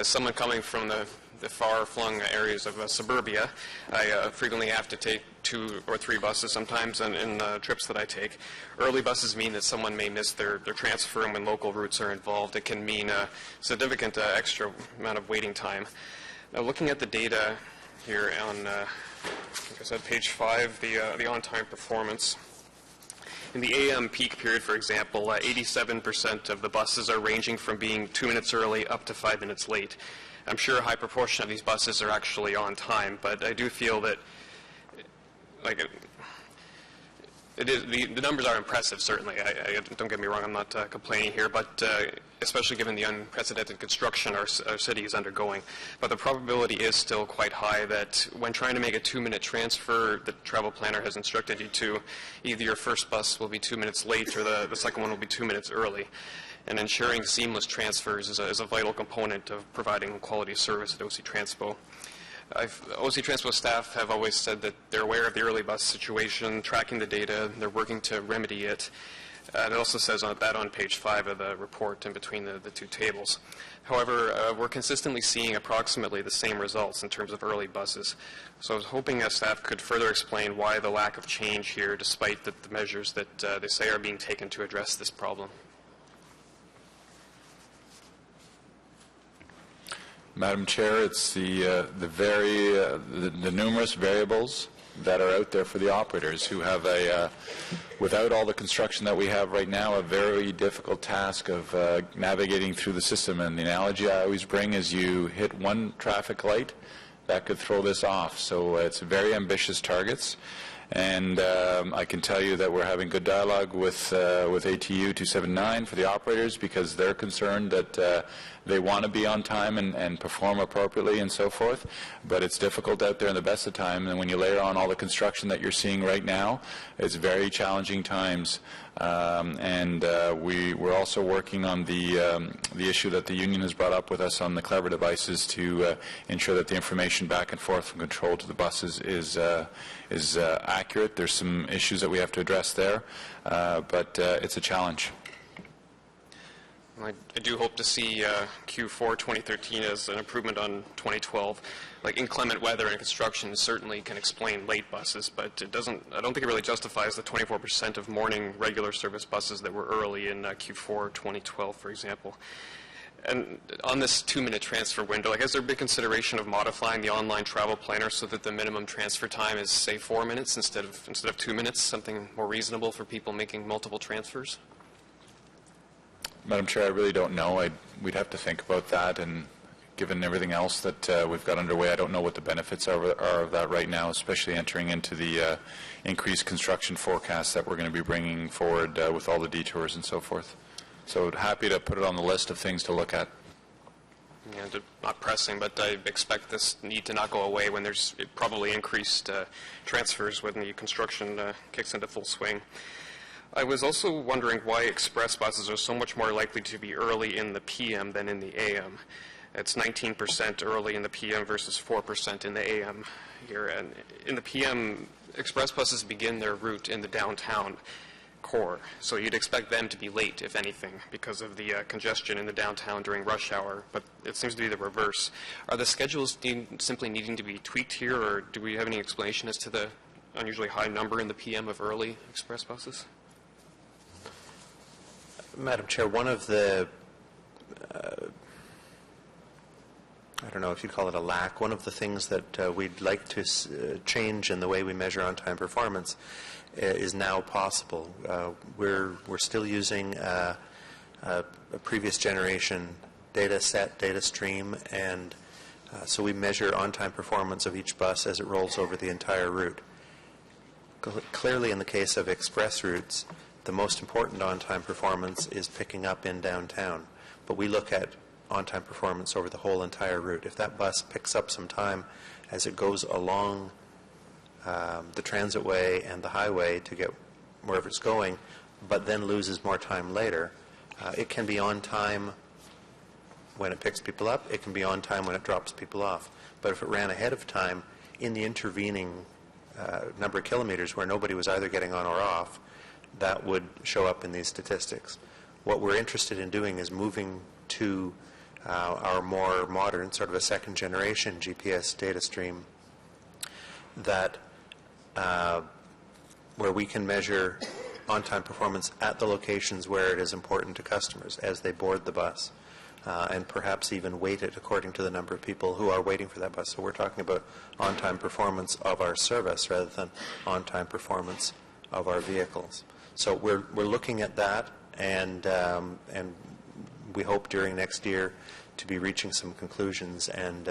Someone coming from the far-flung areas of suburbia, I frequently have to take 2 or 3 buses sometimes in the trips that I take. Early buses mean that someone may miss their transfer, and when local routes are involved, it can mean a significant extra amount of waiting time. Now, looking at the data here on, like I said, page 5, the on-time performance. In the AM peak period, for example, 87% of the buses are ranging from being 2 minutes early up to 5 minutes late. I'm sure a high proportion of these buses are actually on time, but I do feel that, like, the numbers are impressive, certainly. Don't get me wrong, I'm not complaining here, but especially given the unprecedented construction our city is undergoing. But the probability is still quite high that when trying to make a 2-minute transfer, the travel planner has instructed you to, either your first bus will be 2 minutes late or the second one will be 2 minutes early. And ensuring seamless transfers is a vital component of providing quality service at OC Transpo. OC Transpo staff have always said that they're aware of the early bus situation, tracking the data, they're working to remedy it. It also says that on page 5 of the report in between the two tables. However, we're consistently seeing approximately the same results in terms of early buses. So I was hoping staff could further explain why the lack of change here, despite the measures that they say are being taken to address this problem. Madam Chair, it's the numerous variables that are out there for the operators who have without all the construction that we have right now, a very difficult task of navigating through the system. And the analogy I always bring is you hit one traffic light, that could throw this off. So it's very ambitious targets. And I can tell you that we're having good dialogue with ATU 279 for the operators, because they're concerned that they want to be on time and perform appropriately and so forth. But it's difficult out there in the best of time. And when you layer on all the construction that you're seeing right now, it's very challenging times. We're also working on the issue that the union has brought up with us on the clever devices to ensure that the information back and forth from control to the buses is accurate. There's some issues that we have to address there, but it's a challenge. I do hope to see Q4 2013 as an improvement on 2012. Like, inclement weather and construction certainly can explain late buses, but it doesn't. I don't think it really justifies the 24% of morning regular service buses that were early in Q4 2012, for example. And on this 2-minute transfer window, has there been consideration of modifying the online travel planner so that the minimum transfer time is, say, 4 minutes instead of 2 minutes, something more reasonable for people making multiple transfers? Madam Chair, I really don't know. We'd have to think about that, and given everything else that we've got underway, I don't know what the benefits are of that right now, especially entering into the increased construction forecast that we're going to be bringing forward with all the detours and so forth. So happy to put it on the list of things to look at. Yeah, not pressing, but I expect this need to not go away when there's probably increased transfers when the construction kicks into full swing. I was also wondering why express buses are so much more likely to be early in the PM than in the AM. It's 19% early in the PM versus 4% in the AM here. And in the PM, express buses begin their route in the downtown core. So you'd expect them to be late, if anything, because of the congestion in the downtown during rush hour. But it seems to be the reverse. Are the schedules simply needing to be tweaked here, or do we have any explanation as to the unusually high number in the PM of early express buses? Madam Chair, one of the, I don't know if you'd call it a lack, one of the things that we'd like to change in the way we measure on-time performance is now possible. We're still using a previous generation data set, data stream, and so we measure on-time performance of each bus as it rolls over the entire route. Clearly, in the case of express routes, the most important on-time performance is picking up in downtown, but we look at on-time performance over the whole entire route. If that bus picks up some time as it goes along the transitway and the highway to get wherever it's going, but then loses more time later, it can be on time when it picks people up, it can be on time when it drops people off. But if it ran ahead of time in the intervening number of kilometers where nobody was either getting on or off, that would show up in these statistics. What we're interested in doing is moving to our more modern, sort of a second generation GPS data stream that where we can measure on-time performance at the locations where it is important to customers as they board the bus. and perhaps even weight it according to the number of people who are waiting for that bus. So we're talking about on-time performance of our service rather than on-time performance of our vehicles. So we're looking at that, and we hope during next year to be reaching some conclusions and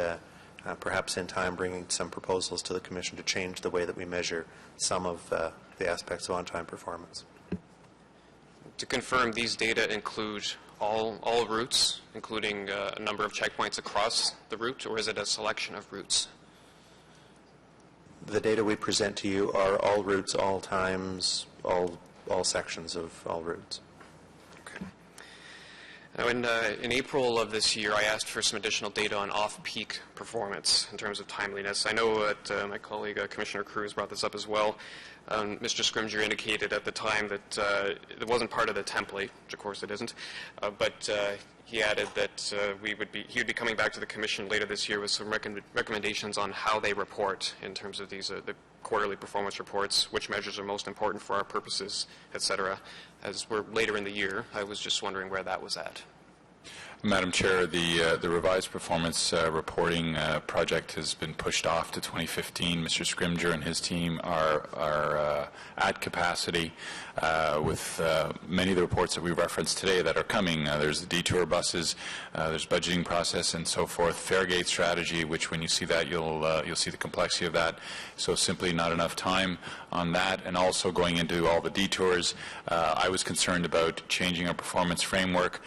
perhaps in time bringing some proposals to the Commission to change the way that we measure some of the aspects of on-time performance. To confirm, these data include all routes, including a number of checkpoints across the route, or is it a selection of routes? The data we present to you are all routes, all times, all sections of all routes. Now, in April of this year, I asked for some additional data on off-peak performance in terms of timeliness. I know that my colleague, Commissioner Cruz, brought this up as well. Mr. Scrimgeour indicated at the time that it wasn't part of the template, which of course it isn't, but he added that he would be coming back to the Commission later this year with some recommendations on how they report in terms of these the quarterly performance reports, which measures are most important for our purposes, etc. As we're later in the year, I was just wondering where that was at. Madam Chair, the revised performance reporting project has been pushed off to 2015. Mr. Scrimgeour and his team are at capacity with many of the reports that we referenced today that are coming. There's the detour buses, there's budgeting process and so forth, Fairgate strategy, which when you see that you'll see the complexity of that. So simply not enough time on that, and also going into all the detours. I was concerned about changing our performance framework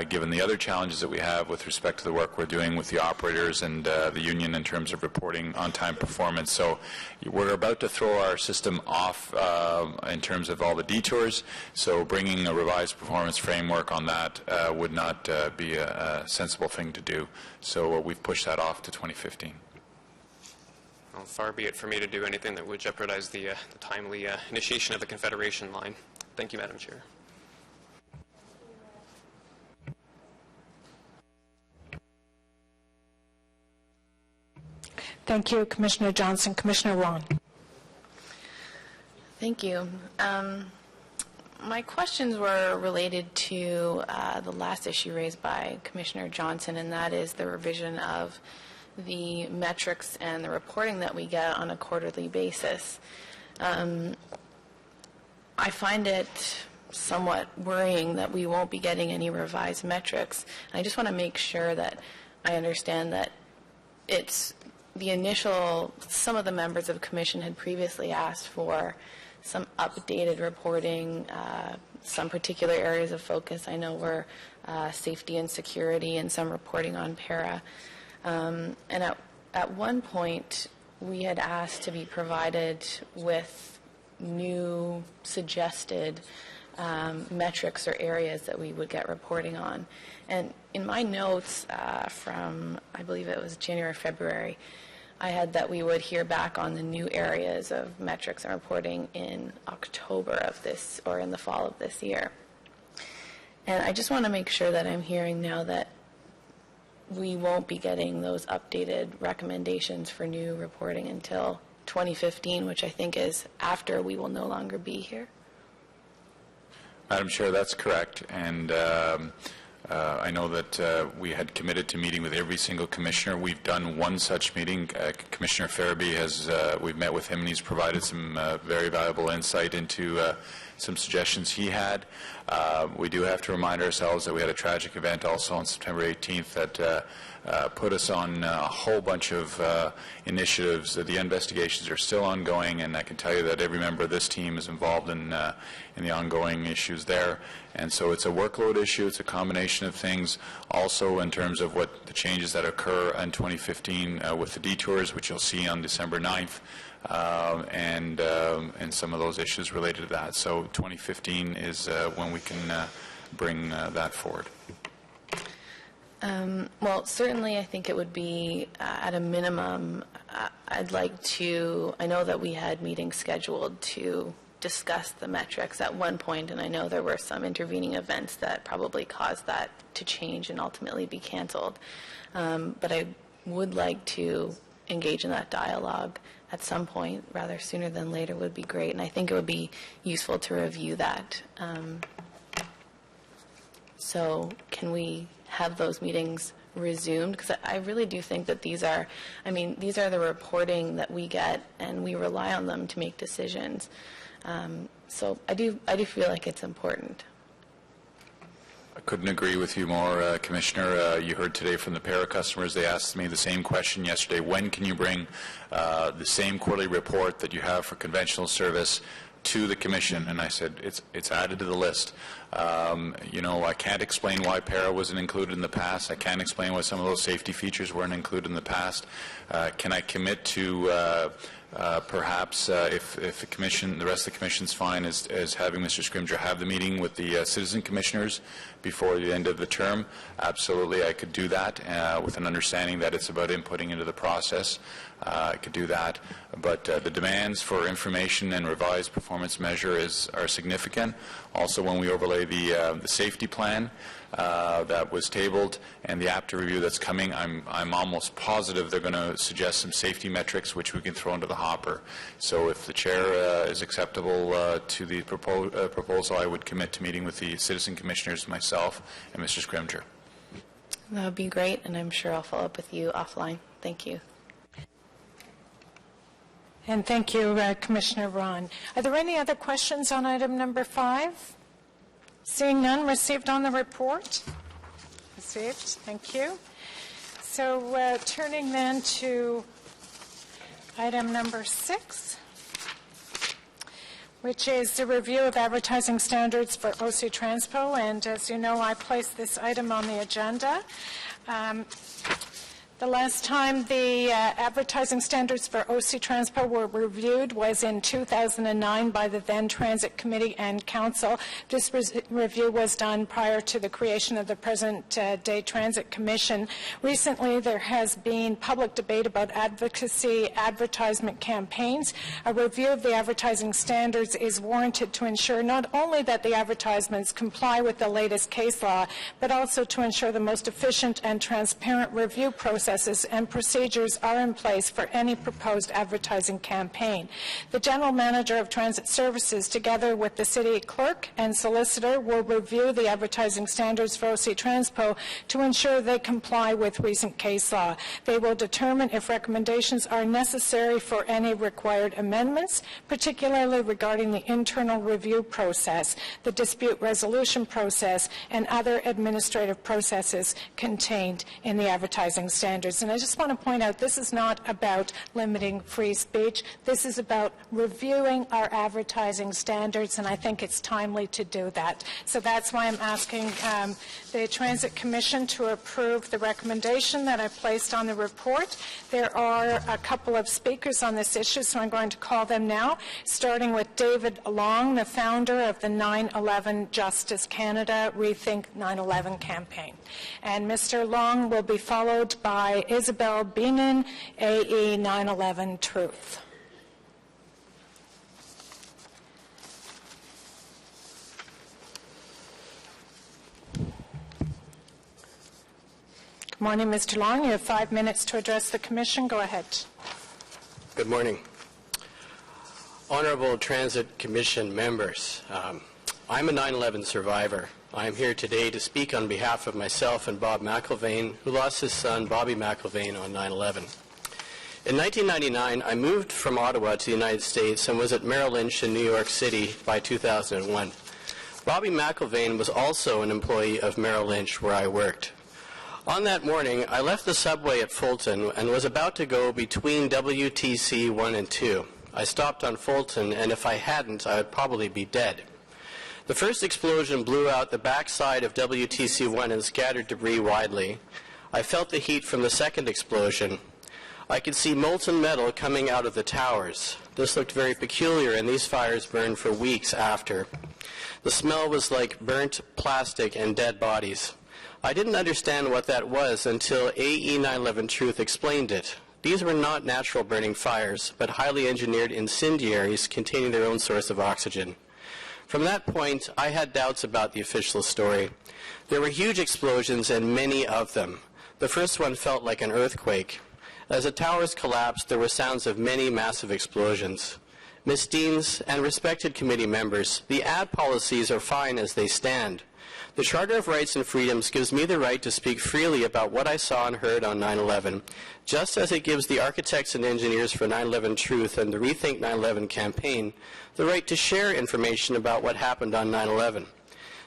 given the other challenges that we have with respect to the work we're doing with the operators and the union in terms of reporting on-time performance. So we're about to throw our system off in terms of all the detours, so bringing a revised performance framework on that would not be a sensible thing to do. So we've pushed that off to 2015. Well, far be it for me to do anything that would jeopardize the timely initiation of the Confederation line. Thank you, Madam Chair. Thank you, Commissioner Johnson. Commissioner Wong. Thank you. My questions were related to the last issue raised by Commissioner Johnson, and that is the revision of the metrics and the reporting that we get on a quarterly basis. I find it somewhat worrying that we won't be getting any revised metrics. And I just want to make sure that I understand that it's the initial, some of the members of the Commission had previously asked for some updated reporting, some particular areas of focus. I know were safety and security and some reporting on para. And at one point, we had asked to be provided with new suggested metrics or areas that we would get reporting on. And in my notes from, I believe it was January, February, I had that we would hear back on the new areas of metrics and reporting in October of this, or in the fall of this year. And I just want to make sure that I'm hearing now that we won't be getting those updated recommendations for new reporting until 2015, which I think is after we will no longer be here. Madam Chair, that's correct. And I know that we had committed to meeting with every single commissioner. We've done one such meeting. Commissioner Farabee has, we've met with him, and he's provided some very valuable insight into some suggestions he had. We do have to remind ourselves that we had a tragic event also on September 18th that put us on a whole bunch of initiatives. The investigations are still ongoing, and I can tell you that every member of this team is involved in the ongoing issues there. And so it's a workload issue. It's a combination of things. Also, in terms of what the changes that occur in 2015 with the detours, which you'll see on December 9th, and some of those issues related to that. So 2015 is when we can bring that forward. Well, certainly I think it would be, at a minimum, I'd like to, I know that we had meetings scheduled to discuss the metrics at one point, and I know there were some intervening events that probably caused that to change and ultimately be canceled. But I would like to engage in that dialogue at some point, rather sooner than later would be great, and I think it would be useful to review that. So can we have those meetings resumed, because I really do think that these are the reporting that we get, and we rely on them to make decisions. So I do feel like it's important. I couldn't agree with you more, Commissioner. You heard today from the para customers. They asked me the same question yesterday. When can you bring the same quarterly report that you have for conventional service to the Commission? And I said, it's added to the list. I can't explain why para wasn't included in the past. I can't explain why some of those safety features weren't included in the past. Can I commit to perhaps if the Commission, the rest of the Commission's fine, is having Mr. Scrimgeour have the meeting with the citizen commissioners before the end of the term? Absolutely, I could do that with an understanding that it's about inputting into the process. I could do that, but the demands for information and revised performance measure are significant. Also, when we overlay the safety plan that was tabled and the APTA review that's coming, I'm almost positive they're going to suggest some safety metrics which we can throw into the hopper. So if the chair is acceptable to the proposal, I would commit to meeting with the citizen commissioners, myself, and Mr. Scrimgeour. That would be great, and I'm sure I'll follow up with you offline. Thank you. And thank you, Commissioner Ron. Are there any other questions on item number 5? Seeing none, received on the report? Received, thank you. So turning then to item number 6, which is the review of advertising standards for OC Transpo. And as you know, I placed this item on the agenda. The last time the advertising standards for OC Transpo were reviewed was in 2009 by the then Transit Committee and Council. This review was done prior to the creation of the present-day Transit Commission. Recently, there has been public debate about advocacy advertisement campaigns. A review of the advertising standards is warranted to ensure not only that the advertisements comply with the latest case law, but also to ensure the most efficient and transparent review processes and procedures are in place for any proposed advertising campaign. The General Manager of Transit Services, together with the City Clerk and Solicitor, will review the advertising standards for OC Transpo to ensure they comply with recent case law. They will determine if recommendations are necessary for any required amendments, particularly regarding the internal review process, the dispute resolution process, and other administrative processes contained in the advertising standards. And I just want to point out, this is not about limiting free speech. This is about reviewing our advertising standards, and I think it's timely to do that. So that's why I'm asking the Transit Commission to approve the recommendation that I placed on the report. There are a couple of speakers on this issue, so I'm going to call them now, starting with David Long, the founder of the 9/11 Justice Canada Rethink 9/11 campaign. And Mr. Long will be followed by Isabel Beenan, AE 9/11 Truth. Good morning, Mr. Long. You have 5 minutes to address the Commission. Go ahead. Good morning. Honorable Transit Commission members, I'm a 9/11 survivor. I am here today to speak on behalf of myself and Bob McIlvaine, who lost his son, Bobby McIlvaine, on 9/11. In 1999, I moved from Ottawa to the United States and was at Merrill Lynch in New York City by 2001. Bobby McIlvaine was also an employee of Merrill Lynch, where I worked. On that morning, I left the subway at Fulton and was about to go between WTC 1 and 2. I stopped on Fulton, and if I hadn't, I would probably be dead. The first explosion blew out the backside of WTC 1 and scattered debris widely. I felt the heat from the second explosion. I could see molten metal coming out of the towers. This looked very peculiar, and these fires burned for weeks after. The smell was like burnt plastic and dead bodies. I didn't understand what that was until AE 9/11 Truth explained it. These were not natural burning fires, but highly engineered incendiaries containing their own source of oxygen. From that point, I had doubts about the official story. There were huge explosions, and many of them. The first one felt like an earthquake. As the towers collapsed, there were sounds of many massive explosions. Ms. Deans, and respected committee members, the ad policies are fine as they stand. The Charter of Rights and Freedoms gives me the right to speak freely about what I saw and heard on 9/11, just as it gives the architects and engineers for 9/11 Truth and the Rethink 9/11 campaign the right to share information about what happened on 9/11.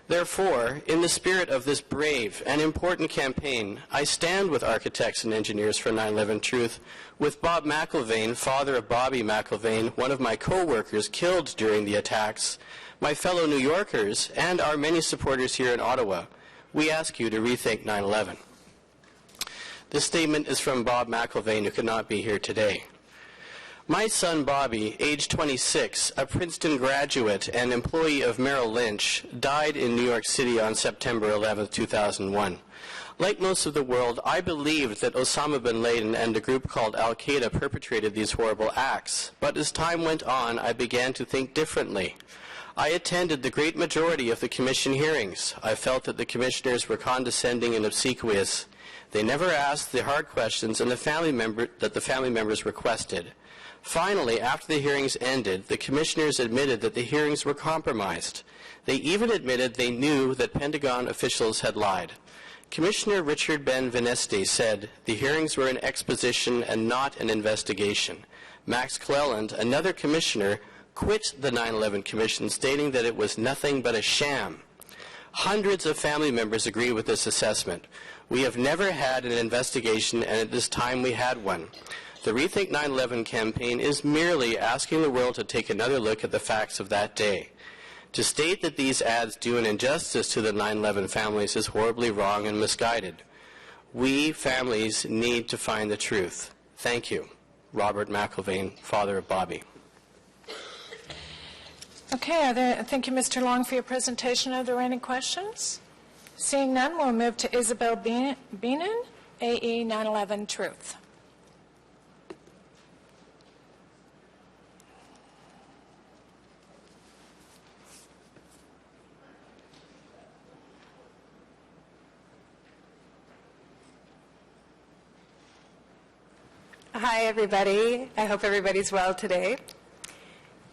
Therefore, in the spirit of this brave and important campaign, I stand with architects and engineers for 9/11 Truth, with Bob McIlvaine, father of Bobby McIlvaine, one of my co-workers killed during the attacks, my fellow New Yorkers, and our many supporters here in Ottawa. We ask you to rethink 9/11. This statement is from Bob McIlvaine, who could not be here today. My son Bobby, age 26, a Princeton graduate and employee of Merrill Lynch, died in New York City on September 11, 2001. Like most of the world, I believed that Osama bin Laden and a group called Al-Qaeda perpetrated these horrible acts. But as time went on, I began to think differently. I attended the great majority of the commission hearings. I felt that the commissioners were condescending and obsequious. They never asked the hard questions and the family members requested. Finally, after the hearings ended, the commissioners admitted that the hearings were compromised. They even admitted they knew that Pentagon officials had lied. Commissioner Richard Ben Veneste said the hearings were an exposition and not an investigation. Max Cleland, another commissioner, quit the 9/11 Commission, stating that it was nothing but a sham. Hundreds of family members agree with this assessment. We have never had an investigation, and at this time we had one. The Rethink 9/11 campaign is merely asking the world to take another look at the facts of that day. To state that these ads do an injustice to the 9/11 families is horribly wrong and misguided. We families need to find the truth. Thank you. Robert McIlvaine, father of Bobby. Okay, thank you, Mr. Long, for your presentation. Are there any questions? Seeing none, we'll move to Isabel Beenan, AE 9/11 Truth. Hi, everybody. I hope everybody's well today.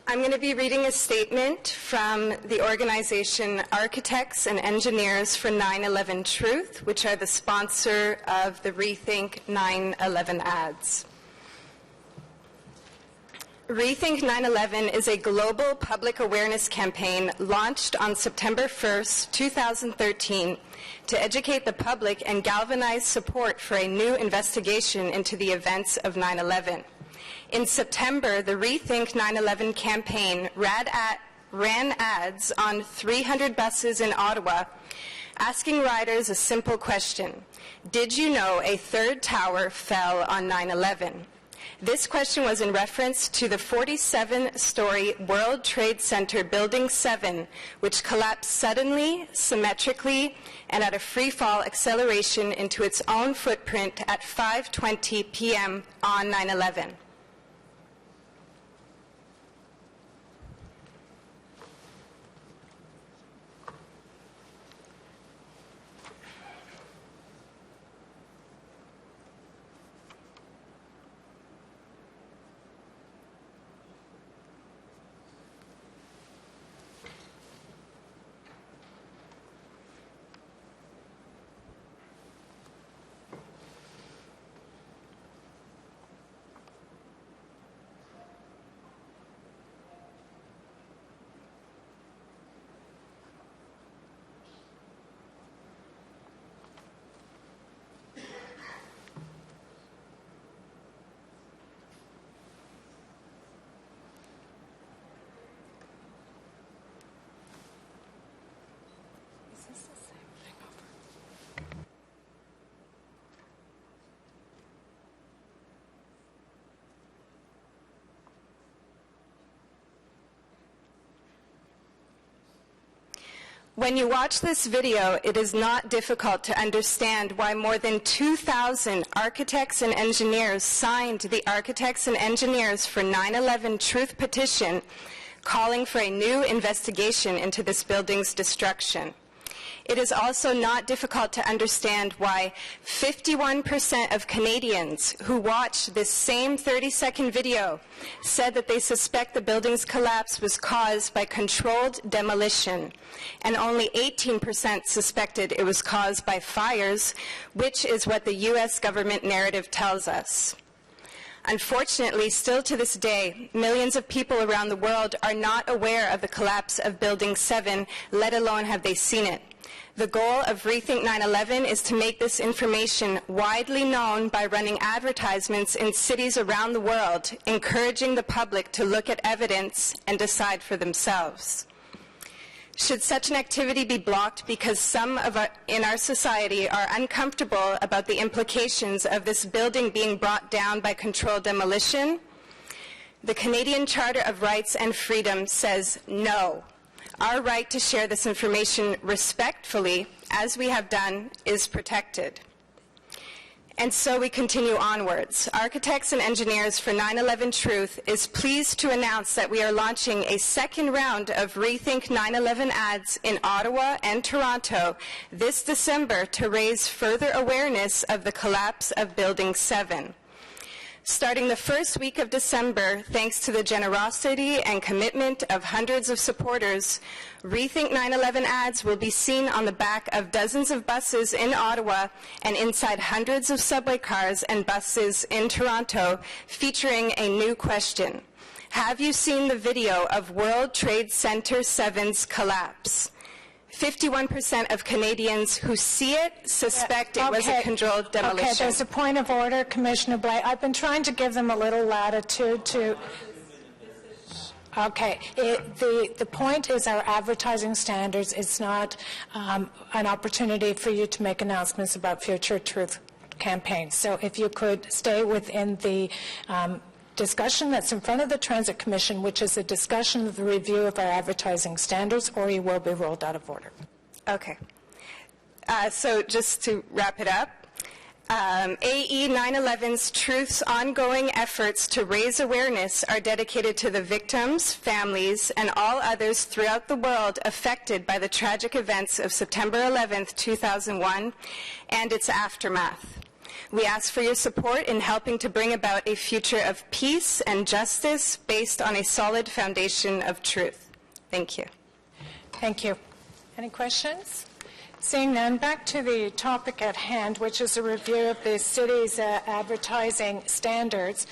I'm going to be reading a statement from the organization Architects and Engineers for 9/11 Truth, which are the sponsor of the Rethink 9/11 ads. Rethink 9/11 is a global public awareness campaign launched on September 1st, 2013 to educate the public and galvanize support for a new investigation into the events of 9/11. In September, the Rethink 9/11 campaign ran ads on 300 buses in Ottawa, asking riders a simple question: did you know a third tower fell on 9/11? This question was in reference to the 47-story World Trade Center Building 7, which collapsed suddenly, symmetrically, and at a free-fall acceleration into its own footprint at 5:20 p.m. on 9/11. When you watch this video, it is not difficult to understand why more than 2,000 architects and engineers signed the Architects and Engineers for 9/11 Truth petition calling for a new investigation into this building's destruction. It is also not difficult to understand why 51% of Canadians who watched this same 30-second video said that they suspect the building's collapse was caused by controlled demolition, and only 18% suspected it was caused by fires, which is what the U.S. government narrative tells us. Unfortunately, still to this day, millions of people around the world are not aware of the collapse of Building 7, let alone have they seen it. The goal of Rethink 9/11 is to make this information widely known by running advertisements in cities around the world, encouraging the public to look at evidence and decide for themselves. Should such an activity be blocked because some in our society are uncomfortable about the implications of this building being brought down by controlled demolition? The Canadian Charter of Rights and Freedom says no. Our right to share this information respectfully, as we have done, is protected. And so we continue onwards. Architects and Engineers for 9/11 Truth is pleased to announce that we are launching a second round of Rethink 9/11 ads in Ottawa and Toronto this December to raise further awareness of the collapse of Building 7. Starting the first week of December, thanks to the generosity and commitment of hundreds of supporters, Rethink 9/11 ads will be seen on the back of dozens of buses in Ottawa and inside hundreds of subway cars and buses in Toronto, featuring a new question. Have you seen the video of World Trade Center 7's collapse? 51% of Canadians who see it suspect it was a controlled demolition. Okay, there's a point of order, Commissioner Blake. I've been trying to give them a little latitude to... Okay, the point is our advertising standards. It's not an opportunity for you to make announcements about future truth campaigns. So if you could stay within the discussion that's in front of the Transit Commission, which is a discussion of the review of our advertising standards, or you will be rolled out of order. Okay. So just to wrap it up, AE 9/11's Truth's ongoing efforts to raise awareness are dedicated to the victims, families, and all others throughout the world affected by the tragic events of September 11th, 2001, and its aftermath. We ask for your support in helping to bring about a future of peace and justice based on a solid foundation of truth. Thank you. Thank you. Any questions? Seeing none, back to the topic at hand, which is a review of the city's advertising standards.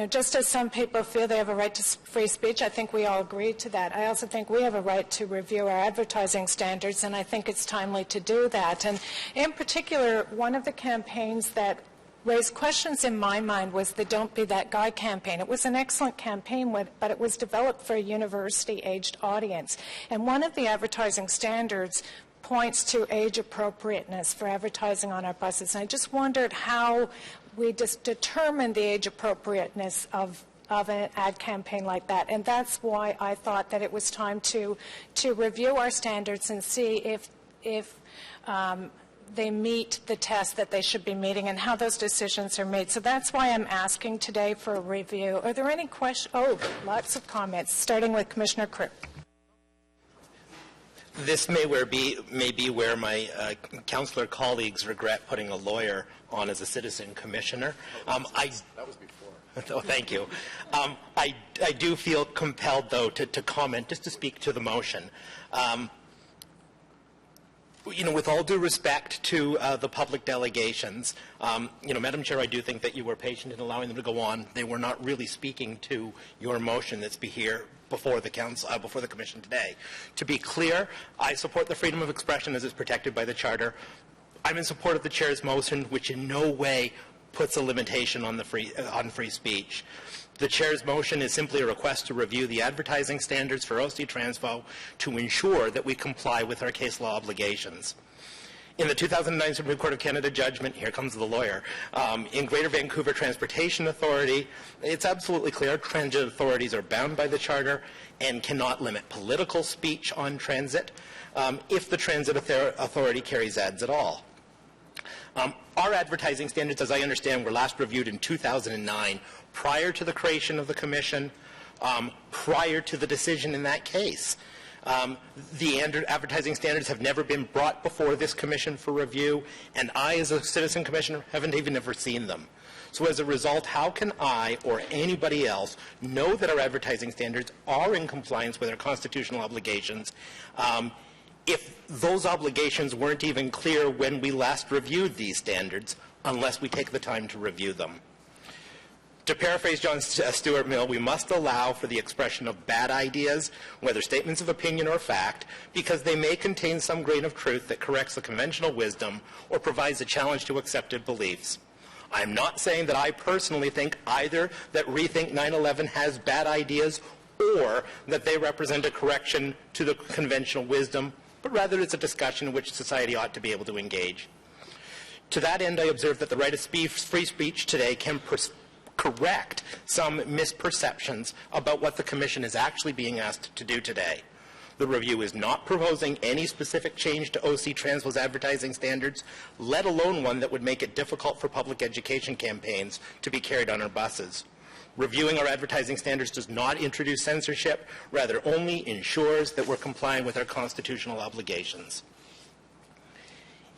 Just as some people feel they have a right to free speech, I think we all agree to that. I also think we have a right to review our advertising standards, and I think it's timely to do that. And in particular, one of the campaigns that raised questions in my mind was the Don't Be That Guy campaign. It was an excellent campaign, but it was developed for a university-aged audience. And one of the advertising standards points to age appropriateness for advertising on our buses. And I just wondered how we just determine the age appropriateness of an ad campaign like that. And that's why I thought that it was time to review our standards and see if they meet the test that they should be meeting and how those decisions are made. So that's why I'm asking today for a review. Are there any questions? Oh, lots of comments, starting with Commissioner Cripp. This may be where my councillor colleagues regret putting a lawyer on as a citizen commissioner. That was before. Oh, thank you. I do feel compelled, though, to comment, just to speak to the motion. With all due respect to the public delegations, Madam Chair, I do think that you were patient in allowing them to go on. They were not really speaking to your motion that's here before the council, before the commission today. To be clear, I support the freedom of expression as is protected by the Charter. I'm in support of the chair's motion, which in no way puts a limitation on free speech. The chair's motion is simply a request to review the advertising standards for OC Transpo to ensure that we comply with our case law obligations. In the 2009 Supreme Court of Canada judgment, here comes the lawyer, in Greater Vancouver Transportation Authority, it's absolutely clear transit authorities are bound by the Charter and cannot limit political speech on transit if the transit authority carries ads at all. Our advertising standards, as I understand, were last reviewed in 2009, prior to the creation of the Commission, prior to the decision in that case. The advertising standards have never been brought before this commission for review, and I, as a citizen commissioner, haven't even ever seen them. So as a result, how can I or anybody else know that our advertising standards are in compliance with our constitutional obligations if those obligations weren't even clear when we last reviewed these standards, unless we take the time to review them? To paraphrase John Stuart Mill, we must allow for the expression of bad ideas, whether statements of opinion or fact, because they may contain some grain of truth that corrects the conventional wisdom or provides a challenge to accepted beliefs. I'm not saying that I personally think either that Rethink 9/11 has bad ideas or that they represent a correction to the conventional wisdom, but rather it's a discussion in which society ought to be able to engage. To that end, I observe that the right of free speech today can correct some misperceptions about what the Commission is actually being asked to do today. The review is not proposing any specific change to OC Transpo's advertising standards, let alone one that would make it difficult for public education campaigns to be carried on our buses. Reviewing our advertising standards does not introduce censorship, rather only ensures that we're complying with our constitutional obligations.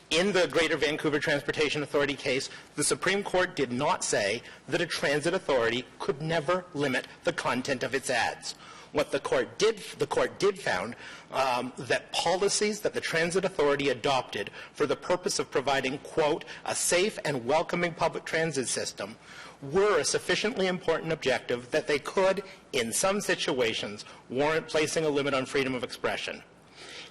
In the Greater Vancouver Transportation Authority case, the Supreme Court did not say that a transit authority could never limit the content of its ads. What the court did found that policies that the transit authority adopted for the purpose of providing, quote, a safe and welcoming public transit system were a sufficiently important objective that they could, in some situations, warrant placing a limit on freedom of expression.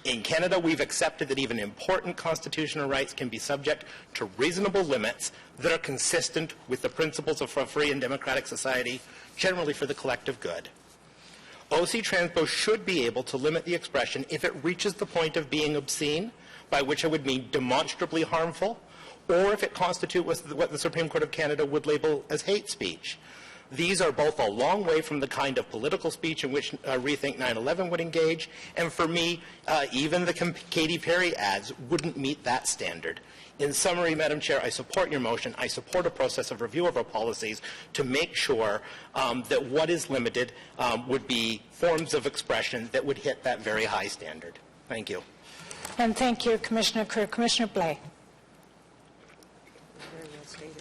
In Canada, we've accepted that even important constitutional rights can be subject to reasonable limits that are consistent with the principles of a free and democratic society, generally for the collective good. OC Transpo should be able to limit the expression if it reaches the point of being obscene, by which I would mean demonstrably harmful, or if it constitutes what the Supreme Court of Canada would label as hate speech. These are both a long way from the kind of political speech in which Rethink 9/11 would engage, and for me, even the Katy Perry ads wouldn't meet that standard. In summary, Madam Chair, I support your motion. I support a process of review of our policies to make sure that what is limited would be forms of expression that would hit that very high standard. Thank you. And thank you, Commissioner Kerr. Commissioner Blais.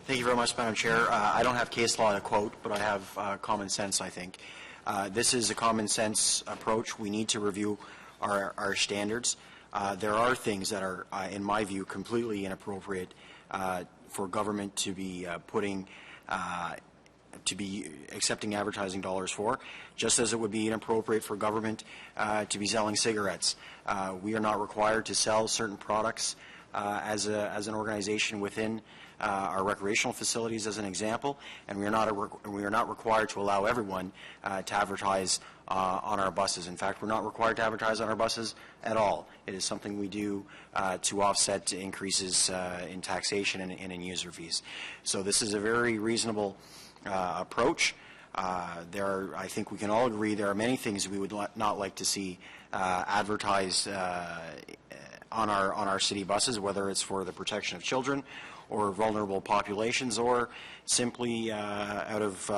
Thank you very much, Madam Chair. I don't have case law to quote, but I have common sense, I think. This is a common sense approach. We need to review our standards. There are things that are, in my view, completely inappropriate for government to be accepting advertising dollars for, just as it would be inappropriate for government to be selling cigarettes. We are not required to sell certain products as an organization within our recreational facilities, as an example, and we are not required to allow everyone to advertise on our buses. In fact, we're not required to advertise on our buses at all. It is something we do to offset increases in taxation and in user fees. So this is a very reasonable approach. I think we can all agree there are many things we would not like to see advertised on our city buses, whether it's for the protection of children or vulnerable populations, or simply out of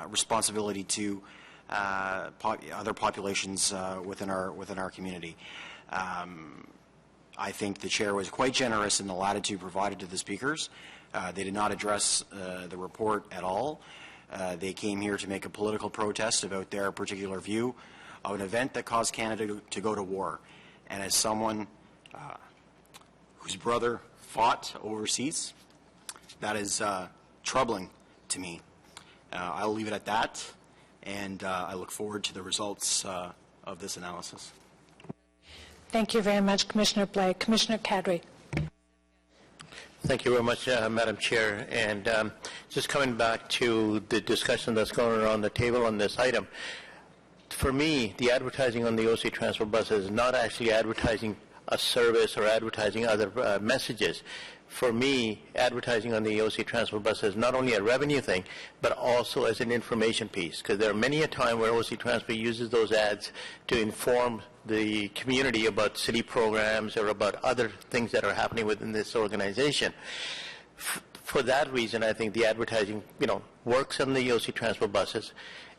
responsibility to other populations within our community. I think the chair was quite generous in the latitude provided to the speakers. They did not address the report at all. They came here to make a political protest about their particular view of an event that caused Canada to go to war. And as someone whose brother fought overseas, that is troubling to me. I'll leave it at that, and I look forward to the results of this analysis. Thank you very much, Commissioner Blais. Commissioner Kadri. Thank you very much, Madam Chair. And just coming back to the discussion that's going around the table on this item, for me, the advertising on the OC Transport buses is not actually advertising a service or advertising other messages. For me, advertising on the OC Transport bus is not only a revenue thing, but also as an information piece, because there are many a time where OC Transport uses those ads to inform the community about city programs or about other things that are happening within this organization. For that reason, I think the advertising, works on the OC Transport buses.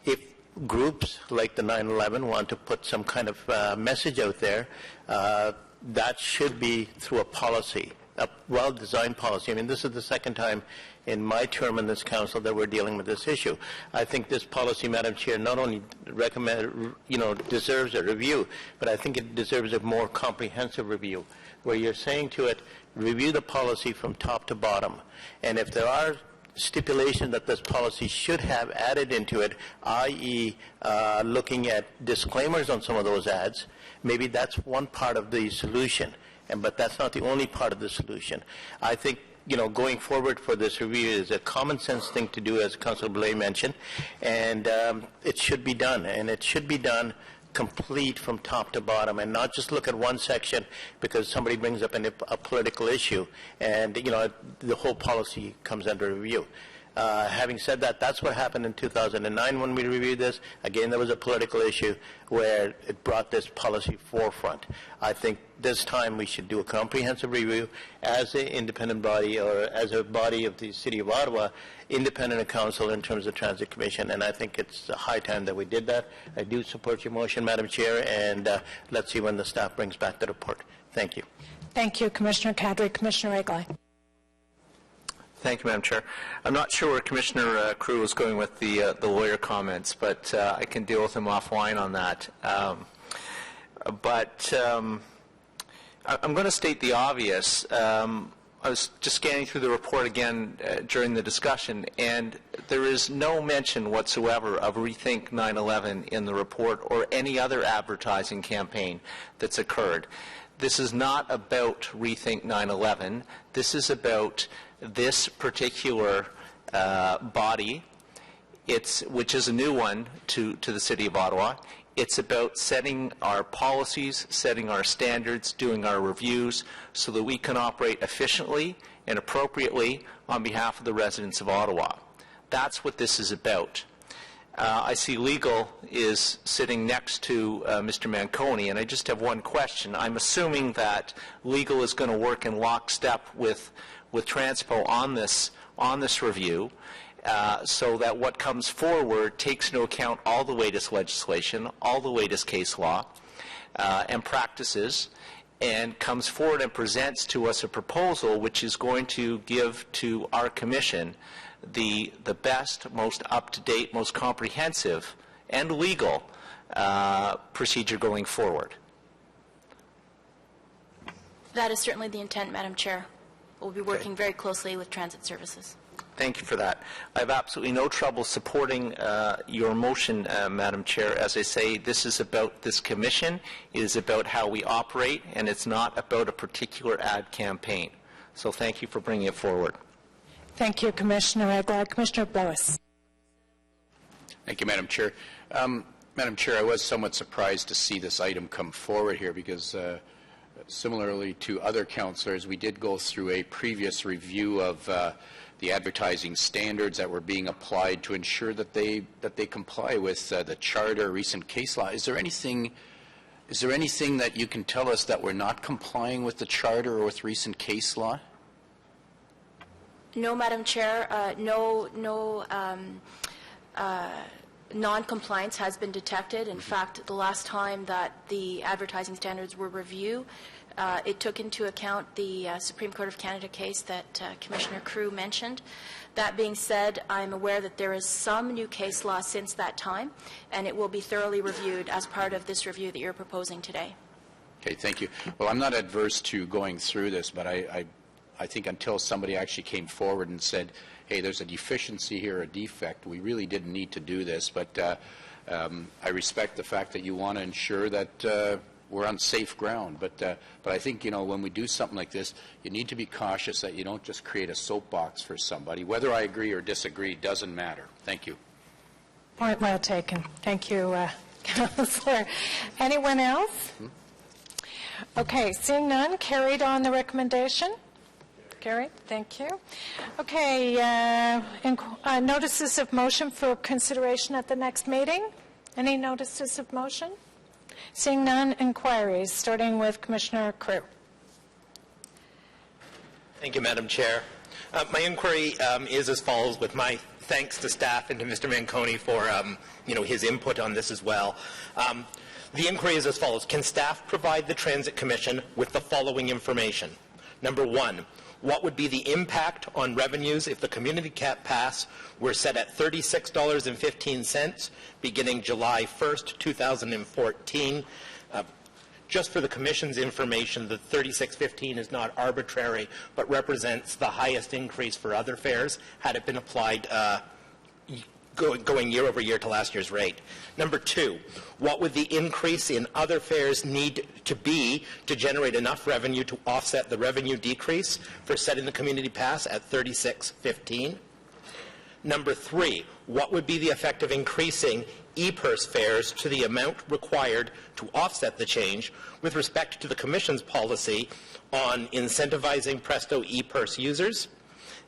If groups like the 9/11 want to put some kind of message out there, that should be through a policy, a well-designed policy. I mean, this is the second time in my term in this council that we're dealing with this issue. I think this policy, Madam Chair, not only deserves a review, but I think it deserves a more comprehensive review, where you're saying to it, review the policy from top to bottom. And if there are stipulations that this policy should have added into it, i.e. Looking at disclaimers on some of those ads, maybe that's one part of the solution, but that's not the only part of the solution. I think going forward for this review is a common sense thing to do, as Councillor Blais mentioned, and it should be done, and it should be done complete from top to bottom, and not just look at one section because somebody brings up a political issue, and the whole policy comes under review. Having said that, that's what happened in 2009 when we reviewed this. Again, there was a political issue where it brought this policy forefront. I think this time we should do a comprehensive review as an independent body, or as a body of the City of Ottawa, independent of council in terms of Transit Commission, and I think it's high time that we did that. I do support your motion, Madam Chair, and let's see when the staff brings back the report. Thank you. Thank you, Commissioner Cadre. Commissioner Egley. Thank you, Madam Chair. I'm not sure where Commissioner Crew was going with the lawyer comments, but I can deal with him offline on that. I'm going to state the obvious. I was just scanning through the report again during the discussion, and there is no mention whatsoever of Rethink 9/11 in the report or any other advertising campaign that's occurred. This is not about Rethink 9/11. This is about this particular body, which is a new one to the City of Ottawa. It's about setting our policies, setting our standards, doing our reviews so that we can operate efficiently and appropriately on behalf of the residents of Ottawa. That's what this is about. I see legal is sitting next to Mr. Manconi, and I just have one question. I'm assuming that legal is going to work in lockstep with Transpo on this review, so that what comes forward takes into account all the latest legislation, all the latest case law and practices, and comes forward and presents to us a proposal which is going to give to our commission the best, most up-to-date, most comprehensive and legal procedure going forward. That is certainly the intent, Madam Chair. We'll be working very closely with transit services. Thank you for that. I have absolutely no trouble supporting your motion, Madam Chair. As I say, this is about this commission. It is about how we operate, and it's not about a particular ad campaign. So thank you for bringing it forward. Thank you, Commissioner Egley. Commissioner Blais. Thank you, Madam Chair. Madam Chair, I was somewhat surprised to see this item come forward here because similarly to other councillors, we did go through a previous review of the advertising standards that were being applied to ensure that they comply with the charter, recent case law. Is there anything that you can tell us that we're not complying with the charter or with recent case law? No, Madam Chair. Non-compliance has been detected. In fact, the last time that the advertising standards were reviewed, it took into account the Supreme Court of Canada case that Commissioner Crew mentioned. That being said, I'm aware that there is some new case law since that time, and it will be thoroughly reviewed as part of this review that you're proposing today. Okay, thank you. Well, I'm not adverse to going through this, but I think until somebody actually came forward and said, hey, there's a deficiency here, a defect, we really didn't need to do this. But I respect the fact that you want to ensure that we're on safe ground. But I think, when we do something like this, you need to be cautious that you don't just create a soapbox for somebody. Whether I agree or disagree doesn't matter. Thank you. Point well taken. Thank you, Councillor. Anyone else? Okay, seeing none, carried on the recommendation. Carried. Thank you. Okay, notices of motion for consideration at the next meeting. Any notices of motion? Seeing none, inquiries, starting with Commissioner Crew. Thank you, Madam Chair. My inquiry is as follows, with my thanks to staff and to Mr. Manconi for his input on this as well. The inquiry is as follows. Can staff provide the Transit Commission with the following information? Number one, what would be the impact on revenues if the community cap pass were set at $36.15 beginning July 1st, 2014? Just for the Commission's information, the $36.15 is not arbitrary, but represents the highest increase for other fares had it been applied going year over year to last year's rate. Number two, what would the increase in other fares need to be to generate enough revenue to offset the revenue decrease for setting the community pass at $36.15? Number three, what would be the effect of increasing e-purse fares to the amount required to offset the change with respect to the Commission's policy on incentivizing Presto e-purse users?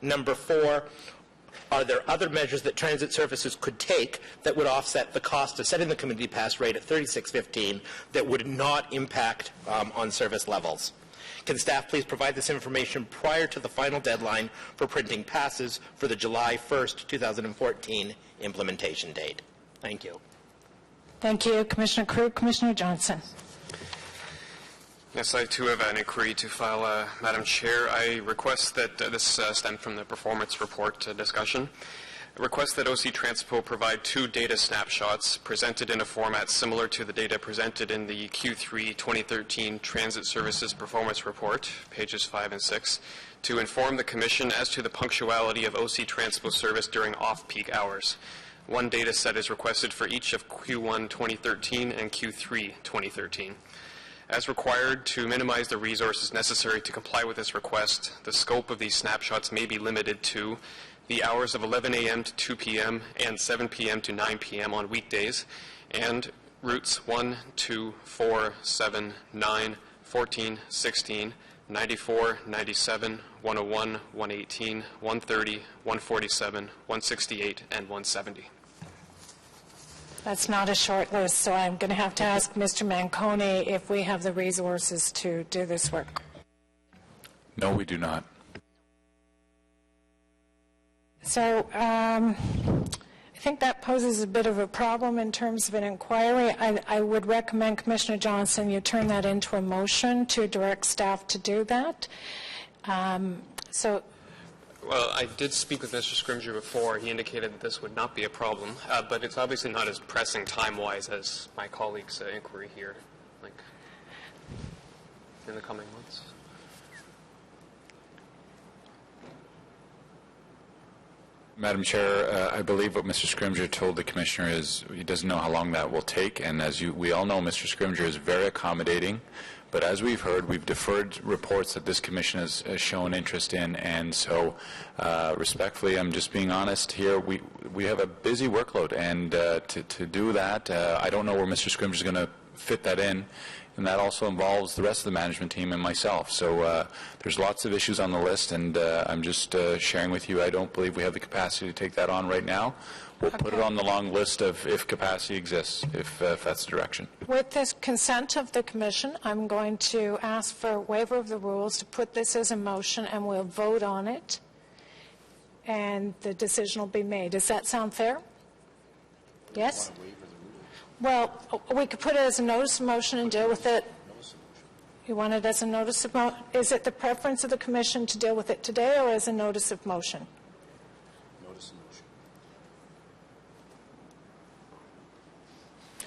Number four, are there other measures that transit services could take that would offset the cost of setting the community pass rate at $36.15 that would not impact on service levels? Can staff please provide this information prior to the final deadline for printing passes for the July 1st, 2014 implementation date? Thank you. Thank you, Commissioner Crew. Commissioner Johnson. Yes, I too have an inquiry to file, Madam Chair. I request that this stemmed from the performance report discussion. I request that OC Transpo provide 2 data snapshots presented in a format similar to the data presented in the Q3 2013 Transit Services Performance Report, pages 5 and 6, to inform the Commission as to the punctuality of OC Transpo service during off-peak hours. One data set is requested for each of Q1 2013 and Q3 2013. As required to minimize the resources necessary to comply with this request, the scope of these snapshots may be limited to the hours of 11 a.m. to 2 p.m. and 7 p.m. to 9 p.m. on weekdays, and routes 1, 2, 4, 7, 9, 14, 16, 94, 97, 101, 118, 130, 147, 168, and 170. That's not a short list, so I'm going to have to ask Mr. Manconi if we have the resources to do this work. No, we do not. So I think that poses a bit of a problem in terms of an inquiry. I would recommend, Commissioner Johnson, you turn that into a motion to direct staff to do that. Well, I did speak with Mr. Scrimgeour before. He indicated that this would not be a problem, but it's obviously not as pressing time-wise as my colleague's inquiry here, like in the coming months. Madam Chair, I believe what Mr. Scrimgeour told the Commissioner is he doesn't know how long that will take, and as we all know, Mr. Scrimgeour is very accommodating. But as we've heard, we've deferred reports that this Commission has shown interest in, and so respectfully, I'm just being honest here, we have a busy workload, and to do that, I don't know where Mr. Scrimgeour is going to fit that in, and that also involves the rest of the management team and myself. So there's lots of issues on the list, and I'm just sharing with you, I don't believe we have the capacity to take that on right now. We'll put it on the long list of if capacity exists, if that's the direction. With the consent of the Commission, I'm going to ask for a waiver of the rules to put this as a motion, and we'll vote on it, and the decision will be made. Does that sound fair? Yes? Well, we could put it as a notice of motion and deal with it. You want it as a notice of motion? Is it the preference of the Commission to deal with it today or as a notice of motion?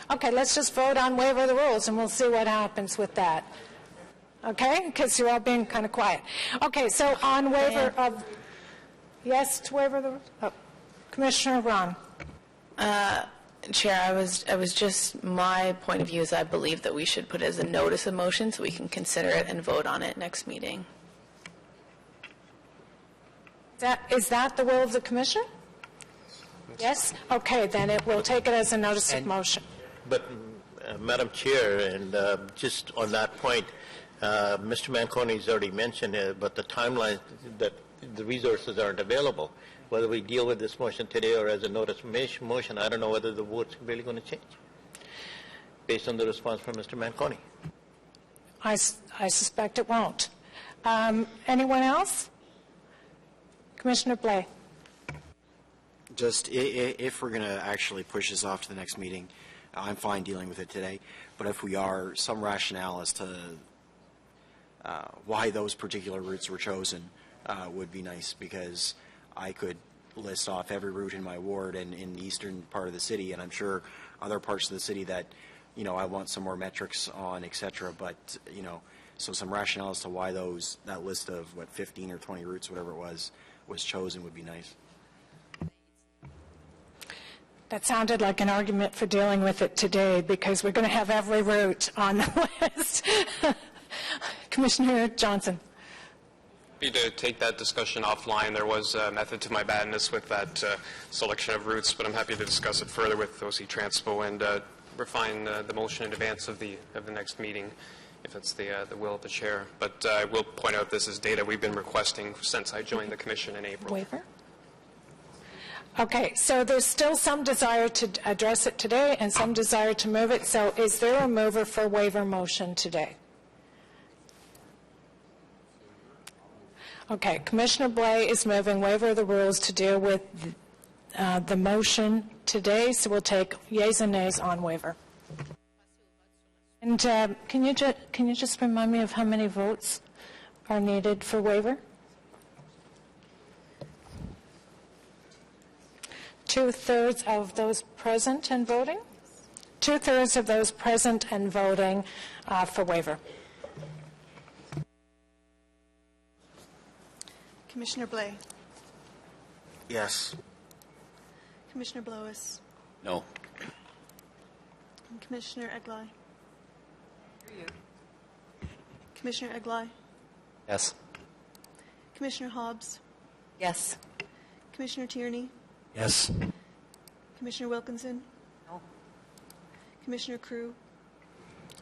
Okay, let's just vote on waiver of the rules, and we'll see what happens with that. Okay? Because you're all being kind of quiet. Okay, so on waiver of... Yes to waiver of the rules? Oh. Commissioner Ron. Chair, I was just, my point of view is I believe that we should put it as a notice of motion so we can consider it and vote on it next meeting. Is that the will of the Commission? Yes? Okay, then we'll take it as a notice of motion. But, Madam Chair, and just on that point, Mr. Manconi has already mentioned about the timeline that the resources aren't available. Whether we deal with this motion today or as a notice of motion, I don't know whether the vote's really going to change based on the response from Mr. Manconi. I suspect it won't. Anyone else? Commissioner Blais. Just if we're going to actually push this off to the next meeting, I'm fine dealing with it today. But if we are, some rationale as to why those particular routes were chosen would be nice, because I could list off every route in my ward and in the eastern part of the city, and I'm sure other parts of the city that, you know, I want some more metrics on, etc. But, you know, so some rationale as to why that list of, 15 or 20 routes, whatever it was chosen would be nice. That sounded like an argument for dealing with it today, because we're going to have every route on the list. Commissioner Johnson. Happy to take that discussion offline. There was a method to my madness with that selection of routes, but I'm happy to discuss it further with OC Transpo and refine the motion in advance of the next meeting, if it's the will of the chair. But I will point out this is data we've been requesting since I joined the commission in April. Waiver? Okay, so there's still some desire to address it today and some desire to move it. So is there a mover for waiver motion today? Okay, Commissioner Blais is moving waiver of the rules to deal with the motion today, so we'll take yeas and nays on waiver. And can you just remind me of how many votes are needed for waiver? 2/3 of those present and voting? 2/3 of those present and voting for waiver. Commissioner Blais. Yes. Commissioner Blois. No. And Commissioner Eglai. Commissioner Eglai. Yes. Commissioner Hobbs. Yes. Commissioner Tierney. Yes. Commissioner Wilkinson. No. Commissioner Crew.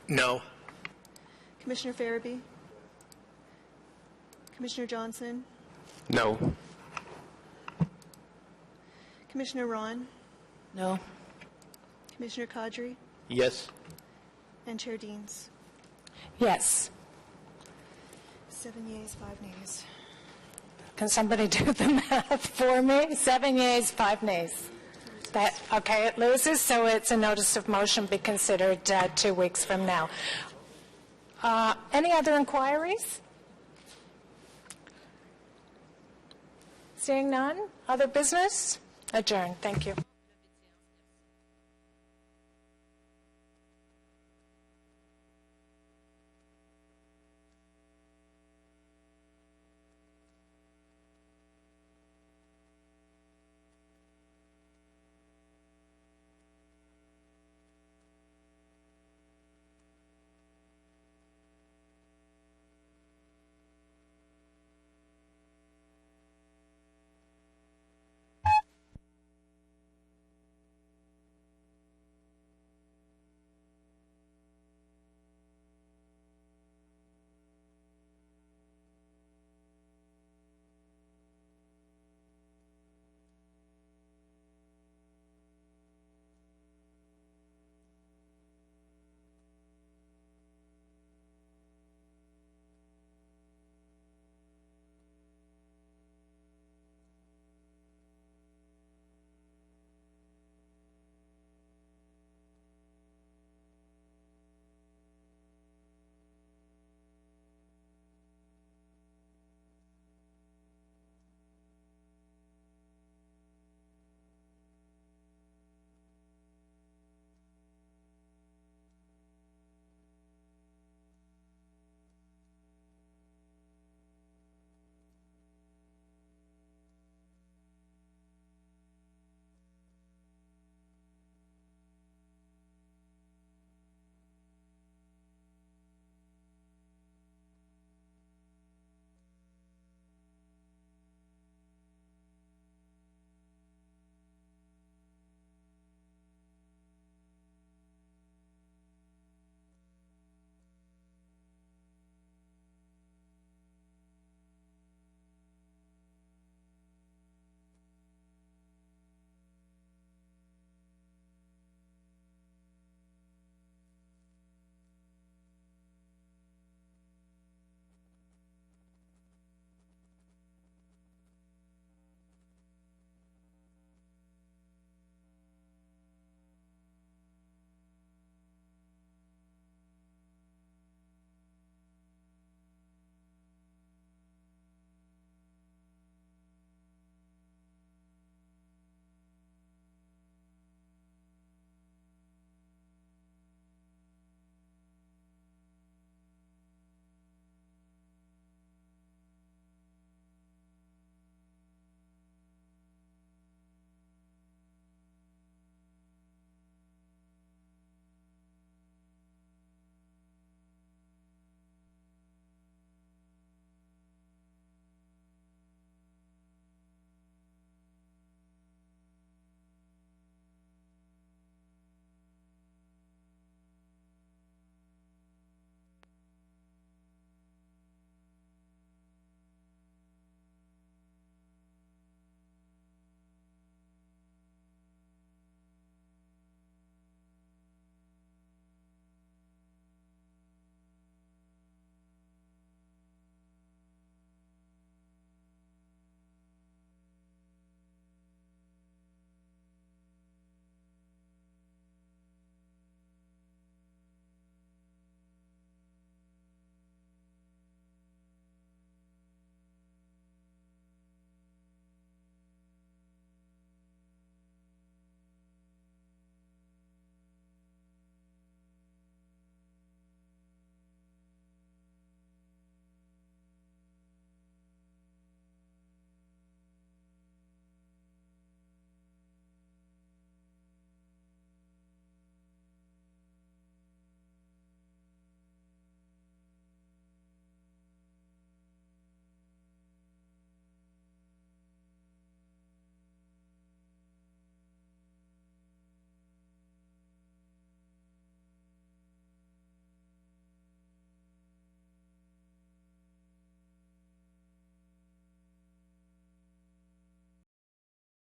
No. Commissioner Farabee. Commissioner Johnson. No. Commissioner Ron. No. Commissioner Kadri. Yes. And Chair Deans. Yes. 7 yeas, 5 nays. Can somebody do the math for me? 7 yeas, 5 nays. Okay, it loses, so it's a notice of motion be considered 2 weeks from now. Any other inquiries? Seeing none? Other business? Adjourn. Thank you.